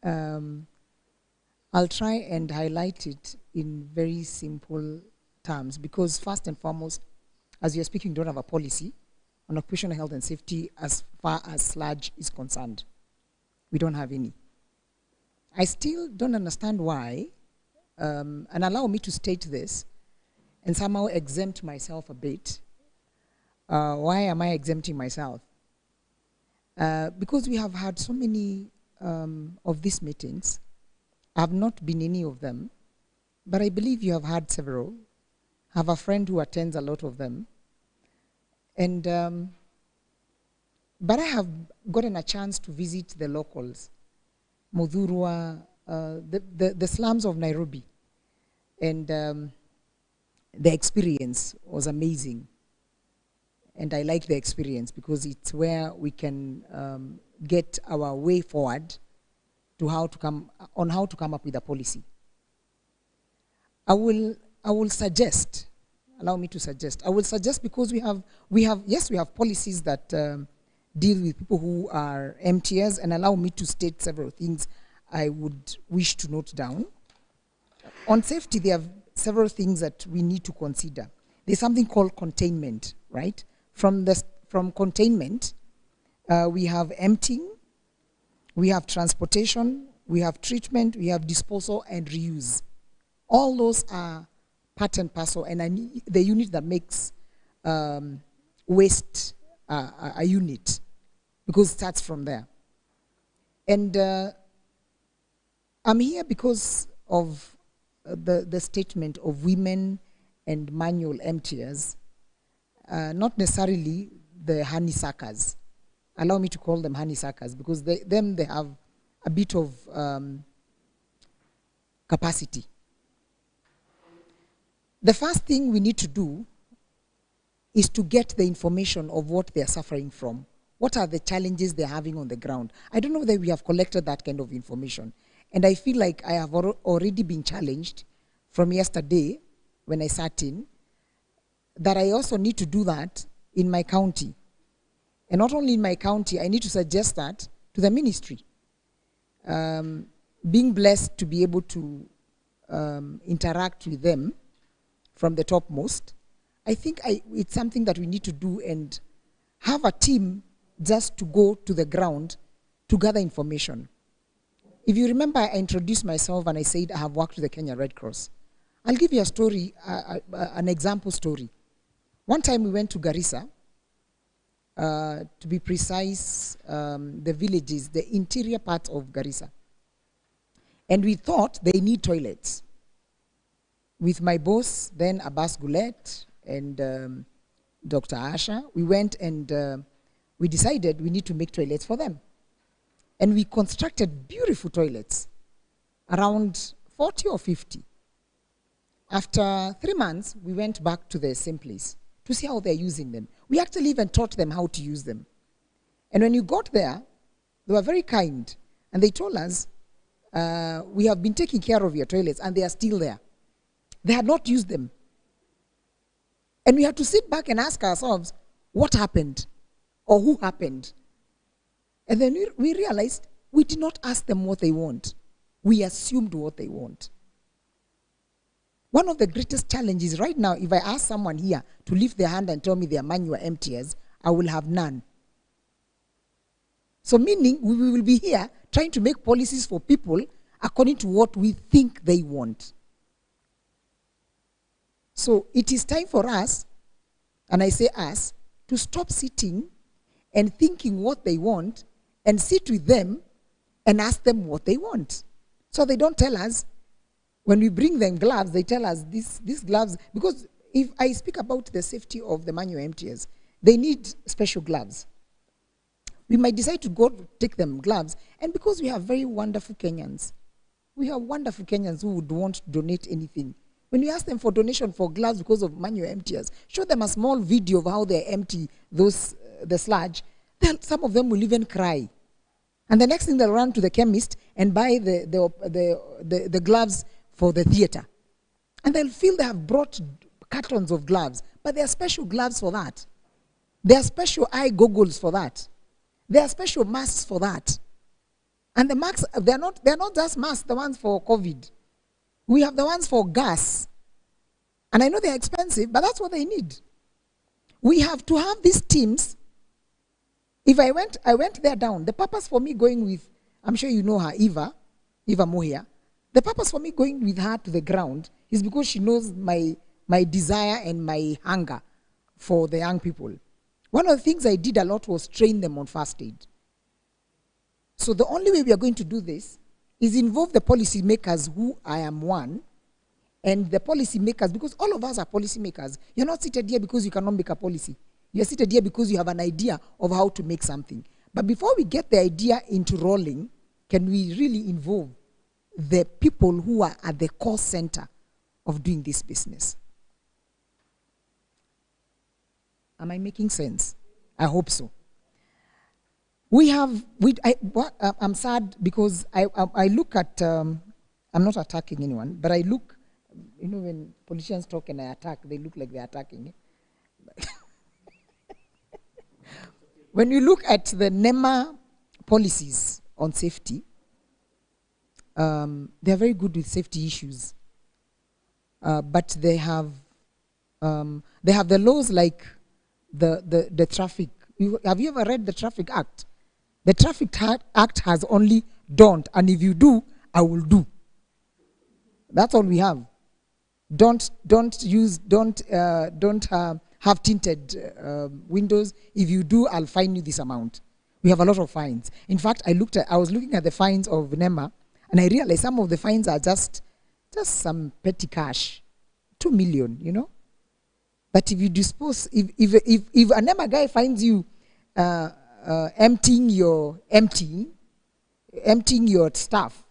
I'll try and highlight it in very simple terms because first and foremost, as you're speaking, you don't have a policy on occupational health and safety as far as sludge is concerned. We don't have any. I still don't understand why, and allow me to state this and somehow exempt myself a bit. Why am I exempting myself? Because we have had so many of these meetings. I have not been any of them, but I believe you have had several. I have a friend who attends a lot of them. And, but I have gotten a chance to visit the locals, Mudhurwa, the slums of Nairobi. And the experience was amazing. And I like the experience because it's where we can get our way forward to how to come up with a policy. I will suggest, allow me to suggest, I will suggest, because we have policies that deal with people who are emptiers, and allow me to state several things I would wish to note down. On safety, there are several things that we need to consider. There's something called containment, right? From containment, we have emptying, we have transportation, we have treatment, we have disposal and reuse. All those are part and parcel, and the unit that makes waste a unit, because it starts from there. And I'm here because of the statement of women and manual emptiers, not necessarily the honeysuckers. Allow me to call them honeysuckers, because they have a bit of capacity. The first thing we need to do is to get the information of what they're suffering from. What are the challenges they're having on the ground? I don't know whether we have collected that kind of information. And I feel like I have already been challenged from yesterday when I sat in, that I also need to do that in my county. And not only in my county, I need to suggest that to the ministry. Being blessed to be able to interact with them from the topmost, I think it's something that we need to do, and have a team just to go to the ground to gather information. If you remember, I introduced myself and I said I have worked with the Kenya Red Cross. I'll give you a story, an example story. One time we went to Garissa, to be precise, the villages, the interior part of Garissa. And we thought they need toilets. With my boss, then Abbas Goulet, and Dr. Asha, we went and we decided we need to make toilets for them. And we constructed beautiful toilets, around 40 or 50. After 3 months, we went back to the same place to see how they're using them. We actually even taught them how to use them. And when you got there, they were very kind. And they told us, we have been taking care of your toilets, and they are still there. They had not used them. And we had to sit back and ask ourselves, what happened? Or who happened? And then we realized we did not ask them what they want. We assumed what they want. One of the greatest challenges right now, if I ask someone here to lift their hand and tell me they are manual emptiers, I will have none. So meaning we will be here trying to make policies for people according to what we think they want. So it is time for us, and I say us, to stop sitting and thinking what they want, and sit with them and ask them what they want. So they don't tell us, when we bring them gloves, they tell us these gloves, because if I speak about the safety of the manual emptiers, they need special gloves. We might decide to go take them gloves, and because we have very wonderful Kenyans, we have wonderful Kenyans who would want to donate anything. When we ask them for donation for gloves because of manual emptiers, show them a small video of how they empty the sludge, then some of them will even cry. And the next thing they'll run to the chemist and buy the gloves for the theater. And they'll feel they have brought cartons of gloves, but there are special gloves for that. There are special eye goggles for that. There are special masks for that. And the masks, they're not just masks, the ones for COVID. We have the ones for gas. And I know they're expensive, but that's what they need. We have to have these teams. If I went there down, the purpose for me going with, I'm sure you know her, Eva Mohia. The purpose for me going with her to the ground is because she knows my desire and my hunger for the young people. One of the things I did a lot was train them on first aid. So the only way we are going to do this is involve the policy makers, who I am one, and the policy makers, because all of us are policy makers. You're not seated here because you cannot make a policy. You're seated here because you have an idea of how to make something. But before we get the idea into rolling, can we really involve the people who are at the core center of doing this business. Am I making sense? I hope so. I'm sad because I look at, I'm not attacking anyone, but I look, you know, when politicians talk and I attack, they look like they're attacking. When you look at the NEMA policies on safety, they're very good with safety issues. But they have the laws like the traffic. Have you ever read the Traffic Act? The Traffic Act has only don't, and if you do, I will do. That's all we have. Don't have tinted windows. If you do, I'll fine you this amount. We have a lot of fines. In fact, I was looking at the fines of NEMA, and I realized some of the fines are just some petty cash, 2 million, you know. But if you dispose, if a NEMA guy finds you emptying your stuff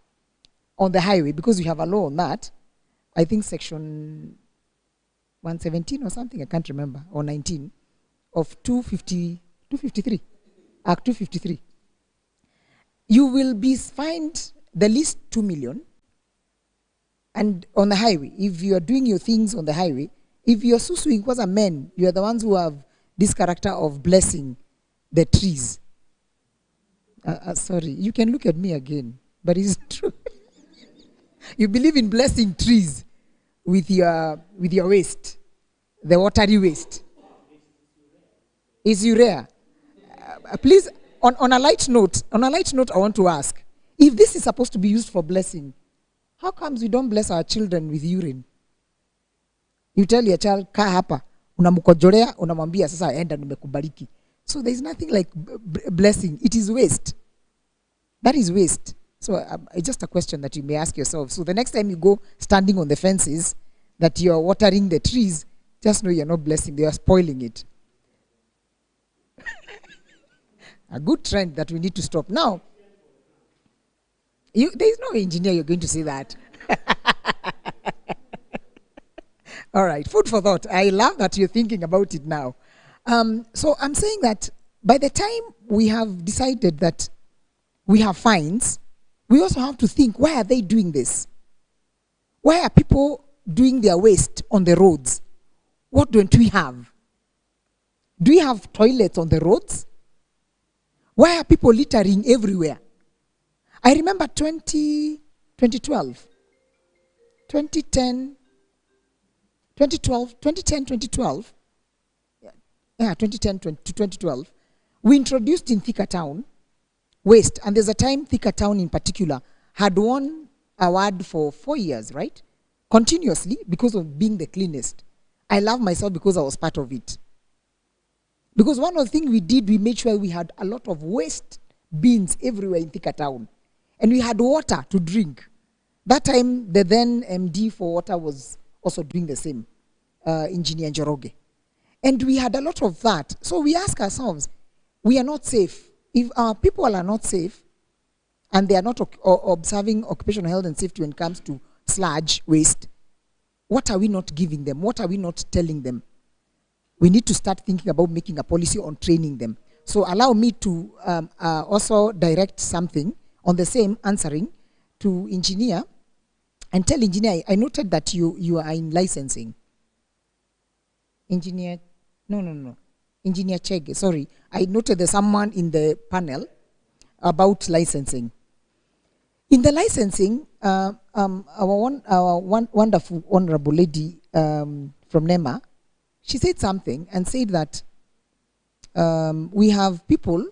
on the highway, because we have a law on that, I think section 117 or something, I can't remember, or 19 of 253, Act 253. You will be fined the least 2 million, and on the highway, if you are doing your things on the highway, if you're suing because a men, you are the ones who have this character of blessing the trees. Sorry, you can look at me again, but it's true. You believe in blessing trees with your waste, the watery waste. Is urea? Please, on a light note, I want to ask, if this is supposed to be used for blessing, how comes we don't bless our children with urine? You tell your child, kaa hapa, unamkojolea, unamwambia sasa enda nimekubariki. So there is nothing like blessing. It is waste. That is waste. So it's just a question that you may ask yourself. So the next time you go standing on the fences that you are watering the trees, just know you're not blessing, they are spoiling it. A good trend that we need to stop. Now, there is no engineer you're going to say that. All right, food for thought. I love that you're thinking about it now. So I'm saying that by the time we have decided that we have fines, we also have to think, why are they doing this? Why are people doing their waste on the roads? What don't we have? Do we have toilets on the roads? Why are people littering everywhere? I remember 2010, 2012, yeah, 2010 to 2012, we introduced in Thika Town waste, and there's a time Thika Town in particular had won award for 4 years, right? Continuously, because of being the cleanest. I love myself because I was part of it. Because one of the things we did, we made sure we had a lot of waste bins everywhere in Thika Town. And we had water to drink. That time, the then MD for water was also doing the same, Engineer Njoroge. And we had a lot of that. So we ask ourselves, we are not safe. If our people are not safe, and they are not observing occupational health and safety when it comes to sludge, waste, what are we not giving them? What are we not telling them? We need to start thinking about making a policy on training them. So allow me to also direct something on the same answering to engineer, and tell engineer, I noted that you are in licensing. Engineer, no. Engineer Chege, sorry. I noted there's someone in the panel about licensing. In the licensing, our wonderful, honorable lady from NEMA, she said something and said that we have people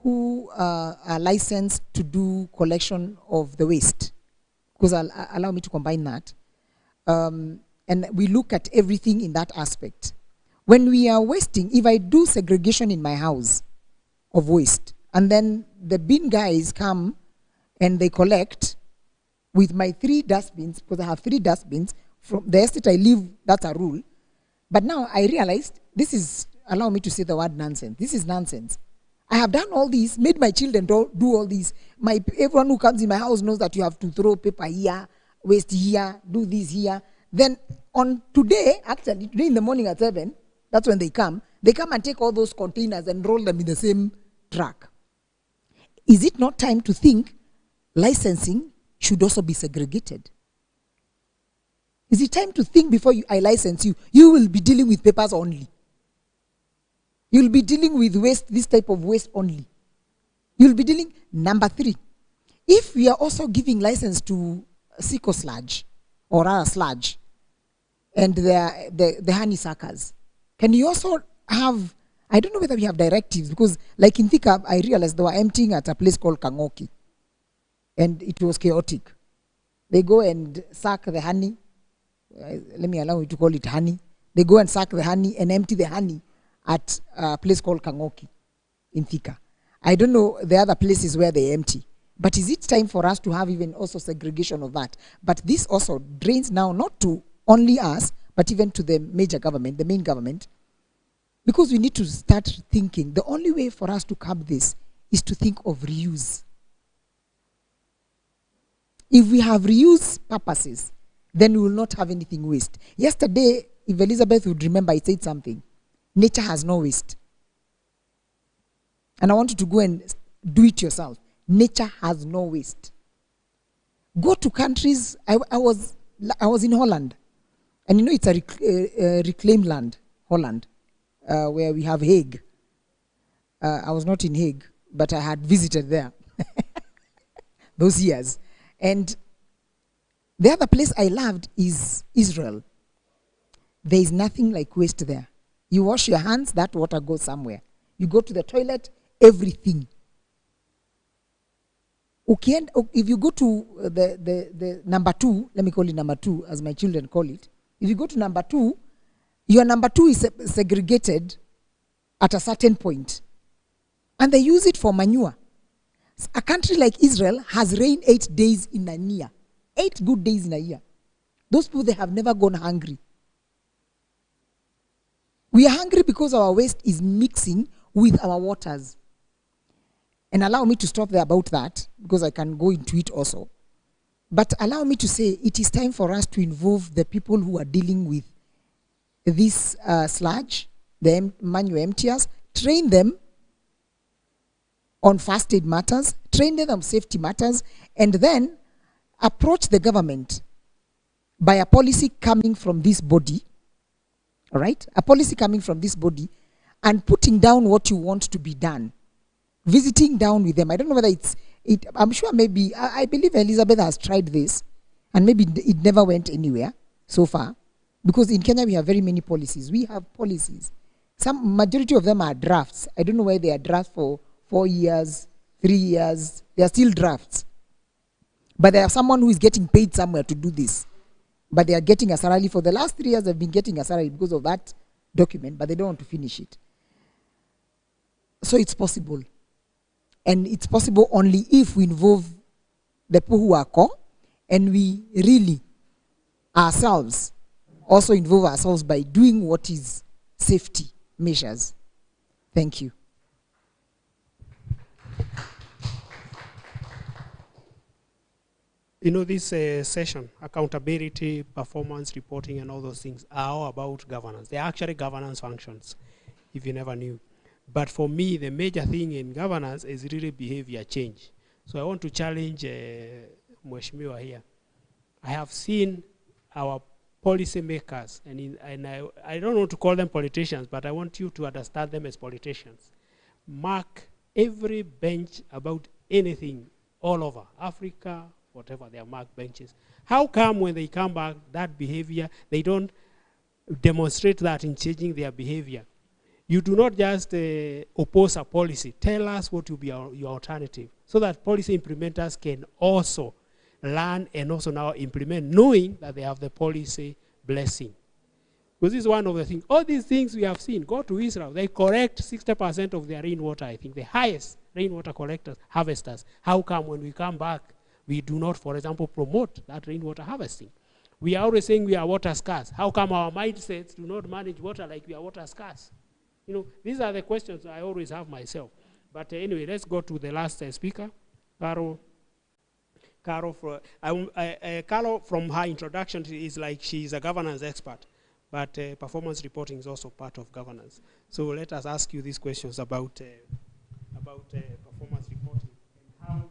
who are licensed to do collection of the waste. Because allow me to combine that. And we look at everything in that aspect. When we are wasting, if I do segregation in my house of waste, and then the bin guys come and they collect with my 3 dustbins, because I have 3 dustbins, from the estate I live, that's a rule. But now I realized this is, allow me to say the word nonsense. This is nonsense. I have done all these, made my children do all these. Everyone who comes in my house knows that you have to throw paper here, waste here, do this here. Then on today in the morning at 7, that's when they come and take all those containers and roll them in the same truck. Is it not time to think licensing should also be segregated? Is it time to think before I license you, you will be dealing with papers only? You'll be dealing with waste, this type of waste only. You'll be dealing, number 3, if we are also giving license to sickle sludge or other sludge and the honeysuckers, can you also have, I don't know whether we have directives, because like in Thika, I realized they were emptying at a place called Kangoki and it was chaotic. They go and suck the honey, let me allow you to call it honey. They go and suck the honey and empty the honey at a place called Kangoki in Thika. I don't know the other places where they empty. But is it time for us to have even also segregation of that? But this also drains now not to only us, but even to the major government, the main government, because we need to start thinking. The only way for us to curb this is to think of reuse. If we have reuse purposes, then we will not have anything waste. Yesterday, if Elizabeth would remember, I said something. Nature has no waste. And I want you to go and do it yourself. Nature has no waste. Go to countries, I was in Holland. And you know it's a reclaimed land, Holland, where we have Hague. I was not in Hague, but I had visited there those years. And the other place I loved is Israel. There is nothing like waste there. You wash your hands, that water goes somewhere. You go to the toilet, everything. Okay, if you go to the number 2, let me call it number 2, as my children call it. If you go to number 2, your number 2 is segregated at a certain point. And they use it for manure. A country like Israel has rain 8 days in a year. 8 good days in a year. Those people, they have never gone hungry. We are hungry because our waste is mixing with our waters. And allow me to stop there about that, because I can go into it also. But allow me to say it is time for us to involve the people who are dealing with this sludge, the manual emptiers, train them on first aid matters, train them on safety matters, and then approach the government by a policy coming from this body, all right? A policy coming from this body and putting down what you want to be done. Visiting down with them. I don't know whether I'm sure maybe, I believe Elizabeth has tried this and maybe it never went anywhere so far, because in Kenya we have very many policies. We have policies. Majority of them are drafts. I don't know why they are drafts for 4 years, 3 years. They are still drafts. But there are someone who is getting paid somewhere to do this. But they are getting a salary. For the last 3 years, they've been getting a salary because of that document, but they don't want to finish it. So it's possible. And it's possible only if we involve the people who are core, and we really ourselves also involve ourselves by doing what is safety measures. Thank you. You know, this session, accountability, performance reporting, and all those things are all about governance. They're actually governance functions, if you never knew. But for me, the major thing in governance is really behavior change. So I want to challenge Mheshimiwa here. I have seen our policy makers, and I don't want to call them politicians, but I want you to understand them as politicians. Mark every bench about anything all over Africa, whatever, they are marked benches. How come when they come back, that behavior, they don't demonstrate that in changing their behavior? You do not just oppose a policy. Tell us what will be your alternative, so that policy implementers can also learn and also now implement, knowing that they have the policy blessing. Because this is one of the things. All these things we have seen. Go to Israel. They correct 60% of their rainwater, I think, the highest rainwater collectors, harvesters. How come when we come back, we do not, for example, promote that rainwater harvesting? We are always saying we are water scarce. How come our mindsets do not manage water like we are water scarce? You know, these are the questions I always have myself. But anyway, let's go to the last speaker, Carol. Carol, Carol, from her introduction, is like she's a governance expert, but performance reporting is also part of governance. So let us ask you these questions about performance reporting and how.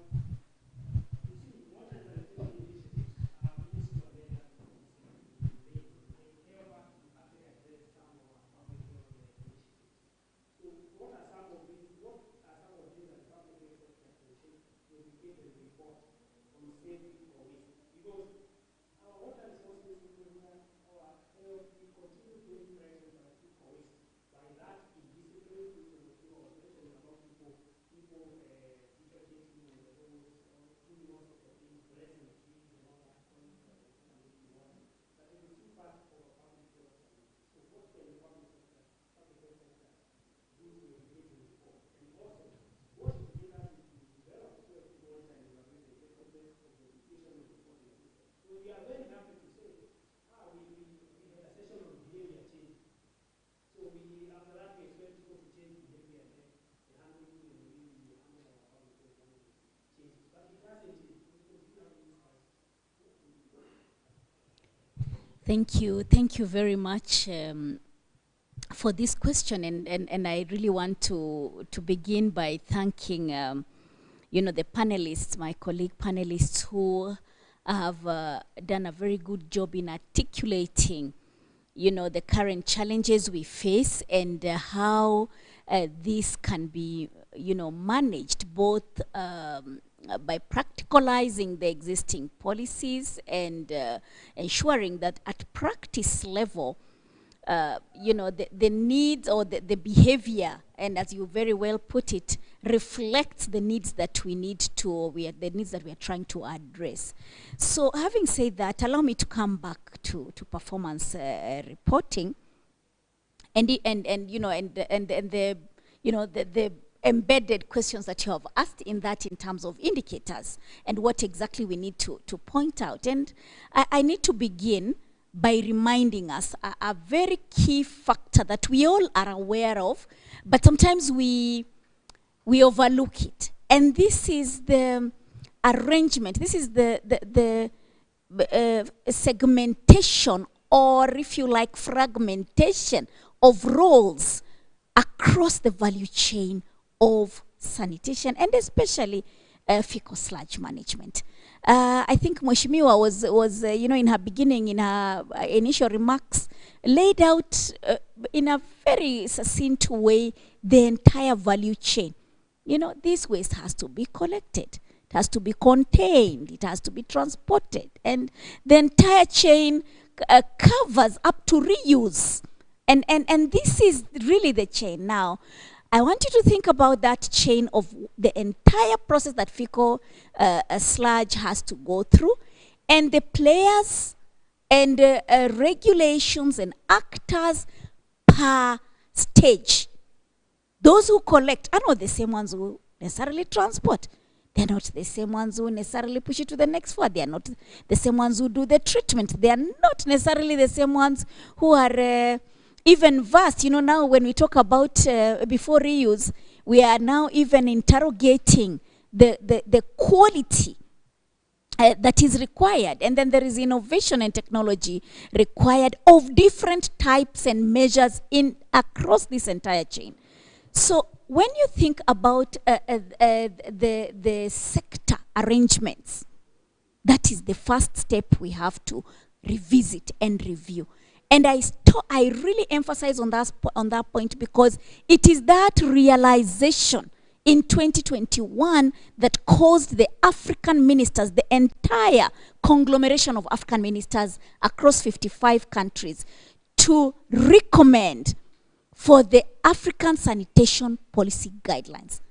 Thank you very much for this question, and I really want to begin by thanking the panelists, my colleague panelists, who have done a very good job in articulating the current challenges we face and how this can be managed both by practicalizing the existing policies and ensuring that at practice level, the needs or the behavior, and as you very well put it, reflects the needs that we need to, or the needs that we are trying to address. So having said that, allow me to come back to performance reporting and the embedded questions that you have asked in that in terms of indicators and what exactly we need to point out. And I need to begin by reminding us a very key factor that we all are aware of, but sometimes we overlook it. And this is the arrangement, this is the segmentation, or if you like, fragmentation of roles across the value chain of sanitation, and especially fecal sludge management. I think Mheshimiwa was in her beginning, in her initial remarks, laid out in a very succinct way the entire value chain. This waste has to be collected, it has to be contained, it has to be transported, and the entire chain covers up to reuse. And this is really the chain. Now, I want you to think about that chain of the entire process that fecal sludge has to go through, and the players and regulations and actors per stage. Those who collect are not the same ones who necessarily transport. They're not the same ones who necessarily push it to the next floor. They are not the same ones who do the treatment. They are not necessarily the same ones who are even vast. Now when we talk about before reuse, we are now even interrogating the quality that is required. And then there is innovation and technology required of different types and measures across this entire chain. So when you think about the sector arrangements, that is the first step we have to revisit and review. And I really emphasize on that point, because it is that realization in 2021 that caused the African ministers, the entire conglomeration of African ministers across 55 countries, to recommend for the African sanitation policy guidelines.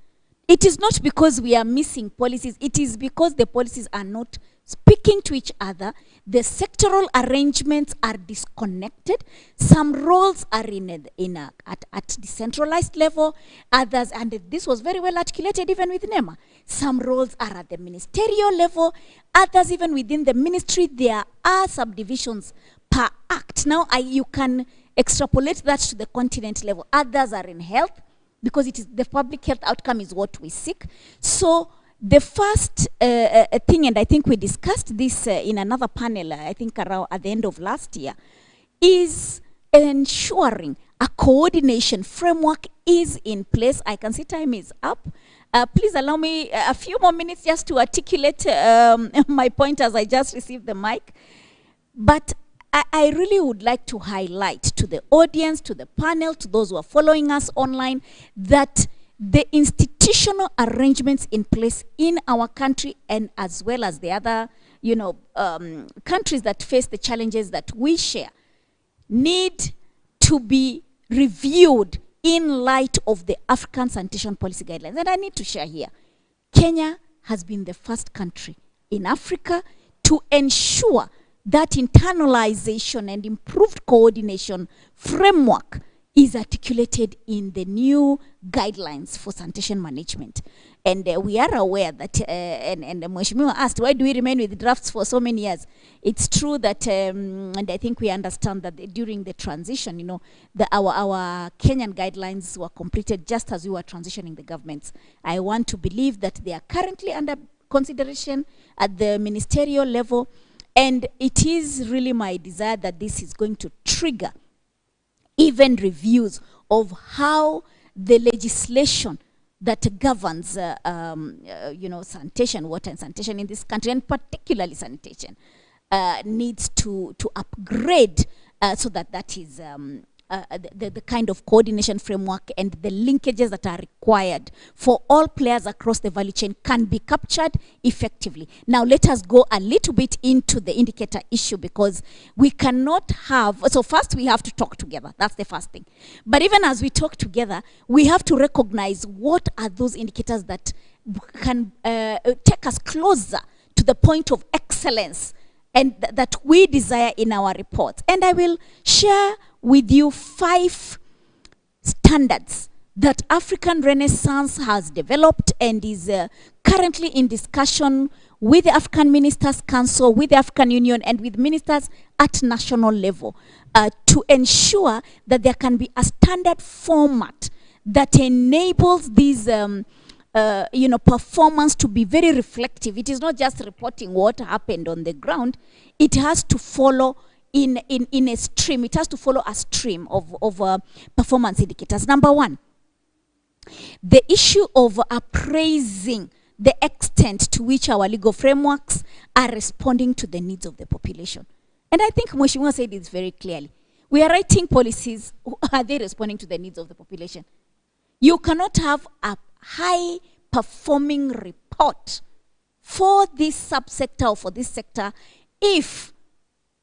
It is not because we are missing policies, it is because the policies are not speaking to each other. The sectoral arrangements are disconnected. Some roles are at decentralized level, others, and this was very well articulated even with NEMA. Some roles are at the ministerial level, others even within the ministry. There are subdivisions per act. Now you can extrapolate that to the continent level. Others are in health, because it is the public health outcome is what we seek. So the first thing, and I think we discussed this in another panel, I think around at the end of last year, is ensuring a coordination framework is in place. I can see time is up. Please allow me a few more minutes just to articulate my point as I just received the mic. But I really would like to highlight to the audience, to the panel, to those who are following us online, that the institutional arrangements in place in our country, and as well as the other, countries that face the challenges that we share, need to be reviewed in light of the African Sanitation Policy Guidelines. And I need to share here, Kenya has been the first country in Africa to ensure that internalization and improved coordination framework is articulated in the new guidelines for sanitation management. And we are aware that, and Mheshimiwa asked, why do we remain with drafts for so many years? It's true that, and I think we understand that during the transition, our Kenyan guidelines were completed just as we were transitioning the governments. I want to believe that they are currently under consideration at the ministerial level, and it is really my desire that this is going to trigger even reviews of how the legislation that governs, sanitation, water and sanitation in this country, and particularly sanitation, needs to upgrade so that is the kind of coordination framework and the linkages that are required for all players across the value chain can be captured effectively. Now let us go a little bit into the indicator issue, because we cannot have, so first we have to talk together, that's the first thing. But even as we talk together, we have to recognize what are those indicators that can take us closer to the point of excellence and that we desire in our report. And I will share with you 5 standards that African Renaissance has developed and is currently in discussion with the African Ministers' Council, with the African Union, and with ministers at national level to ensure that there can be a standard format that enables these performance to be very reflective. It is not just reporting what happened on the ground. It has to follow in a stream. It has to follow a stream of performance indicators. Number 1, the issue of appraising the extent to which our legal frameworks are responding to the needs of the population. And I think Mheshimiwa said this very clearly. We are writing policies. Are they responding to the needs of the population? You cannot have a high-performing report for this subsector or for this sector if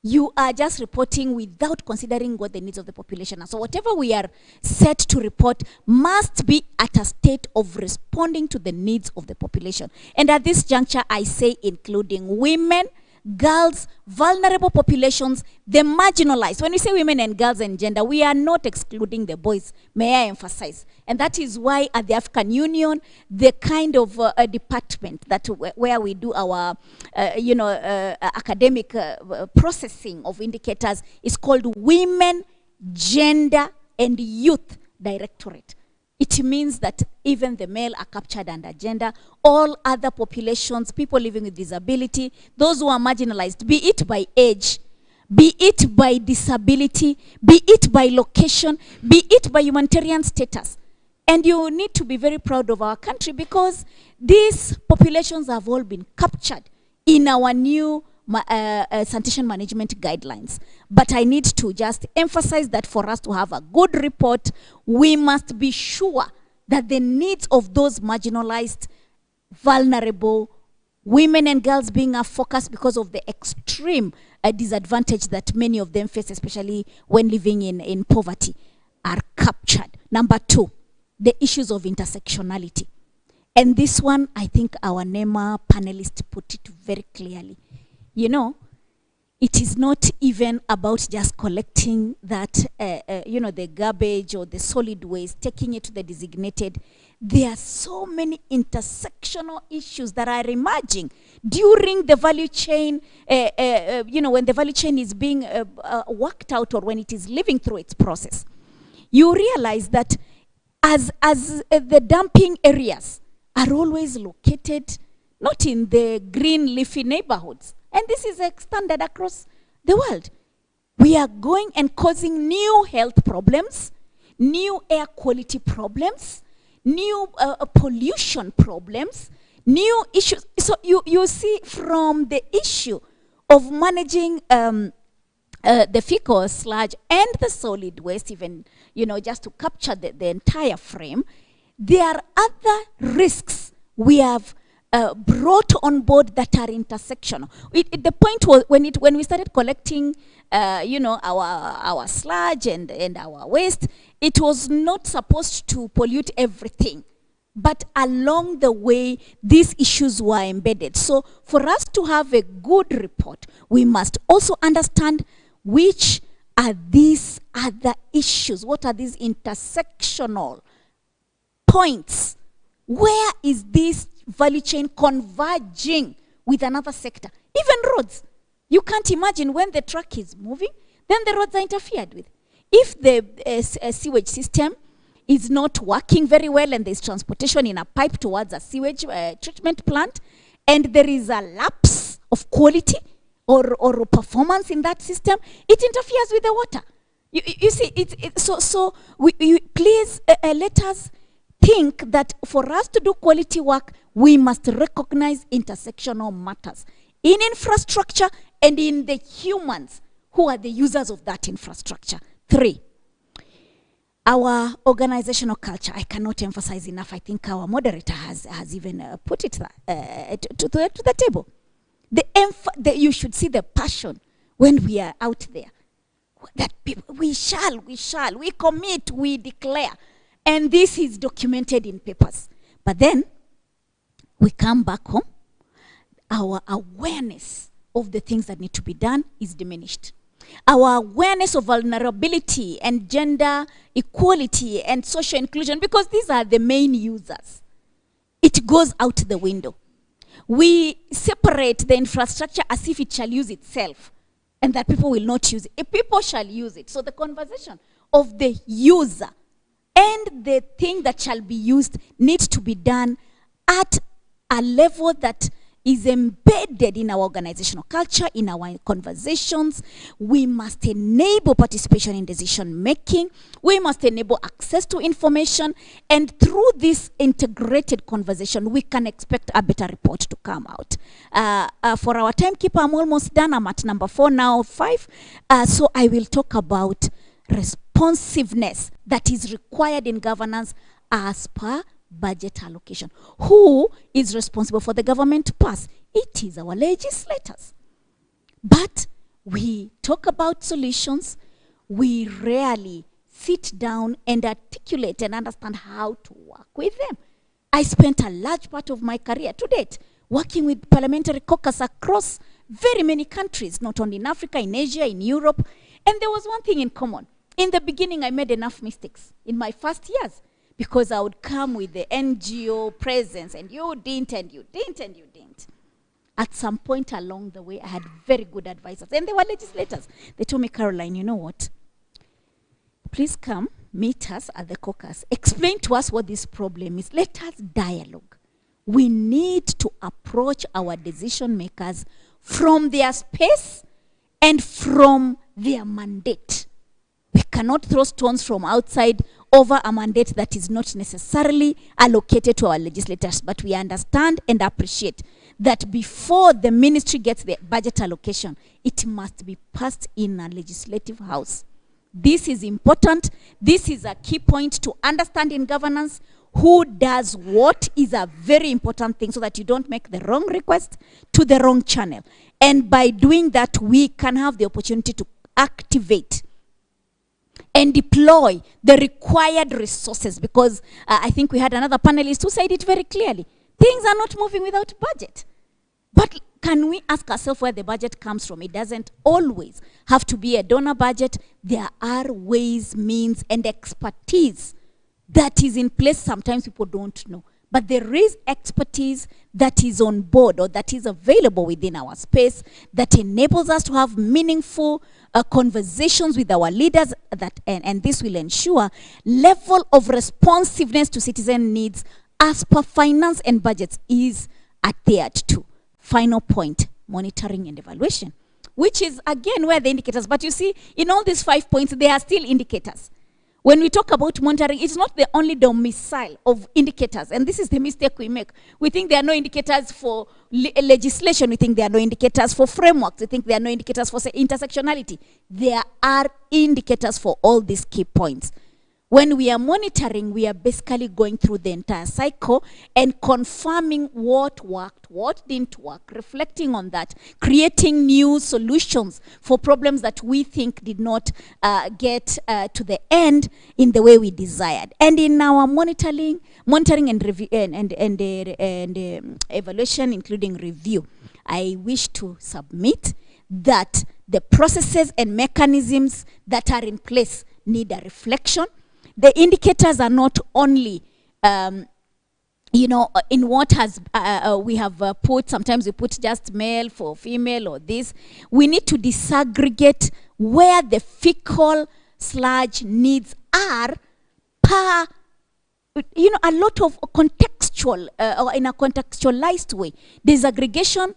you are just reporting without considering what the needs of the population are. So whatever we are set to report must be at a state of responding to the needs of the population. And at this juncture, I say including women, girls, vulnerable populations, the marginalized. When we say women and girls and gender, we are not excluding the boys, may I emphasize. And that is why at the African Union, the kind of department that where we do our, academic processing of indicators is called Women, Gender, and Youth Directorate. It means that even the male are captured under gender. All other populations, people living with disability, those who are marginalized, be it by age, be it by disability, be it by location, be it by humanitarian status. And you need to be very proud of our country because these populations have all been captured in our new sanitation management guidelines. But I need to just emphasize that for us to have a good report, we must be sure that the needs of those marginalized, vulnerable, women and girls being a focus because of the extreme disadvantage that many of them face, especially when living in poverty, are captured. Number 2, the issues of intersectionality. And this one, I think our NEMA panelists put it very clearly. You know, it is not even about just collecting that, the garbage or the solid waste, taking it to the designated. There are so many intersectional issues that are emerging during the value chain, when the value chain is being worked out or when it is living through its process. You realize that as the dumping areas are always located not in the green leafy neighborhoods. And this is standard across the world. We are going and causing new health problems, new air quality problems, new pollution problems, new issues. So you see from the issue of managing the fecal sludge and the solid waste, even, just to capture the entire frame, there are other risks we have brought on board that are intersectional. The point was when we started collecting, our sludge and our waste, it was not supposed to pollute everything. But along the way, these issues were embedded. So for us to have a good report, we must also understand which are these other issues. What are these intersectional points? Where is this value chain converging with another sector? Even roads. You can't imagine when the truck is moving, then the roads are interfered with. If the sewage system is not working very well and there's transportation in a pipe towards a sewage treatment plant, and there is a lapse of quality or performance in that system, it interferes with the water. You see, please let us think that for us to do quality work, we must recognize intersectional matters in infrastructure and in the humans who are the users of that infrastructure. 3, our organizational culture. I cannot emphasize enough. I think our moderator has even put it to the table. You should see the passion when we are out there. That people, we commit, we declare. And this is documented in papers. But then, we come back home, our awareness of the things that need to be done is diminished. Our awareness of vulnerability and gender equality and social inclusion, because these are the main users, it goes out the window. We separate the infrastructure as if it shall use itself, and that people will not use it. People shall use it. So the conversation of the user and the thing that shall be used needs to be done at a level that is embedded in our organizational culture, in our conversations. We must enable participation in decision making. We must enable access to information. And through this integrated conversation, we can expect a better report to come out. For our timekeeper, I'm almost done. I'm at number 4 now, 5. So I will talk about responsiveness that is required in governance as per budget allocation. Who is responsible for the government to pass? It is our legislators. But we talk about solutions. We rarely sit down and articulate and understand how to work with them. I spent a large part of my career to date working with parliamentary caucus across very many countries, not only in Africa, in Asia, in Europe. And there was one thing in common. In the beginning, I made enough mistakes in my first years, because I would come with the NGO presence, and you didn't, and you didn't, and you didn't. At some point along the way, I had very good advisors, and they were legislators. They told me, Caroline, you know what? Please come, meet us at the caucus. Explain to us what this problem is. Let us dialogue. We need to approach our decision makers from their space and from their mandate. We cannot throw stones from outside over a mandate that is not necessarily allocated to our legislators, but we understand and appreciate that before the ministry gets the budget allocation, it must be passed in a legislative house. This is important. This is a key point to understand in governance. Who does what is a very important thing, so that you don't make the wrong request to the wrong channel. And by doing that, we can have the opportunity to activate and deploy the required resources, because I think we had another panelist who said it very clearly. Things are not moving without budget. But can we ask ourselves where the budget comes from? It doesn't always have to be a donor budget. There are ways, means, and expertise that is in place. Sometimes people don't know. but there is expertise that is on board or that is available within our space that enables us to have meaningful conversations with our leaders, and this will ensure level of responsiveness to citizen needs as per finance and budgets is adhered to. Final point, monitoring and evaluation, which is again where the indicators, but you see, in all these 5 points, there are still indicators. When we talk about monitoring, it's not the only domicile of indicators, and this is the mistake we make. We think there are no indicators for legislation, we think there are no indicators for frameworks, we think there are no indicators for intersectionality. There are indicators for all these key points. When we are monitoring, we are basically going through the entire cycle and confirming what worked, what didn't work, reflecting on that, creating new solutions for problems that we think did not get to the end in the way we desired. And in our monitoring and review and evaluation, including review, I wish to submit that the processes and mechanisms that are in place need a reflection. The indicators are not only, you know, in what has we have put, sometimes we put just male for female or this. We need to disaggregate where the fecal/needs are per, you know, a lot of contextual, or in a contextualized way. Disaggregation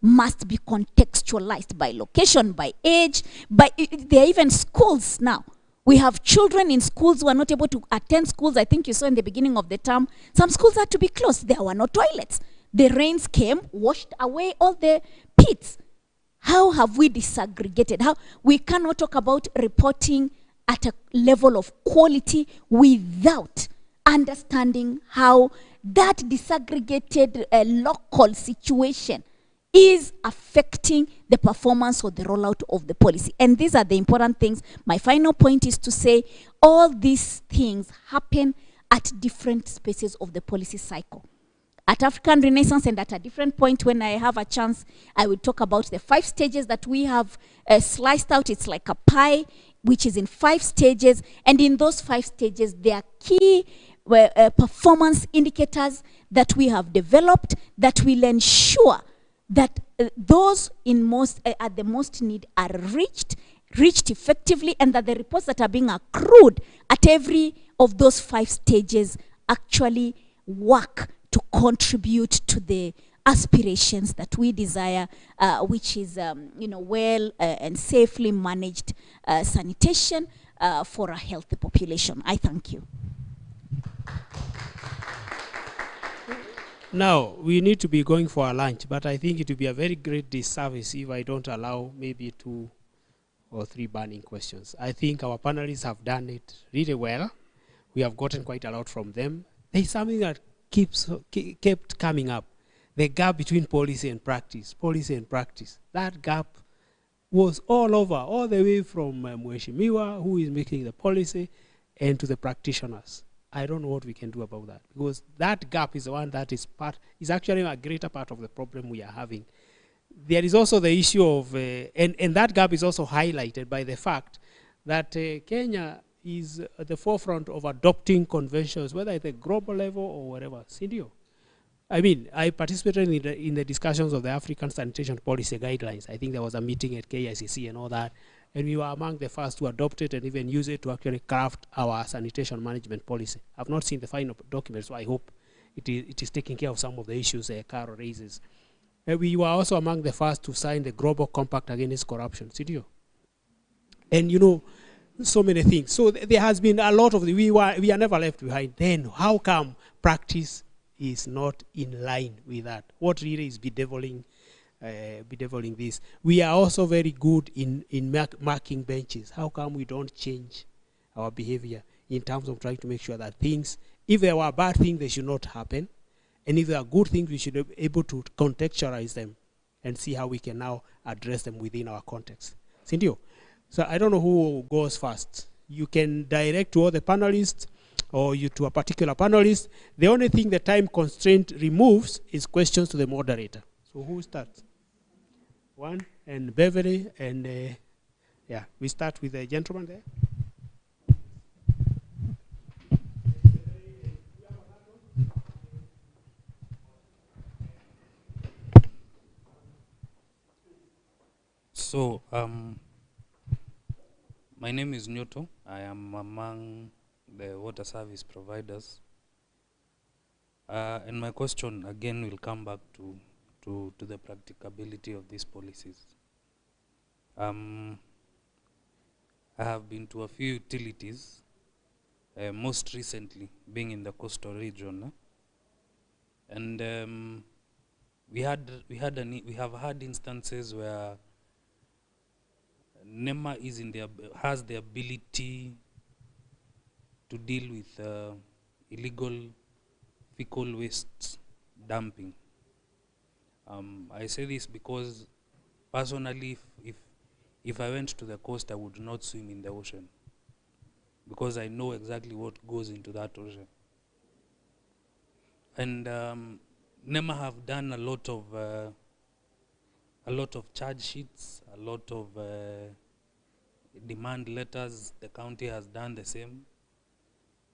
must be contextualized by location, by age, there are even schools now. We have children in schools who are not able to attend schools. I think you saw in the beginning of the term, some schools had to be closed. There were no toilets. The rains came, washed away all the pits. How have we disaggregated? How we cannot talk about reporting at a level of quality without understanding how that disaggregated local situation is affecting the performance or the rollout of the policy. And these are the important things. My final point is to say all these things happen at different spaces of the policy cycle. At African Renaissance and at a different point when I have a chance, I will talk about the 5 stages that we have sliced out. It's like a pie, which is in 5 stages. And in those 5 stages, there are key performance indicators that we have developed that will ensure that those in at the most need are reached effectively, and that the reports that are being accrued at every of those 5 stages actually work to contribute to the aspirations that we desire, which is you know, well and safely managed sanitation for a healthy population. I thank you. Now, we need to be going for a lunch, but I think it would be a very great disservice if I don't allow maybe 2 or 3 burning questions. I think our panelists have done it really well. We have gotten quite a lot from them. There's something that kept coming up, the gap between policy and practice. Policy and practice. That gap was all over, all the way from Mheshimiwa, who is making the policy, and to the practitioners. I don't know what we can do about that, because that gap is the one that is actually a greater part of the problem we are having. There is also the issue of, and that gap is also highlighted by the fact that Kenya is at the forefront of adopting conventions, whether at the global level or wherever. Cindy, I mean, I participated in the discussions of the African Sanitation Policy Guidelines. I think there was a meeting at KICC and all that. And we were among the first to adopt it and even use it to actually craft our sanitation management policy. I've not seen the final document, so I hope it is taking care of some of the issues Carol raises. We were also among the first to sign the Global Compact Against Corruption, CDO. And you know, so many things. So there has been a lot of, we are never left behind. Then how come practice is not in line with that? What really is bedeviling this? We are also very good in marking benches. How come we don't change our behavior in terms of trying to make sure that things, if there were bad things, they should not happen, and if there are good things, we should be able to contextualize them and see how we can now address them within our context. Cindy, so I don't know who goes first. You can direct to all the panelists or you to a particular panelist. The only thing the time constraint removes is questions to the moderator. So who starts? One, and Beverly, and yeah, we start with the gentleman there. So, my name is Nyoto. I am among the water service providers. And my question again will come back to the practicability of these policies. I have been to a few utilities, most recently being in the coastal region, and we have had instances where NEMA has the ability to deal with illegal fecal waste dumping. I say this because personally, if I went to the coast, I would not swim in the ocean because I know exactly what goes into that ocean. And NEMA have done a lot of charge sheets, a lot of demand letters. The county has done the same,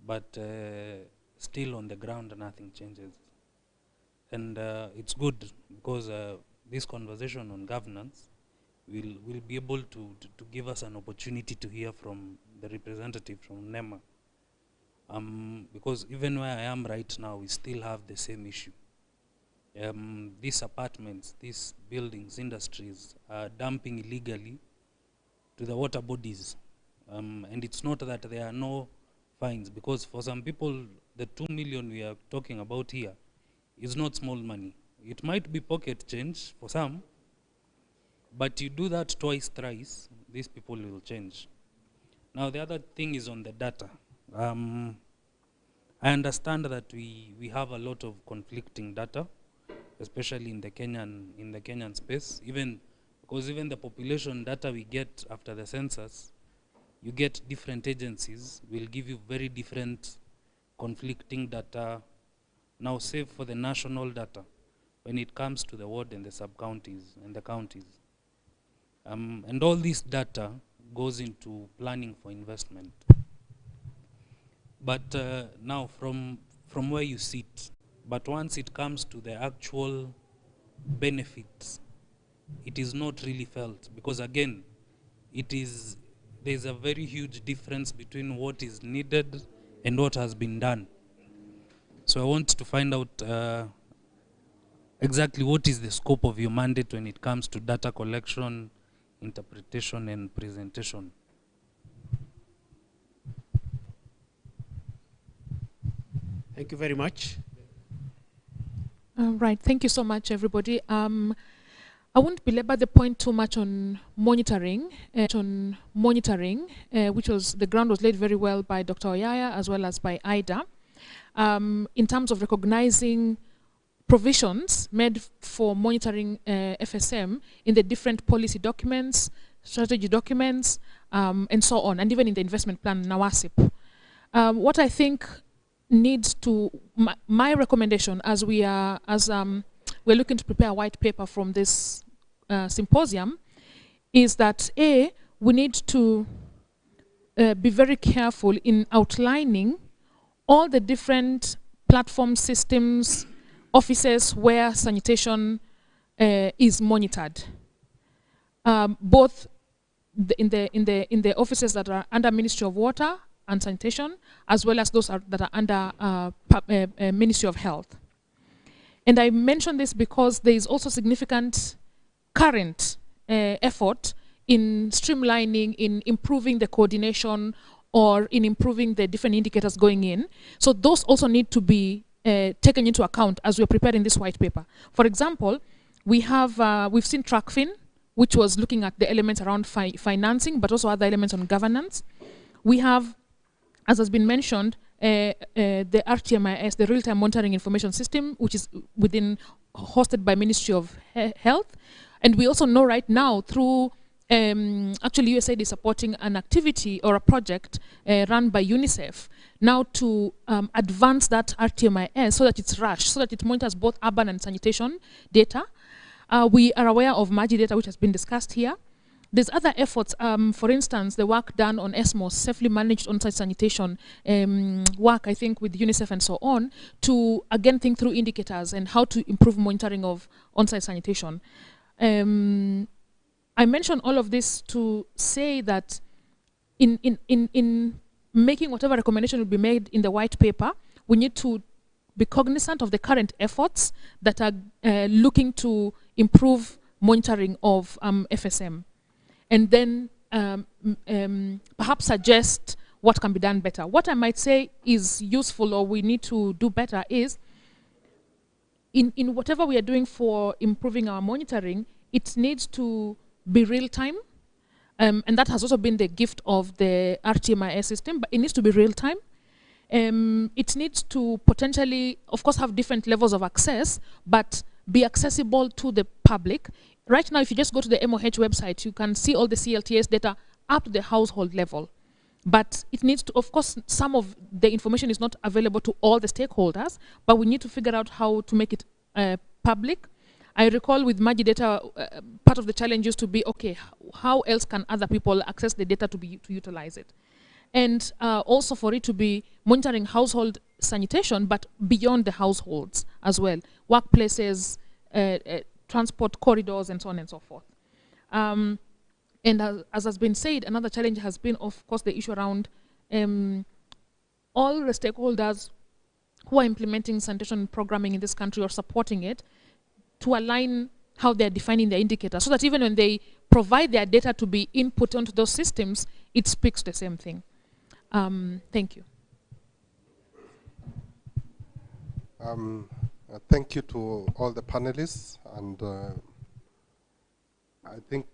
but still on the ground nothing changes. And it's good because this conversation on governance will be able to give us an opportunity to hear from the representative from NEMA. Because even where I am right now, we still have the same issue. These apartments, these buildings, industries are dumping illegally to the water bodies. And it's not that there are no fines, because for some people, the 2 million we are talking about here is not small money. It might be pocket change for some, but you do that twice, thrice, these people will change. Now the other thing is on the data. I understand that we have a lot of conflicting data, especially in the Kenyan space, because even the population data we get after the census, you get different agencies will give you very different conflicting data. Now, save for the national data, when it comes to the ward and the sub-counties and the counties. And all this data goes into planning for investment. But now from where you sit, but once it comes to the actual benefits, it is not really felt, because again, there's a very huge difference between what is needed and what has been done. So I want to find out exactly what is the scope of your mandate when it comes to data collection, interpretation, and presentation. Thank you very much. Right, thank you so much, everybody. I won't belabor the point too much on monitoring, which was, the ground was laid very well by Dr. Oyaya as well as by Ida, in terms of recognizing provisions made for monitoring FSM in the different policy documents, strategy documents, and so on, and even in the investment plan, NAWASIP. What I think needs to, my recommendation as we're looking to prepare a white paper from this symposium, is that we need to be very careful in outlining all the different platform systems, offices where sanitation is monitored, both in the offices that are under Ministry of Water and Sanitation, as well as those that are under Ministry of Health. And I mention this because there is also significant current effort in streamlining, in improving the coordination, or in improving the different indicators going in. So those also need to be taken into account as we're preparing this white paper. For example, we've seen TrackFin, which was looking at the elements around financing, but also other elements on governance. We have, as has been mentioned, the RTMIS, the Real-Time Monitoring Information System, which is hosted by Ministry of Health. And we also know right now through, actually USAID is supporting an activity or a project run by UNICEF now to advance that RTMIS so that it's rushed, so that it monitors both urban and sanitation data. We are aware of MAGI data, which has been discussed here. There's other efforts, for instance, the work done on ESMO, safely managed on-site sanitation work, I think, with UNICEF and so on, to again think through indicators and how to improve monitoring of on-site sanitation. I mention all of this to say that in making whatever recommendation will be made in the white paper, we need to be cognizant of the current efforts that are looking to improve monitoring of FSM, and then perhaps suggest what can be done better. What I might say is useful or we need to do better is, in whatever we are doing for improving our monitoring, it needs to be real time. And that has also been the gift of the RTMIS system, but it needs to be real time. It needs to potentially, of course, have different levels of access, but be accessible to the public. Right now, if you just go to the MOH website, you can see all the CLTS data up to the household level. But it needs to, of course, some of the information is not available to all the stakeholders, but we need to figure out how to make it public. I recall with Magi data, part of the challenge used to be, okay, how else can other people access the data to utilize it? And also for it to be monitoring household sanitation, but beyond the households as well, workplaces, transport corridors, and so on and so forth. And as has been said, another challenge has been, of course, the issue around all the stakeholders who are implementing sanitation programming in this country or supporting it to align how they're defining their indicators, so that even when they provide their data to be input onto those systems, it speaks the same thing. Thank you. Thank you to all the panelists, and I think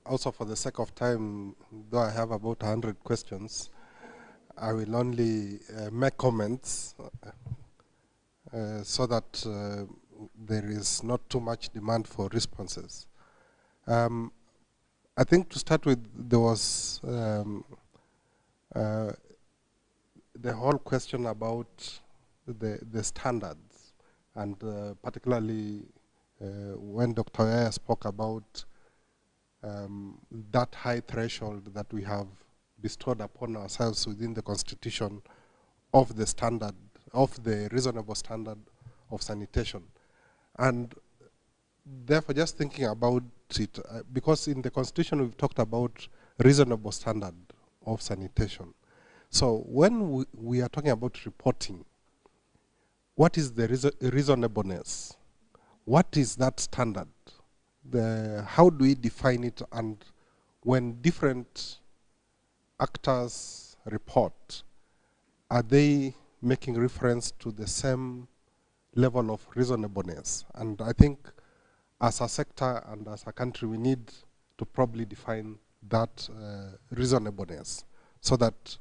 also for the sake of time, though I have about 100 questions, I will only make comments so that there is not too much demand for responses. I think to start with, there was the whole question about the standards, and particularly when Dr. Yaya spoke about that high threshold that we have bestowed upon ourselves within the Constitution of the standard, of the reasonable standard of sanitation. And therefore, just thinking about it, because in the Constitution we've talked about reasonable standard of sanitation. So when we are talking about reporting, what is the reasonableness? What is that standard? How do we define it? And when different actors report, are they making reference to the same level of reasonableness? And I think as a sector and as a country, we need to probably define that reasonableness so that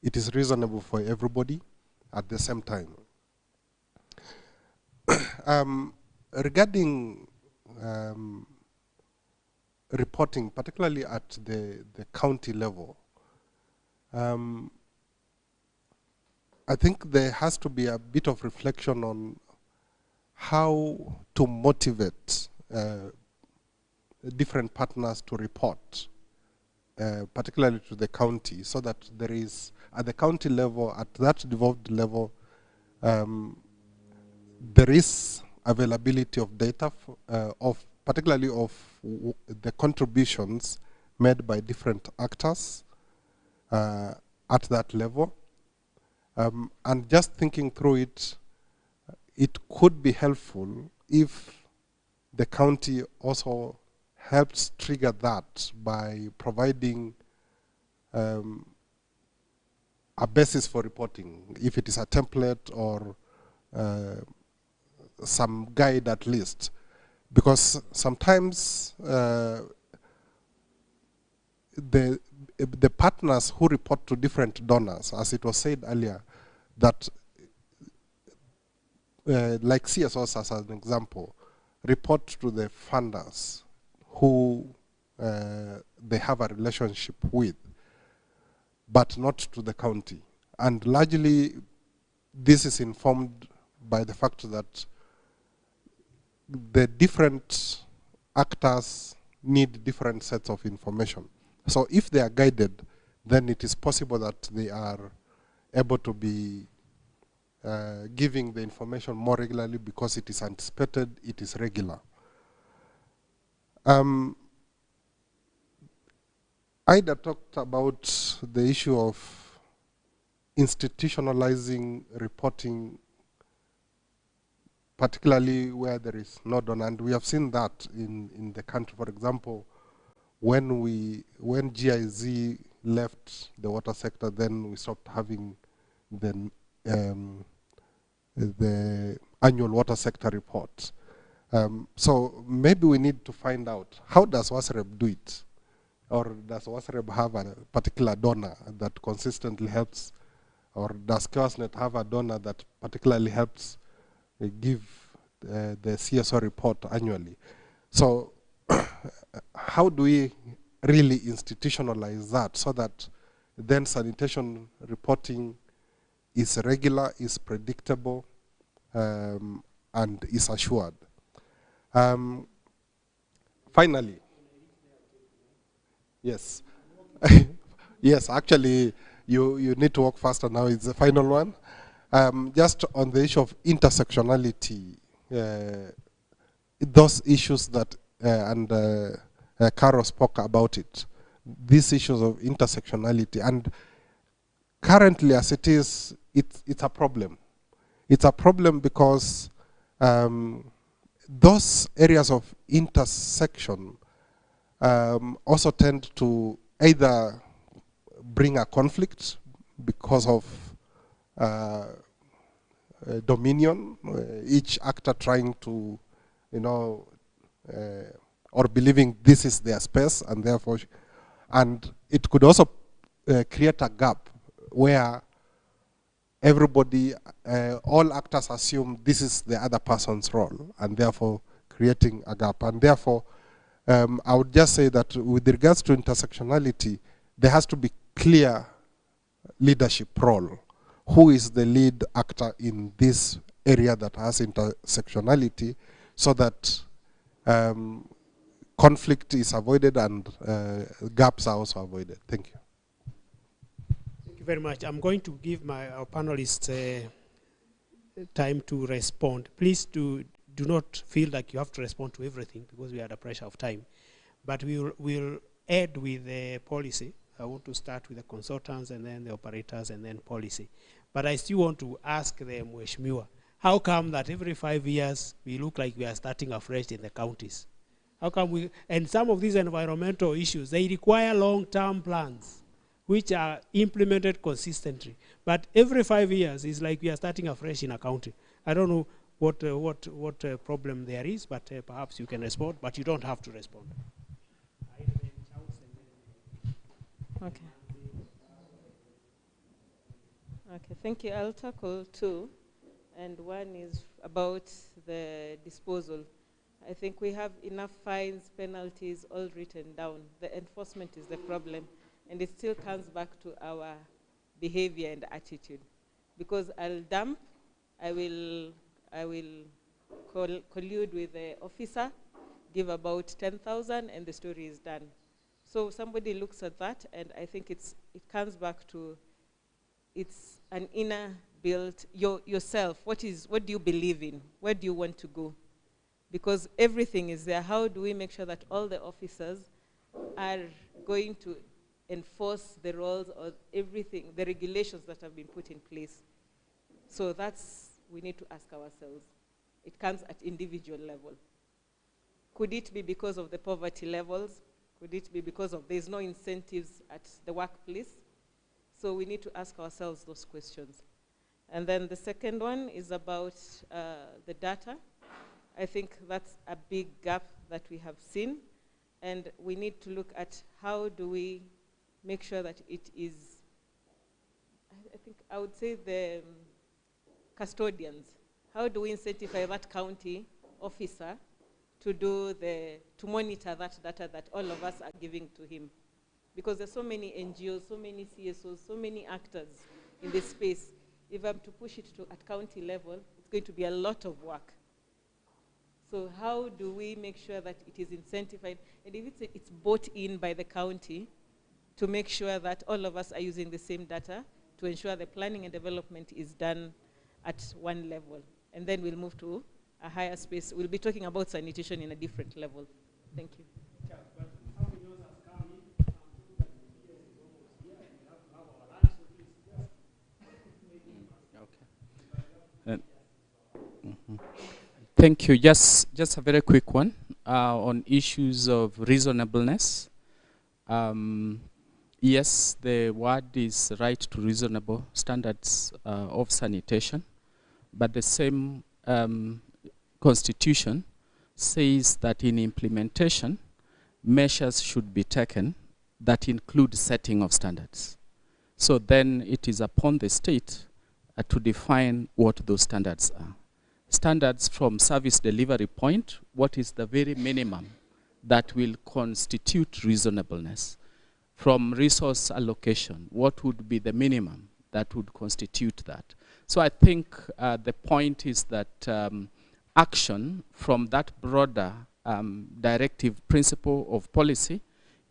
it is reasonable for everybody at the same time. Regarding reporting, particularly at the county level, I think there has to be a bit of reflection on how to motivate different partners to report, particularly to the county, so that there is, at the county level, at that devolved level, there is availability of data, particularly of the contributions made by different actors at that level. And just thinking through it, it could be helpful if the county also helps trigger that by providing a basis for reporting, if it is a template or some guide at least. Because sometimes the partners who report to different donors, as it was said earlier, that like CSOs as an example, report to the funders who they have a relationship with, but not to the county. And largely, this is informed by the fact that the different actors need different sets of information. So if they are guided, then it is possible that they are able to be giving the information more regularly because it is anticipated, it is regular. Ida talked about the issue of institutionalizing reporting, particularly where there is no donor, and we have seen that in the country. For example, when GIZ left the water sector, then we stopped having the annual water sector report. So maybe we need to find out, how does WASREB do it? Or does WASREB have a particular donor that consistently helps? Or does KEWASNET have a donor that particularly helps give the CSO report annually? So how do we really institutionalize that so that then sanitation reporting is regular, is predictable, and is assured? Finally, yes. Yes, actually, you need to work faster now. It's the final one. Just on the issue of intersectionality, those issues that, and Caro spoke about it, these issues of intersectionality. And currently, as it is, it's a problem. It's a problem because those areas of intersection also tend to either bring a conflict because of dominion, each actor trying to, or believing this is their space, and therefore, and it could also create a gap where everybody, all actors assume this is the other person's role, and therefore creating a gap. And therefore, I would just say that with regards to intersectionality, there has to be clear leadership role. Who is the lead actor in this area that has intersectionality, so that conflict is avoided and gaps are also avoided. Thank you. Thank you very much. I'm going to give our panelists time to respond. Please do not feel like you have to respond to everything, because we are under pressure of time. But we'll add with the policy. I want to start with the consultants and then the operators and then policy. But I still want to ask the Mheshimiwa, how come that every 5 years we look like we are starting afresh in the counties? How come we, and some of these environmental issues, they require long-term plans, which are implemented consistently. But every 5 years is like we are starting afresh in a county. I don't know what problem there is, but perhaps you can respond, but you don't have to respond. Okay. Okay, thank you. I'll tackle two, and one is about the disposal. I think we have enough fines, penalties, all written down. The enforcement is the problem, and it still comes back to our behavior and attitude. Because I'll dump, I will collude with the officer, give about 10,000, and the story is done. So somebody looks at that, and I think it comes back to, it's an inner built, yourself. What do you believe in? Where do you want to go? Because everything is there. How do we make sure that all the officers are going to enforce the roles or everything, the regulations that have been put in place? So we need to ask ourselves. It comes at individual level. Could it be because of the poverty levels? Could it be because of there's no incentives at the workplace? So we need to ask ourselves those questions. And then the second one is about the data. I think that's a big gap that we have seen. And we need to look at how do we make sure that it is, I think I would say the custodians. How do we incentivize that county officer to monitor that data that all of us are giving to him? Because there's so many NGOs, so many CSOs, so many actors in this space. If I'm to push it at county level, it's going to be a lot of work. So how do we make sure that it is incentivized, and if it's bought in by the county, to make sure that all of us are using the same data to ensure the planning and development is done at one level. And then we'll move to a higher space. We'll be talking about sanitation in a different level. Thank you. Thank you. Just a very quick one on issues of reasonableness. Yes, the word is right to reasonable standards of sanitation, but the same constitution says that in implementation, measures should be taken that include setting of standards. So then it is upon the state to define what those standards are. Standards from service delivery point, what is the very minimum that will constitute reasonableness? From resource allocation, what would be the minimum that would constitute that? So I think the point is that action from that broader directive principle of policy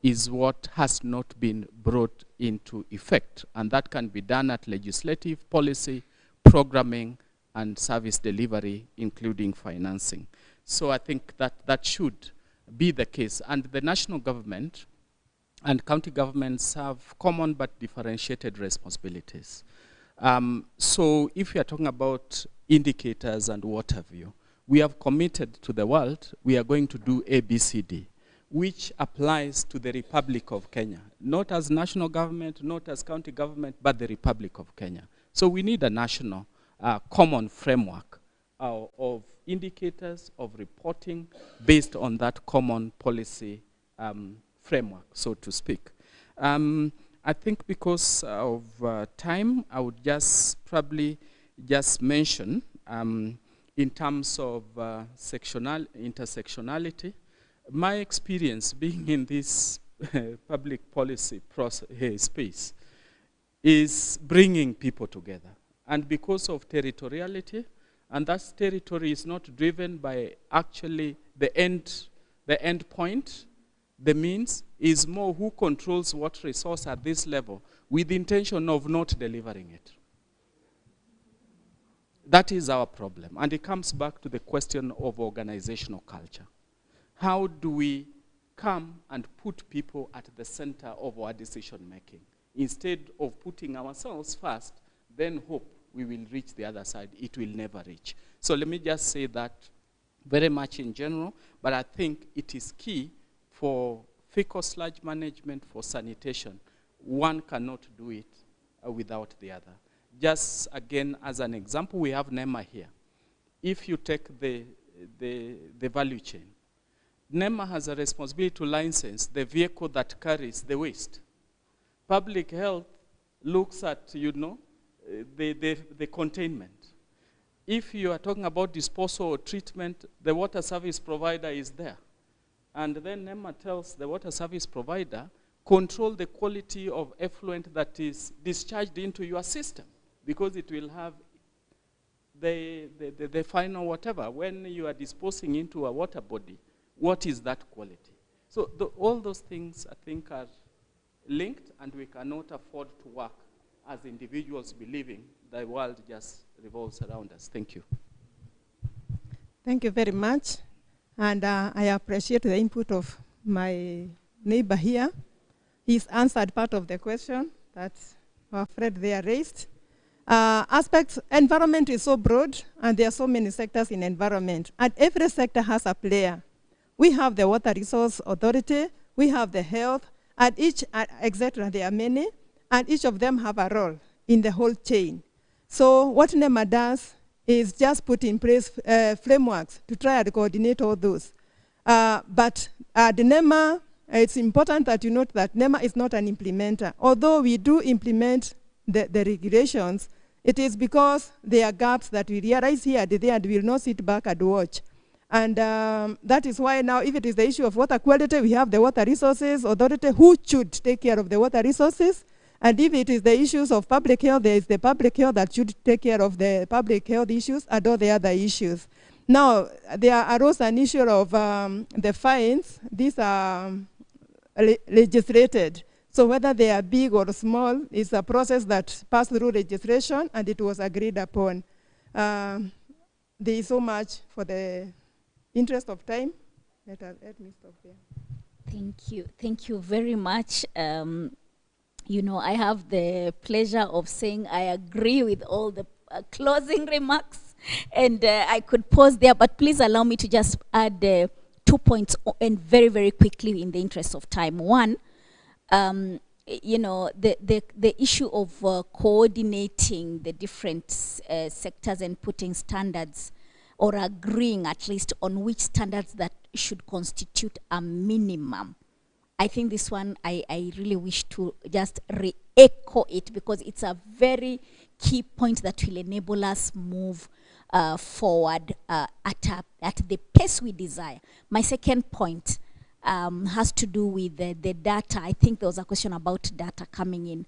is what has not been brought into effect. And that can be done at legislative, policy, programming, and service delivery, including financing. So I think that should be the case. And the national government and county governments have common but differentiated responsibilities. So if we are talking about indicators and what have you, we have committed to the world, we are going to do ABCD, which applies to the Republic of Kenya, not as national government, not as county government, but the Republic of Kenya. So we need a national common framework of indicators, of reporting, based on that common policy framework, so to speak. I think because of time, I would probably just mention in terms of intersectionality, my experience being in this public policy space is bringing people together. And because of territoriality, and that territory is not driven by actually the end point, the means is more who controls what resource at this level with the intention of not delivering it. That is our problem. And it comes back to the question of organizational culture. How do we come and put people at the center of our decision making? Instead of putting ourselves first, then hope we will reach the other side. It will never reach. So let me just say that very much in general, but I think it is key for fecal sludge management, for sanitation. One cannot do it without the other. Just again, as an example, we have NEMA here. If you take the value chain, NEMA has a responsibility to license the vehicle that carries the waste. Public health looks at, the containment. If you are talking about disposal or treatment, the water service provider is there. And then NEMA tells the water service provider, control the quality of effluent that is discharged into your system, because it will have the final whatever. When you are disposing into a water body, what is that quality? So all those things, I think, are linked, and we cannot afford to work as individuals believing the world just revolves around us. Thank you. Thank you very much. And I appreciate the input of my neighbor here. He's answered part of the question that our friend there raised. Environment is so broad, and there are so many sectors in environment, and every sector has a player. We have the Water Resource Authority, we have the health, and etc. There are many, and each of them have a role in the whole chain. So what NEMA does is just put in place frameworks to try and coordinate all those. But the NEMA, it's important that you note that NEMA is not an implementer. Although we do implement the regulations, it is because there are gaps that we realize here and there, and we will not sit back and watch. And that is why now, if it is the issue of water quality, we have the Water Resources Authority who should take care of the water resources. And if it is the issues of public health, there is the public health that should take care of the public health issues and all the other issues. Now, there arose an issue of the fines. These are legislated. So whether they are big or small is a process that passed through legislation, and it was agreed upon. There is so much for the interest of time. Let me stop there. Thank you. Thank you very much. I have the pleasure of saying I agree with all the closing remarks And I could pause there, but please allow me to just add 2 points and very, very quickly in the interest of time. One, you know, the issue of coordinating the different sectors and putting standards, or agreeing at least on which standards that should constitute a minimum. I think this one, I really wish to just re-echo it, because it's a very key point that will enable us move forward at the pace we desire. My second point has to do with the data. I think there was a question about data coming in.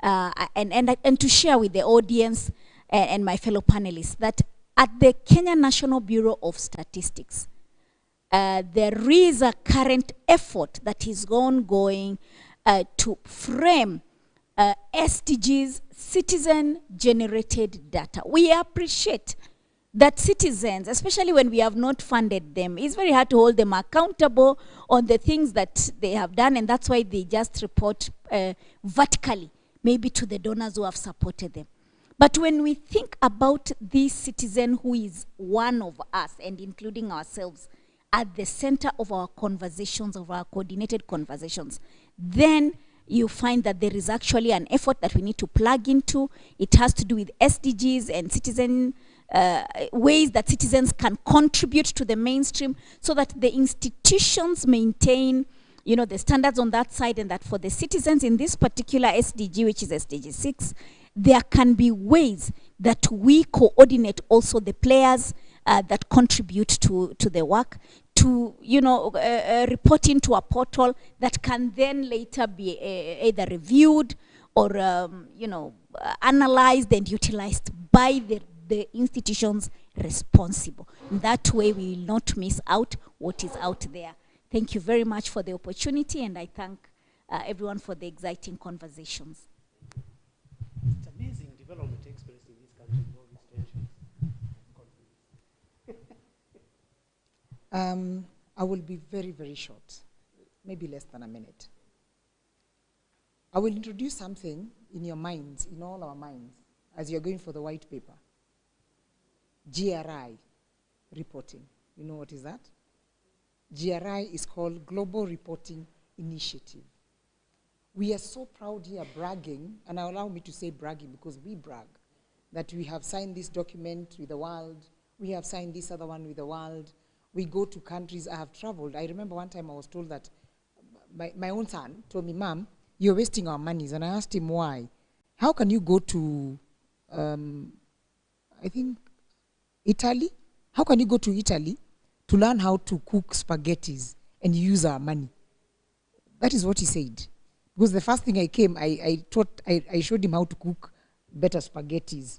And to share with the audience and my fellow panelists that at the Kenya National Bureau of Statistics, there is a current effort that is ongoing to frame SDGs, citizen-generated data. We appreciate that citizens, especially when we have not funded them, it's very hard to hold them accountable on the things that they have done, and that's why they just report vertically, maybe to the donors who have supported them. But when we think about this citizen who is one of us, and including ourselves, at the center of our conversations, of our coordinated conversations, then you find that there is actually an effort that we need to plug into. It has to do with SDGs and citizen ways that citizens can contribute to the mainstream, so that the institutions maintain, you know, the standards on that side, and that for the citizens in this particular SDG, which is SDG 6, there can be ways that we coordinate also the players that contribute to the work, to, you know, report into a portal that can then later be either reviewed or, you know, analyzed and utilized by the institutions responsible. In that way, we will not miss out what is out there. Thank you very much for the opportunity, and I thank everyone for the exciting conversations. It's amazing development experience in this country, all these tensions. I will be very, very short, maybe less than a minute. I will introduce something in your minds, in all our minds, as you're going for the white paper. GRI reporting. You know what is that? GRI is called Global Reporting Initiative. We are so proud here, bragging, and allow me to say bragging because we brag, that we have signed this document with the world, we have signed this other one with the world, we go to countries. I have traveled. I remember one time I was told that, my own son told me, "Mom, you're wasting our monies," and I asked him why. How can you go to, I think, Italy? How can you go to Italy to learn how to cook spaghettis and use our money? That is what he said. Because the first thing I came, I showed him how to cook better spaghettis.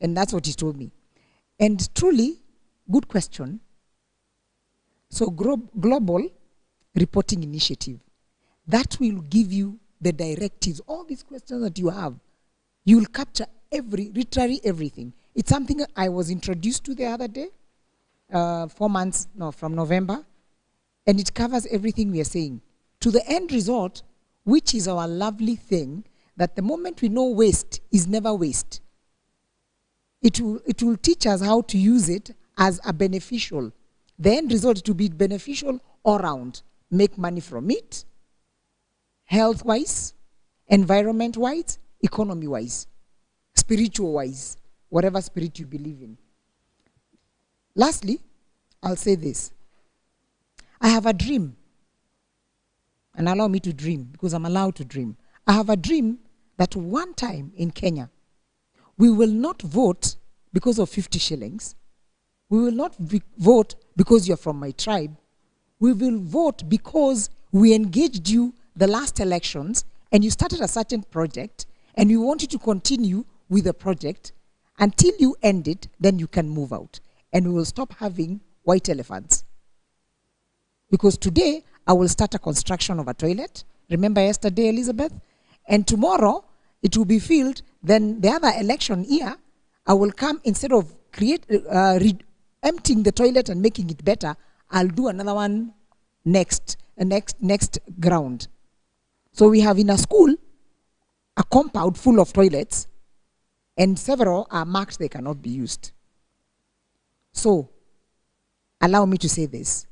And that's what he told me. And truly, good question. So Global Reporting Initiative, that will give you the directives, all these questions that you have. You will capture literally everything. It's something I was introduced to the other day, 4 months, no, from November, and it covers everything we are saying. To the end result, which is our lovely thing, that the moment we know waste is never waste. It will teach us how to use it as a beneficial. The end result to be beneficial all around. Make money from it, health-wise, environment-wise, economy-wise, spiritual-wise, whatever spirit you believe in. Lastly, I'll say this. I have a dream. And allow me to dream, because I'm allowed to dream. I have a dream that one time in Kenya, we will not vote because of 50 shillings. We will not vote because you're from my tribe. We will vote because we engaged you the last elections and you started a certain project and we want you to continue with the project until you end it, then you can move out. And we will stop having white elephants. Because today, I will start a construction of a toilet. Remember yesterday, Elizabeth? And tomorrow, it will be filled. Then the other election year, I will come, instead of emptying the toilet and making it better, I'll do another one next ground. So we have in a school, a compound full of toilets, and several are marked they cannot be used. So, allow me to say this.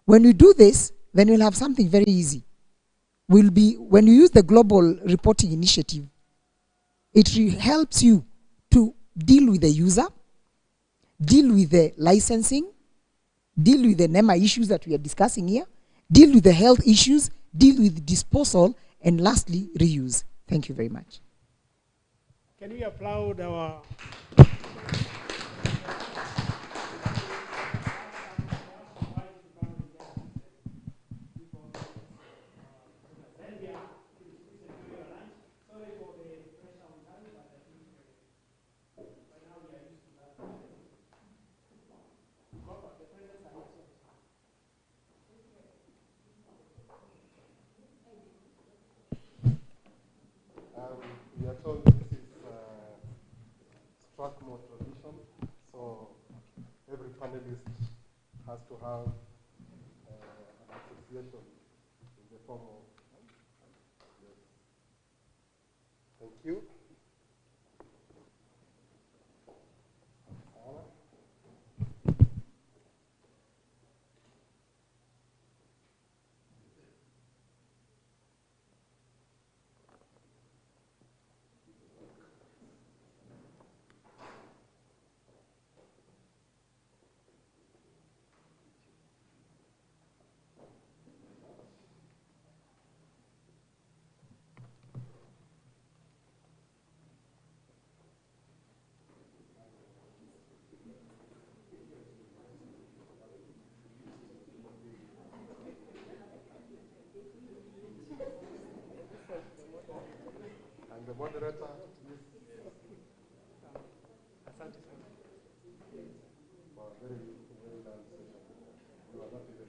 When we do this, then we'll have something very easy. When you use the Global Reporting Initiative, it helps you to deal with the user, deal with the licensing, deal with the NEMA issues that we are discussing here, deal with the health issues, deal with disposal, and lastly, reuse. Thank you very much. Can we applaud our... We are told this is Strathmore tradition, so every panelist has to have an association in the form of. Yes. Thank you. And the moderator is for a very well done session. You are not even